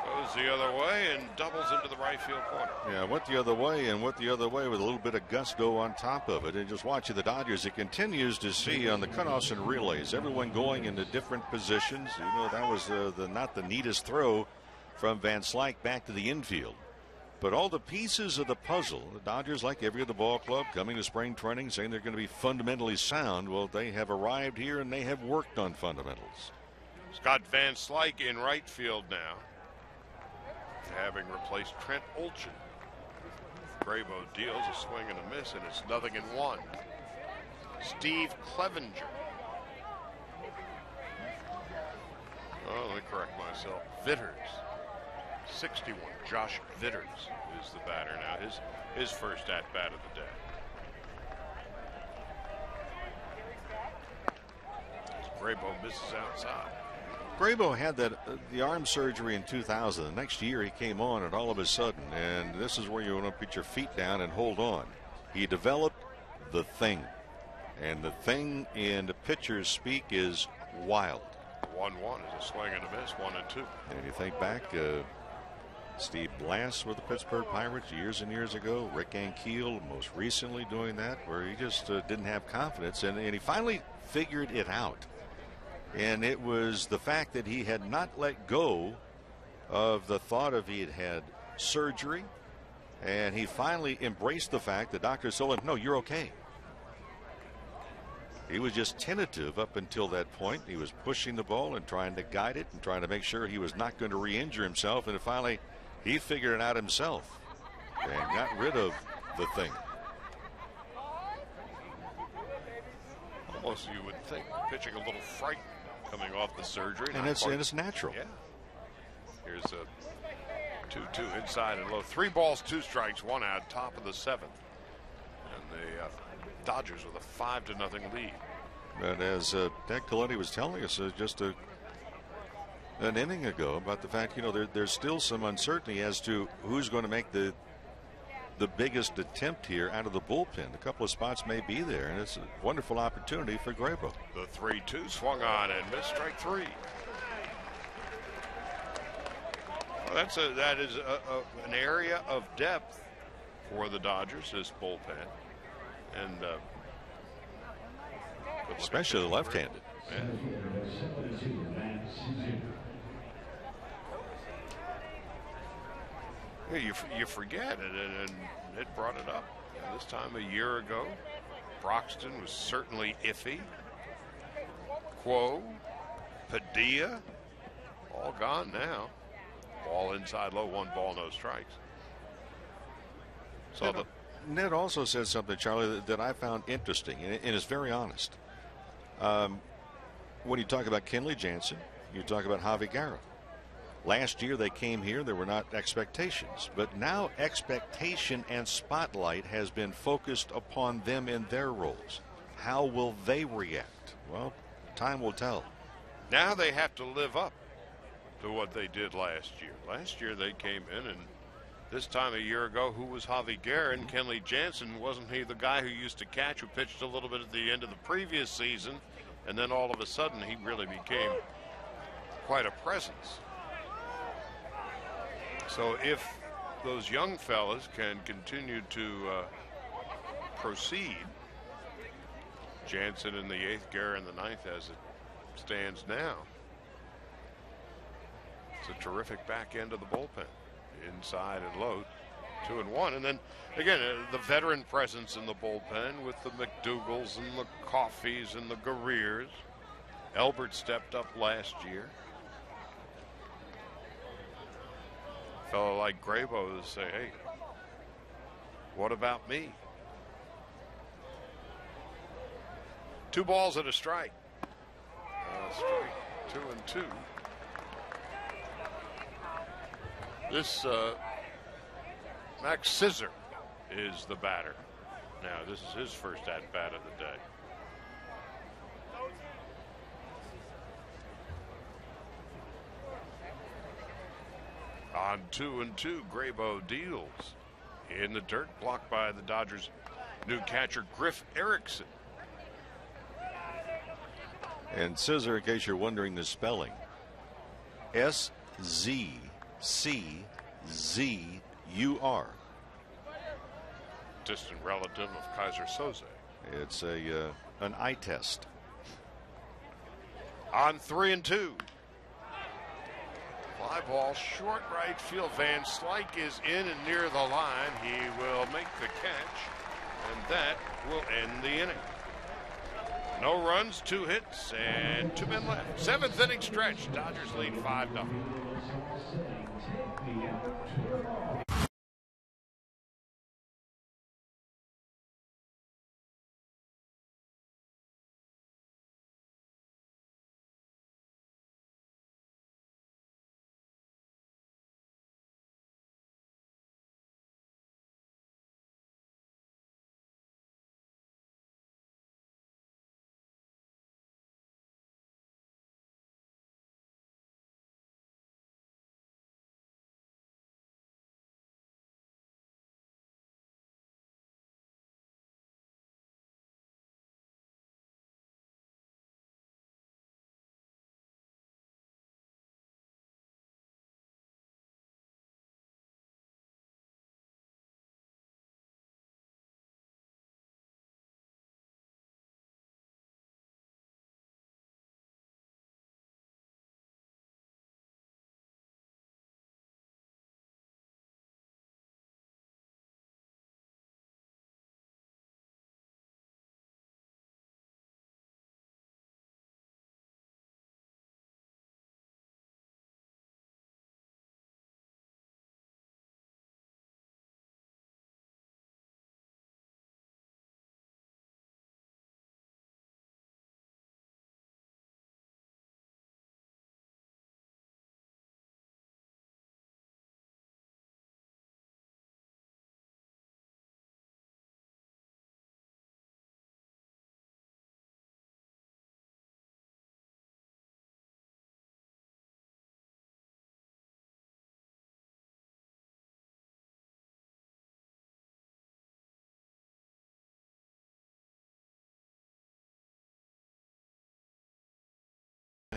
goes the other way and doubles into the right field corner. Yeah, went the other way and went the other way with a little bit of gusto on top of it. And just watching the Dodgers, it continues to see on the cutoffs and relays, everyone going into different positions. You know, that was not the neatest throw from Van Slyke back to the infield. But all the pieces of the puzzle, the Dodgers, like every other ball club, coming to spring training saying they're going to be fundamentally sound. Well, they have arrived here and they have worked on fundamentals. Scott Van Slyke in right field now, having replaced Trent Olchin. Graybo deals a swing and a miss, and it's 0-1. Steve Clevenger. Oh, let me correct myself. Vitters. 61. Josh Vitters is the batter now. His first at bat of the day. Graybo misses outside. Graybo had the arm surgery in 2000. The next year he came on, and all of a sudden, and this is where you want to put your feet down and hold on. He developed the thing. And the thing in the pitcher's speak is wild. 1-1 is a swing and a miss, 1-2. And you think back, Steve Blass with the Pittsburgh Pirates years and years ago. Rick Ankiel most recently doing that, where he just didn't have confidence. And he finally figured it out. And it was the fact that he had not let go of the thought of he had had surgery. And he finally embraced the fact that doctors told him, no, you're okay. He was just tentative up until that point. He was pushing the ball and trying to guide it and trying to make sure he was not going to re-injure himself. And finally, he figured it out himself and got rid of the thing. Almost you would think pitching a little frightened coming off the surgery. And it's natural. Yeah. Here's a 2-2 inside and low. 3 balls, 2 strikes, 1 out, top of the 7th. And the Dodgers with a 5-0 lead. But as Ted Colletti was telling us just an inning ago about the fact, there's still some uncertainty as to who's going to make the biggest attempt here out of the bullpen. A couple of spots may be there, and it's a wonderful opportunity for Graybo. The 3-2 swung on and missed, strike 3. Well, that is an area of depth for the Dodgers, this bullpen. And especially the left-handed. Yeah. Yeah, you forget it, and it brought it up. This time a year ago, Broxton was certainly iffy. Quo, Padilla, all gone now. Ball inside low, 1 ball, no strikes. So Ned also said something, Charlie, that I found interesting, and it's very honest. When you talk about Kenley Jansen, you talk about Javi Guerra. Last year they came here, there were not expectations, but now expectation and spotlight has been focused upon them in their roles. How will they react? Well, time will tell. Now they have to live up to what they did last year. Last year they came in, and this time a year ago, who was Javi Guerra? And Kenley Jansen, wasn't he the guy who used to catch, who pitched a little bit at the end of the previous season, and then all of a sudden he really became quite a presence. So if those young fellas can continue to proceed, Jansen in the 8th, Guerra in the 9th as it stands now, it's a terrific back end of the bullpen. Inside and low, 2-1. And then again, the veteran presence in the bullpen with the McDougalls and the Coffees and the Guerriers. Elbert stepped up last year. A fellow like Graybo to say, hey, what about me? 2 balls and a strike. Strike 2-2. This Max Scissor is the batter. Now, this is his first at-bat of the day. On 2-2, Graybo deals in the dirt, blocked by the Dodgers' new catcher, Griff Erickson. And Scissor, in case you're wondering the spelling, SZCZUR. Distant relative of Kaiser Soze. It's an eye test. On 3-2. Fly ball, short right field. Van Slyke is in and near the line. He will make the catch, and that will end the inning. No runs, 2 hits, and 2 men left. 7th inning stretch. Dodgers lead 5-0.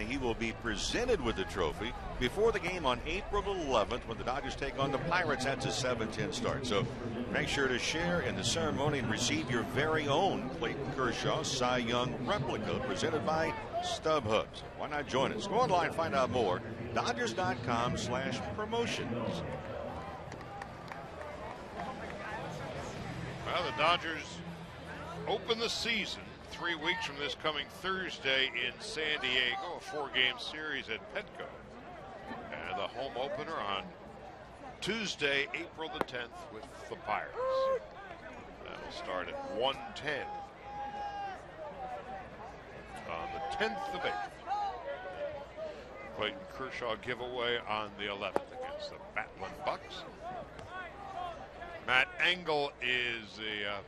he will be presented with the trophy before the game on April 11th when the Dodgers take on the Pirates. That's a 7:10 start. So make sure to share in the ceremony and receive your very own Clayton Kershaw Cy Young replica presented by StubHub. So why not join us? Go online, find out more. Dodgers.com/promotions. Well, the Dodgers open the season 3 weeks from this coming Thursday in San Diego, a 4-game series at Petco. And the home opener on Tuesday, April the 10th with the Pirates. That'll start at 1:10 on the 10th of April. Clayton Kershaw giveaway on the 11th against the Battling Bucks. Matt Engel is the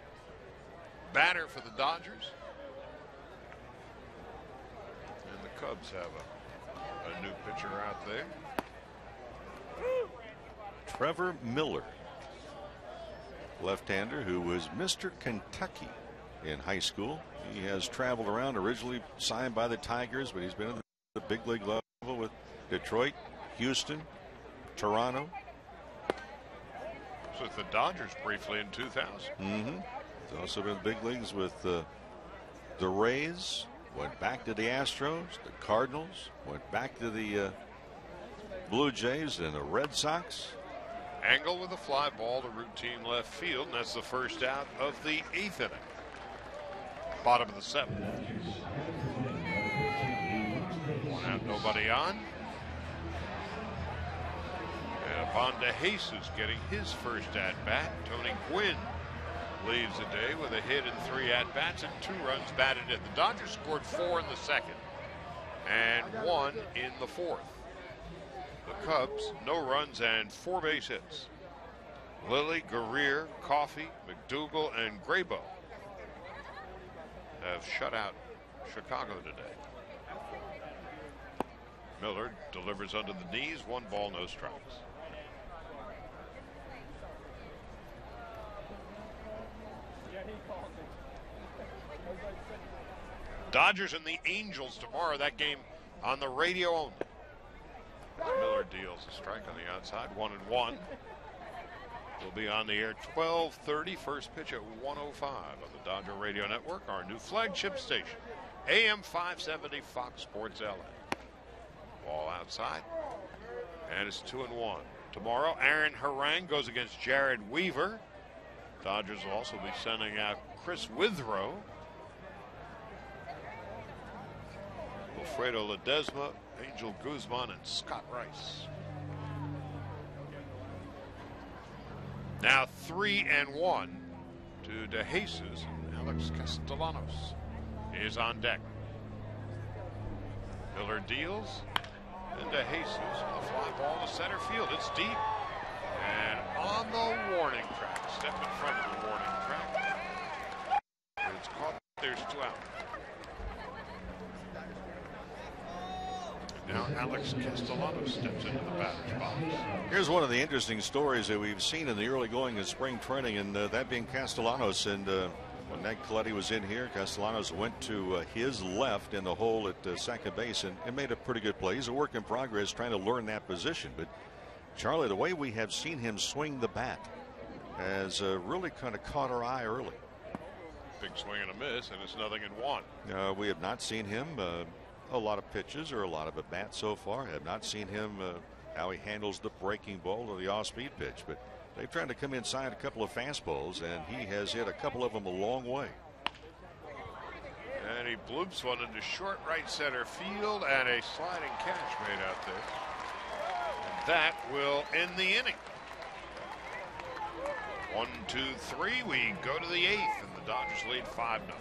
batter for the Dodgers. And the Cubs have a new pitcher out there. Trevor Miller, left-hander who was Mr. Kentucky in high school. He has traveled around, originally signed by the Tigers, but he's been in the big league level with Detroit, Houston, Toronto. So with the Dodgers briefly in 2000. He's also been in the big leagues with the Rays, went back to the Astros, the Cardinals, went back to the Blue Jays and the Red Sox. Engel with a fly ball to routine left field, and that's the first out of the 8th inning. Bottom of the 7th. 1 out, nobody on. And upon DeJesus getting his first at-bat, Tony Gwynn leaves the day with a hit and 3 at-bats and 2 runs batted in. The Dodgers scored 4 in the 2nd and 1 in the 4th. The Cubs, no runs and 4 base hits. Lilly, Guerrier, Coffey, McDougal, and Graybo have shut out Chicago today. Miller delivers under the knees, 1 ball, no strikes. Dodgers and the Angels tomorrow. That game on the radio only. Miller deals a strike on the outside, 1-1. We'll be on the air 12:30. First pitch at 1:05 on the Dodger Radio Network, our new flagship station, AM 570 Fox Sports LA. Ball outside, and it's 2-1. Tomorrow, Aaron Harang goes against Jared Weaver. Dodgers will also be sending out Chris Withrow, Alfredo Ledesma, Angel Guzman, and Scott Rice. Now 3-1 to DeJesus, and Alex Castellanos is on deck. Miller deals, and DeJesus with a fly ball to center field. It's deep, and on the warning track, step in front of the warning track. It's caught. There's 2 out. Now Alex Castellanos steps into the batter's box. Here's one of the interesting stories that we've seen in the early going of spring training, and that being Castellanos. And when Ned Colletti was in here, Castellanos went to his left in the hole at second base and made a pretty good play. He's a work in progress trying to learn that position. But, Charlie, the way we have seen him swing the bat has really kind of caught our eye early. Big swing and a miss, and it's 0-1. We have not seen him a lot of pitches or a lot of at bats so far. Have not seen him how he handles the breaking ball or the off-speed pitch, but they've tried to come inside a couple of fastballs, and he has hit a couple of them a long way. And he bloops one into short right center field, and a sliding catch made out there. And that will end the inning. 1, 2, 3. We go to the 8th, and the Dodgers lead 5-0.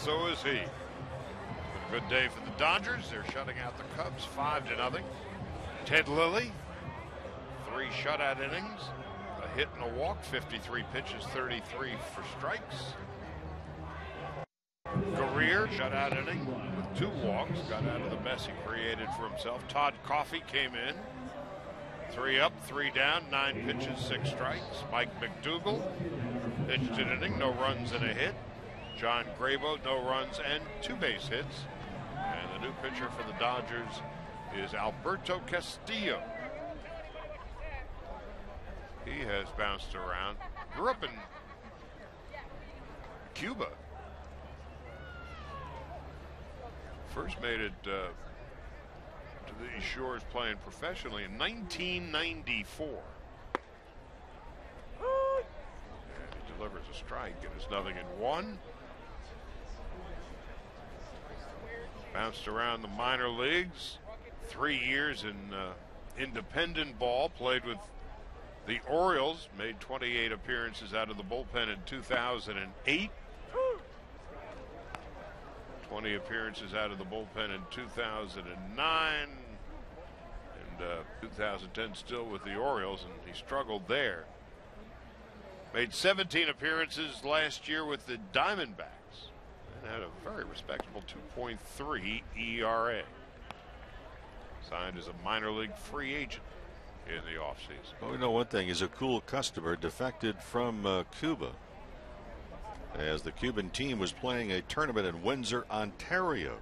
so is he. It's been a good day for the Dodgers. They're shutting out the Cubs 5-0. Ted Lilly, 3 shutout innings, a hit and a walk, 53 pitches, 33 for strikes. Career shutout inning with 2 walks, got out of the mess he created for himself. Todd Coffey came in, 3 up, 3 down, 9 pitches, 6 strikes. Mike McDougal pitched an inning, no runs and a hit. John Grabo, no runs and 2 base hits. And the new pitcher for the Dodgers is Alberto Castillo. He has bounced around. Grew up in Cuba. First made it to these shores playing professionally in 1994. And he delivers a strike. It is 0-1. Bounced around the minor leagues. 3 years in independent ball. Played with the Orioles. Made 28 appearances out of the bullpen in 2008. 20 appearances out of the bullpen in 2009. And 2010 still with the Orioles, and he struggled there. Made 17 appearances last year with the Diamondbacks and had a very respectable 2.3 ERA. Signed as a minor league free agent in the offseason. Well, we know one thing. He's a cool customer, defected from Cuba, as the Cuban team was playing a tournament in Windsor, Ontario.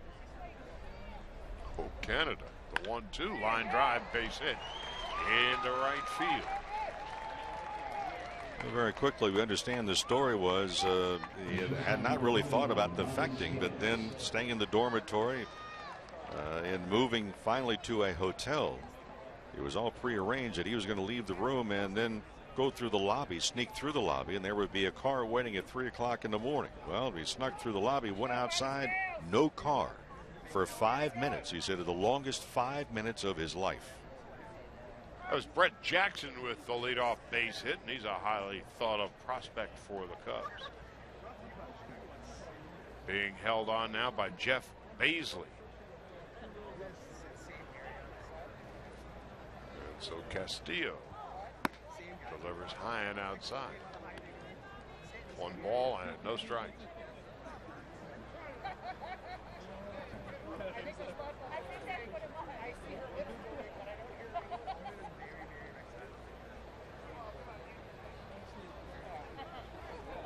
Oh, Canada. The 1-2 line drive, base hit into right field. Very quickly, we understand the story was he had not really thought about defecting, but then staying in the dormitory and moving finally to a hotel. It was all prearranged that he was going to leave the room and then go through the lobby, sneak through the lobby, and there would be a car waiting at 3 o'clock in the morning. Well, he snuck through the lobby, went outside, no car for 5 minutes. He said the longest 5 minutes of his life. That was Brett Jackson with the leadoff base hit, and he's a highly thought of prospect for the Cubs. Being held on now by Jeff Baisley. And so Castillo delivers high and outside. 1 ball and no strikes.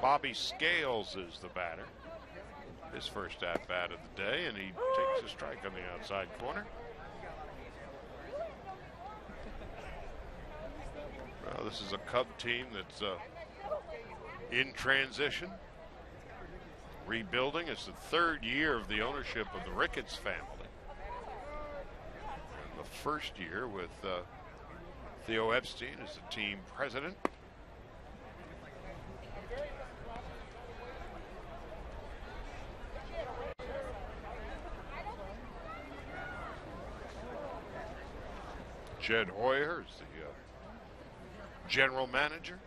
Bobby Scales is the batter. His first at-bat of the day, and he takes a strike on the outside corner. Well, this is a Cub team that's in transition, rebuilding. It's the 3rd year of the ownership of the Ricketts family. And the first year with Theo Epstein as the team president. Jed Hoyer is the general manager,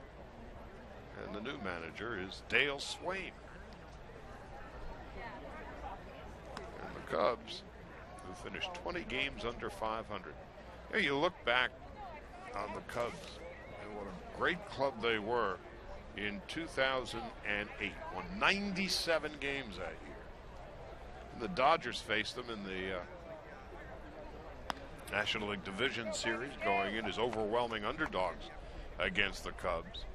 and the new manager is Dale Swain. And the Cubs, who finished 20 games under 500. You look back on the Cubs and what a great club they were in 2008. Won 97 games that year. And the Dodgers faced them in the National League Division Series, going in as overwhelming underdogs against the Cubs.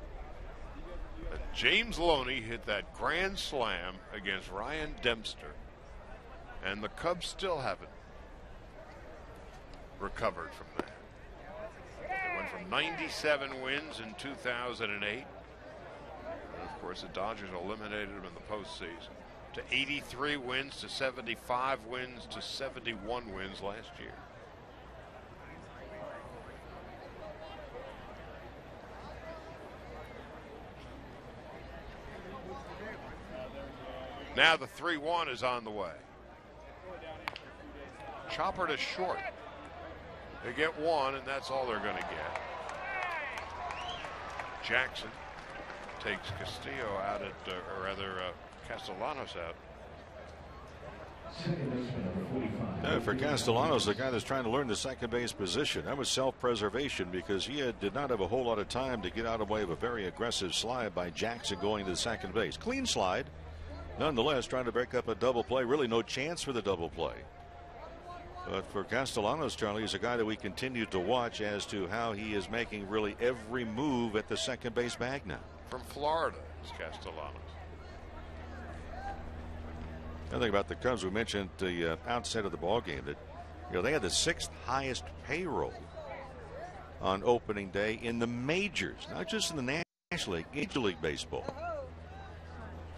And James Loney hit that grand slam against Ryan Dempster, and the Cubs still haven't recovered from that. They went from 97 wins in 2008, and of course the Dodgers eliminated them in the postseason, to 83 wins, to 75 wins, to 71 wins last year. Now the 3-1 is on the way. Chopper to short. They get 1, and that's all they're going to get. Jackson takes Castillo out at, or rather Castellanos out Second baseman number 45. For Castellanos, the guy that's trying to learn the second base position, that was self-preservation because he did not have a whole lot of time to get out of the way of a very aggressive slide by Jackson going to the second base. Clean slide. Nonetheless, trying to break up a double play. Really no chance for the double play. But for Castellanos, Charlie, is a guy that we continue to watch as to how he is making really every move at the second base bag now. From Florida is Castellanos. Another thing about the Cubs, we mentioned the outset of the ball game that they had the 6th highest payroll on opening day in the majors, not just in the National League, Major League Baseball.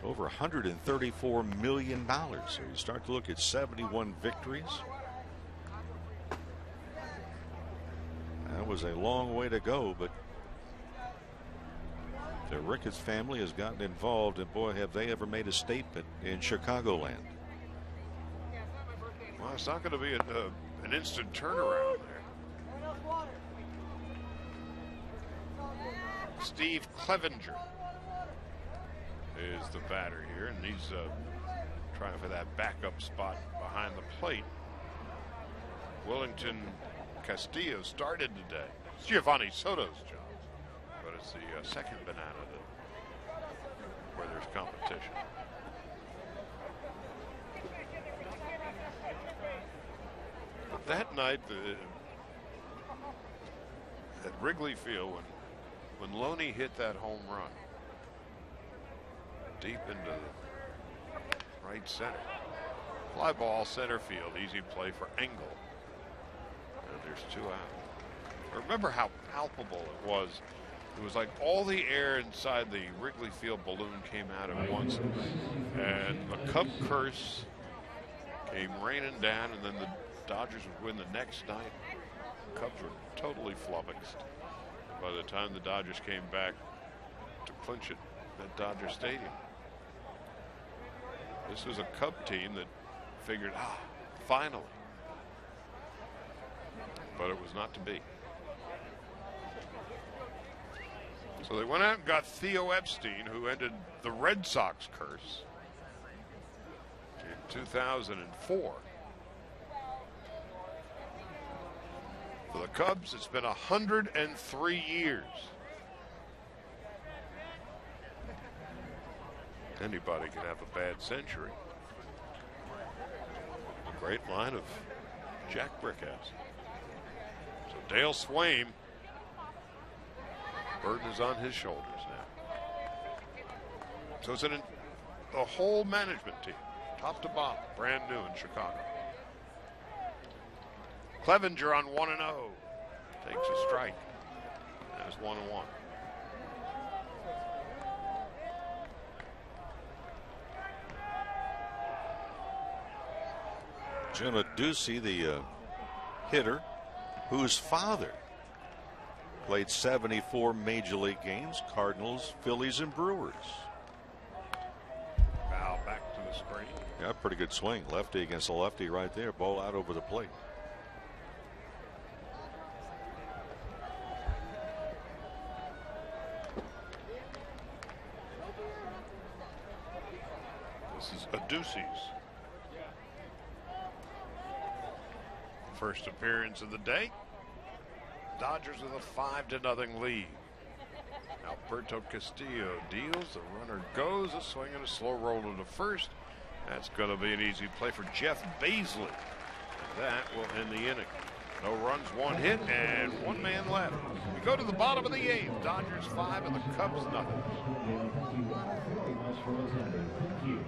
Over $134 million. So you start to look at 71 victories. That was a long way to go, but the Ricketts family has gotten involved, and boy, have they ever made a statement in Chicagoland. Well, it's not going to be an instant turnaround there. Steve Clevenger is the batter here, and he's trying for that backup spot behind the plate. Wellington Castillo started today. It's Giovanni Soto's job, but it's the second banana where there's competition. But that night at Wrigley Field, when Loney hit that home run deep into right center, fly ball center field, easy play for Engel. And there's 2 out. Remember how palpable it was. It was like all the air inside the Wrigley Field balloon came out at once, and a Cub curse came raining down, and then the Dodgers would win the next night. The Cubs were totally flummoxed. By the time the Dodgers came back to clinch it at Dodger Stadium, this was a Cub team that figured, finally. But it was not to be. So they went out and got Theo Epstein, who ended the Red Sox curse in 2004. For the Cubs, it's been 103 years. Anybody can have a bad century. A great line of Jack Brickhouse. So Dale Swaim, burden is on his shoulders now. So it's the whole management team, top to bottom, brand new in Chicago. Clevenger on 1-0. Takes a strike. That's 1-1. Jim Ducey, the hitter, whose father played 74 Major League games, Cardinals, Phillies, and Brewers. Foul back to the screen. Yeah, pretty good swing. Lefty against a lefty right there. Ball out over the plate. This is Ducey's first appearance of the day. Dodgers with a 5-0 lead. Alberto Castillo deals. The runner goes. A swing and a slow roll to the first. That's going to be an easy play for Jeff Baisley. That will end the inning. No runs, 1 hit, and 1 man left. We go to the bottom of the 8th. Dodgers 5 and the Cubs nothing. Thank you.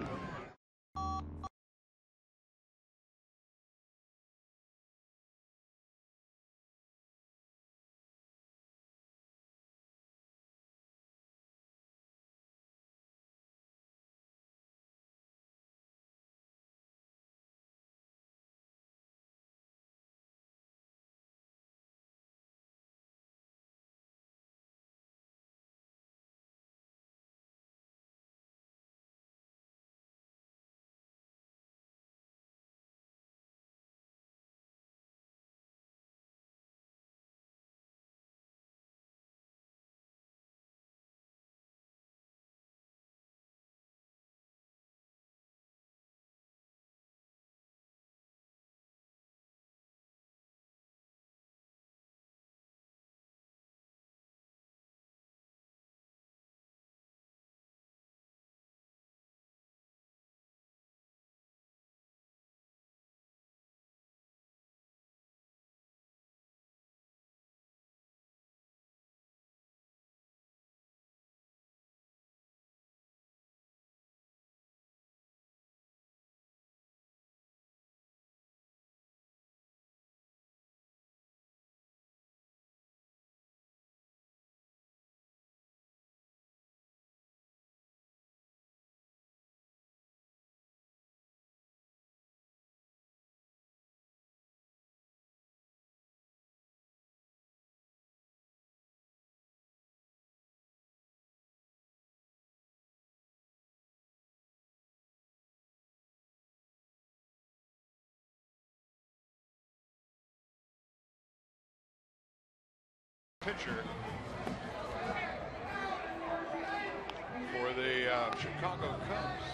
pitcher for the Chicago Cubs.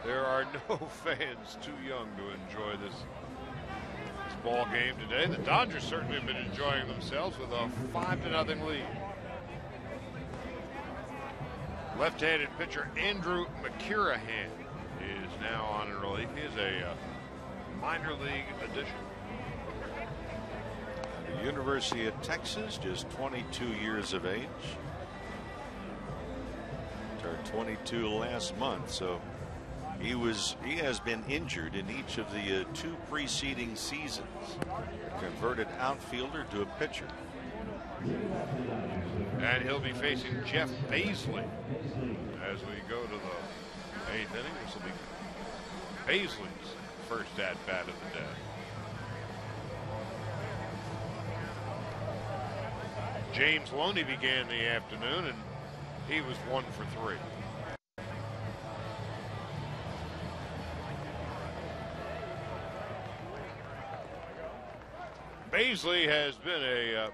There are no fans too young to enjoy this ball game today. The Dodgers certainly have been enjoying themselves with a 5-0 lead. Left-handed pitcher Andrew McKirahan is now on relief. He is a minor league addition. The University of Texas, just 22 years of age. Turned 22 last month, so he has been injured in each of the 2 preceding seasons. Converted outfielder to a pitcher. And he'll be facing Jeff Baisley as we go to the 8th inning. This will be Baisley's first at-bat of the day. James Loney began the afternoon, and he was 1 for 3. Baisley has been a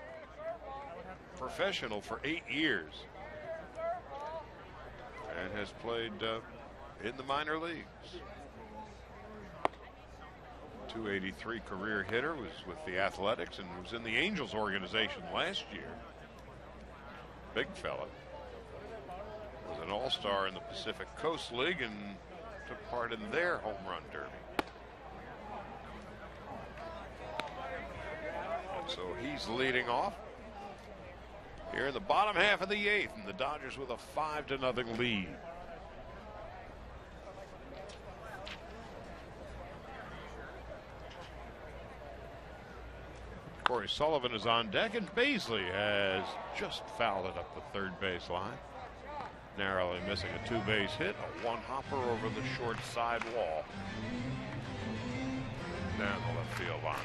professional for 8 years and has played in the minor leagues. 283 career hitter, was with the Athletics and was in the Angels organization last year. Big fella. Was an all-star in the Pacific Coast League and took part in their home run derby. So he's leading off here in the bottom half of the 8th, and the Dodgers with a 5-0 lead. Corey Sullivan is on deck, and Baisley has just fouled it up the third base line. Narrowly missing a 2-base hit, a 1-hopper over the short side wall. Down the left field line.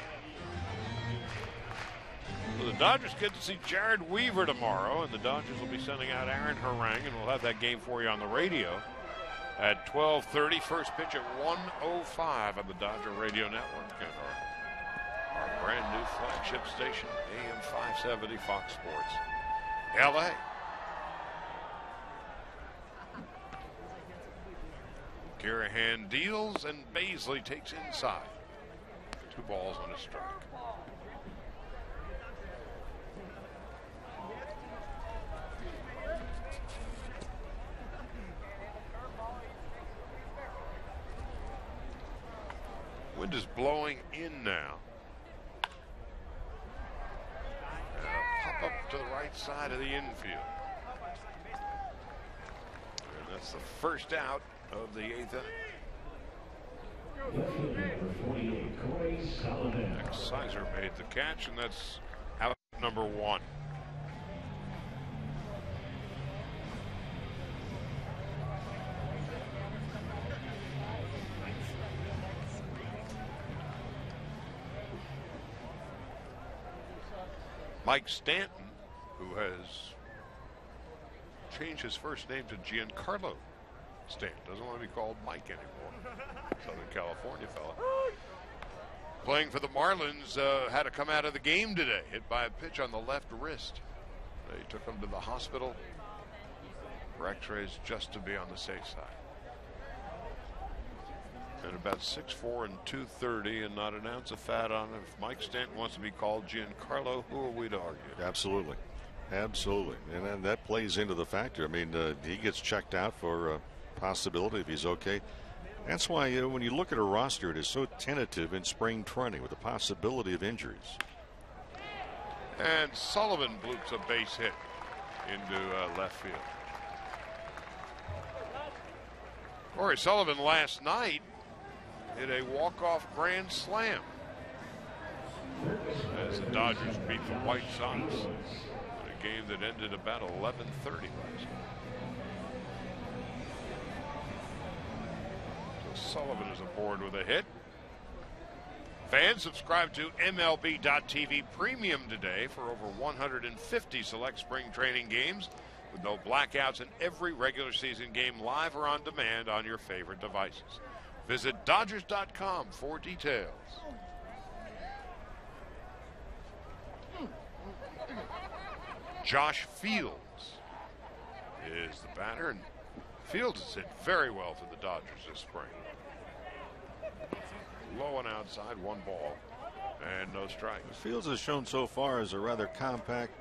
So the Dodgers get to see Jared Weaver tomorrow, and the Dodgers will be sending out Aaron Harang, and we'll have that game for you on the radio at 12:30. First pitch at 1:05 on the Dodger Radio Network and our brand new flagship station, AM 570 Fox Sports, LA. Kirahan deals, and Baisley takes inside. 2 balls and a strike. Wind is blowing in now. And a pop up to the right side of the infield. And that's the first out of the 8th inning. Sizer made the catch, and that's out number 1. Mike Stanton, who has changed his first name to Giancarlo Stanton, doesn't want to be called Mike anymore. Southern California fella. Playing for the Marlins, had to come out of the game today, hit by a pitch on the left wrist. They took him to the hospital for x-rays just to be on the safe side. And about 6'4" and 230 and not an ounce of fat on him. If Mike Stanton wants to be called Giancarlo, who are we to argue? Absolutely. Absolutely. And then that plays into the factor. I mean, he gets checked out for a possibility if he's okay. That's why when you look at a roster, it is so tentative in spring training with the possibility of injuries. And Sullivan bloops a base hit into left field. Corey Sullivan last night hit a walk-off grand slam as the Dodgers beat the White Sox in a game that ended about 11:30 last night. So Sullivan is aboard with a hit. Fans, subscribe to MLB.TV Premium today for over 150 select spring training games with no blackouts and every regular season game live or on demand on your favorite devices. Visit Dodgers.com for details. Josh Fields is the batter, and Fields has hit very well for the Dodgers this spring. Low and outside, 1 ball, and no strikes. Fields has shown so far as a rather compact.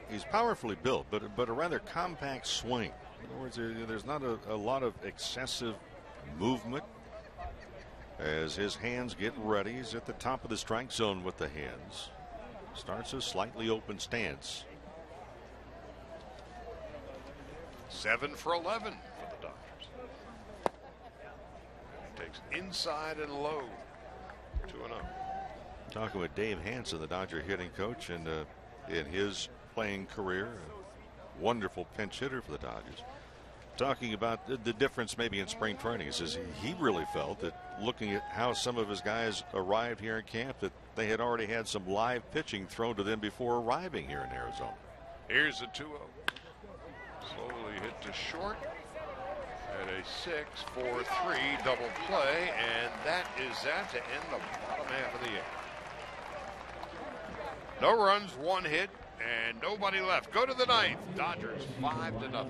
He's powerfully built, but a rather compact swing. In other words, there's not a lot of excessive movement. As his hands get ready, he's at the top of the strike zone with the hands. Starts a slightly open stance. 7 for 11 for the Dodgers. Takes inside and low. 2-0. Talking with Dave Hanson, the Dodger hitting coach, and in his playing career, a wonderful pinch hitter for the Dodgers. Talking about the difference maybe in spring training. He says he really felt that looking at how some of his guys arrived here in camp, that they had already had some live pitching thrown to them before arriving here in Arizona. Here's the 2-0. Slowly hit to short at a 6-4-3 double play, and that is that to end the bottom half of the 8th. No runs, 1 hit, and nobody left. Go to the 9th. Dodgers 5-0.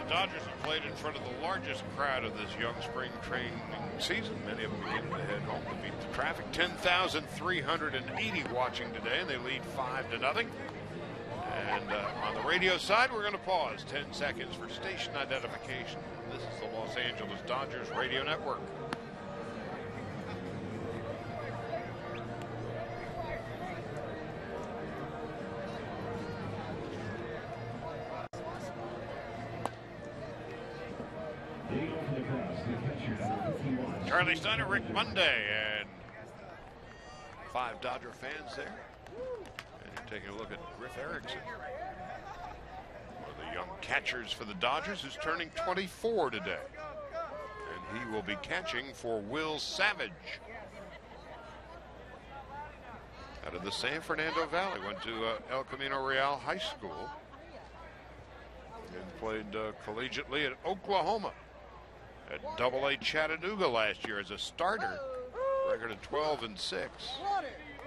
Dodgers have played in front of the largest crowd of this young spring training season. Many of them beginning to head home to beat the traffic. 10,380 watching today, and they lead 5-0. And on the radio side, we're going to pause 10 seconds for station identification. This is the Los Angeles Dodgers Radio Network. Charlie Steiner, Rick Monday, and 5 Dodger fans there. And you're taking a look at Griff Erickson, one of the young catchers for the Dodgers, who's turning 24 today. And he will be catching for Will Savage out of the San Fernando Valley. Went to El Camino Real High School and played collegiately at Oklahoma. At Double-A Chattanooga last year as a starter, record of 12-6,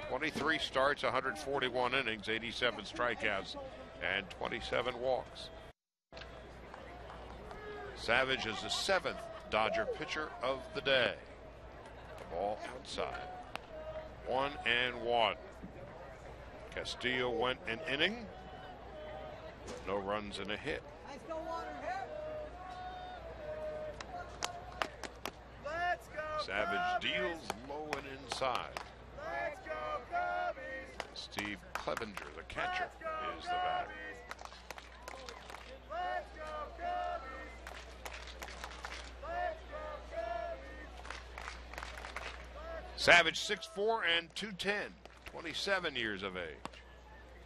23 starts, 141 innings, 87 strikeouts, and 27 walks. Savage is the 7th Dodger pitcher of the day. The ball outside, 1-1. Castillo went an inning, no runs and a hit. Savage deals low and inside. Steve Clevenger, the catcher, is the batter. Savage 6'4" and 210, 27 years of age.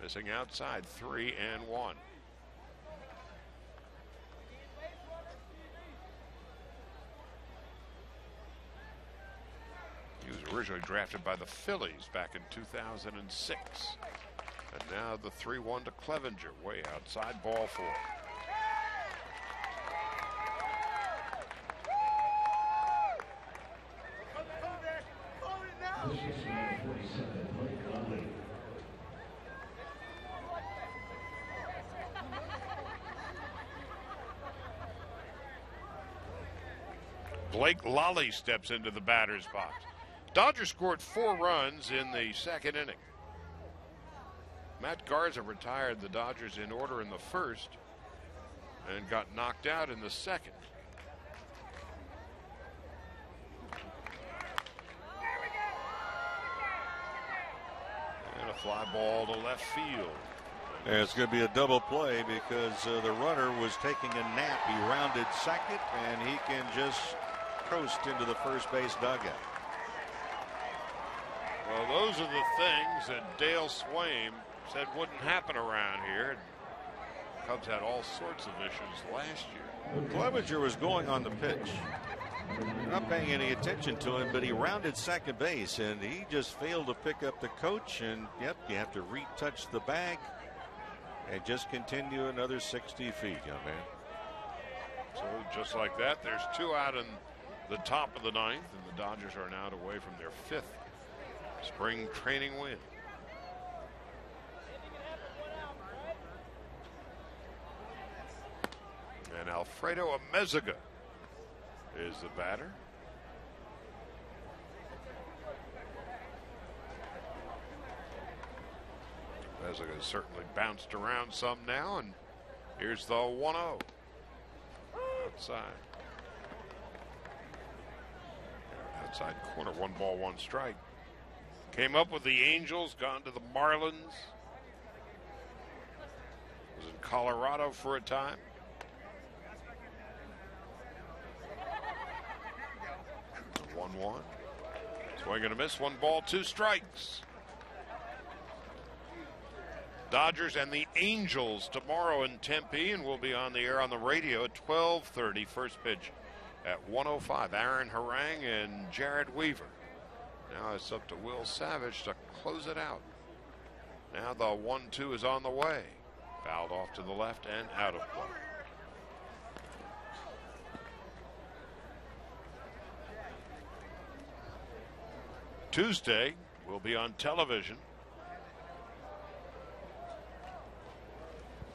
Missing outside 3-1. He was originally drafted by the Phillies back in 2006. And now the 3-1 to Clevenger, way outside, ball 4. Blake Lally steps into the batter's box. Dodgers scored 4 runs in the second inning. Matt Garza retired the Dodgers in order in the first and got knocked out in the second. And a fly ball to left field. And it's going to be a double play because the runner was taking a nap. He rounded second, and he can just coast into the first base dugout. Well, those are the things that Dale Swaim said wouldn't happen around here. Cubs had all sorts of issues last year. Clevenger was going on the pitch. You're not paying any attention to him, but he rounded second base, and he just failed to pick up the coach. And, yep, you have to retouch the bag and just continue another 60 feet, young man. So just like that, there's 2 out in the top of the 9th, and the Dodgers are now away from their 5th spring training win. And Alfredo Amezaga is the batter. Amezaga has certainly bounced around some now, and here's the 1-0 outside. Outside corner, 1 ball, 1 strike. Came up with the Angels, gone to the Marlins. Was in Colorado for a time. The 1-1. Swing and a miss, 1 ball, 2 strikes. Dodgers and the Angels tomorrow in Tempe, and we'll be on the air on the radio at 12:30. First pitch at 1:05. Aaron Harang and Jared Weaver. Now it's up to Will Savage to close it out. Now the 1-2 is on the way. Fouled off to the left and out of play. Tuesday will be on television.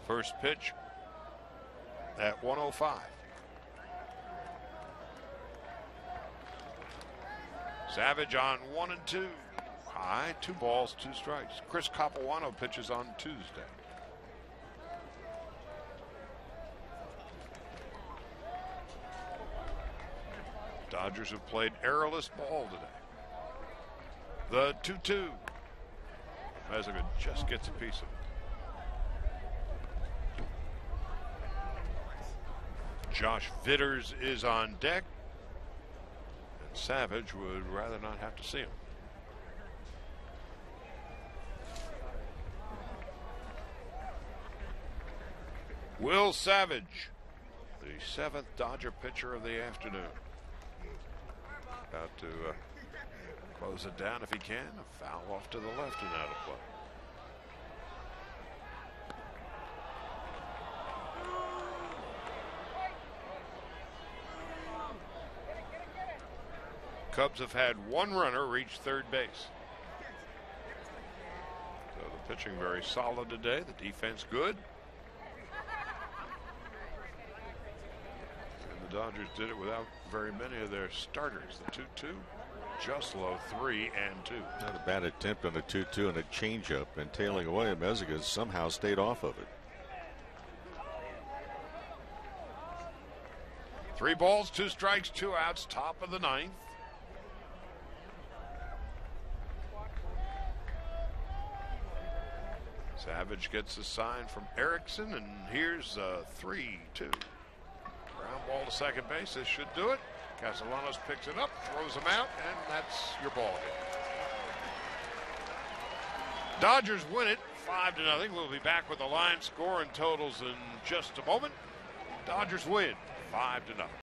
First pitch at 1:05. Savage on 1 and 2. High, 2 balls, 2 strikes. Chris Capuano pitches on Tuesday. Dodgers have played errorless ball today. The 2-2. Mezigan just gets a piece of it. Josh Vitters is on deck. Savage would rather not have to see him. Will Savage, the 7th Dodger pitcher of the afternoon. About to close it down if he can. A foul off to the left and out of play. Cubs have had 1 runner reach third base. So the pitching very solid today. The defense good. And the Dodgers did it without very many of their starters. The 2-2, just low, 3 and 2. Not a bad attempt on a 2-2 and a changeup, and tailing away. Meziga somehow stayed off of it. 3 balls, 2 strikes, 2 outs, top of the 9th. Savage gets a sign from Erickson, and here's 3-2. Ground ball to second base. This should do it. Castellanos picks it up, throws him out, and that's your ball game. Dodgers win it 5-0. We'll be back with the line, score, and totals in just a moment. Dodgers win 5-0.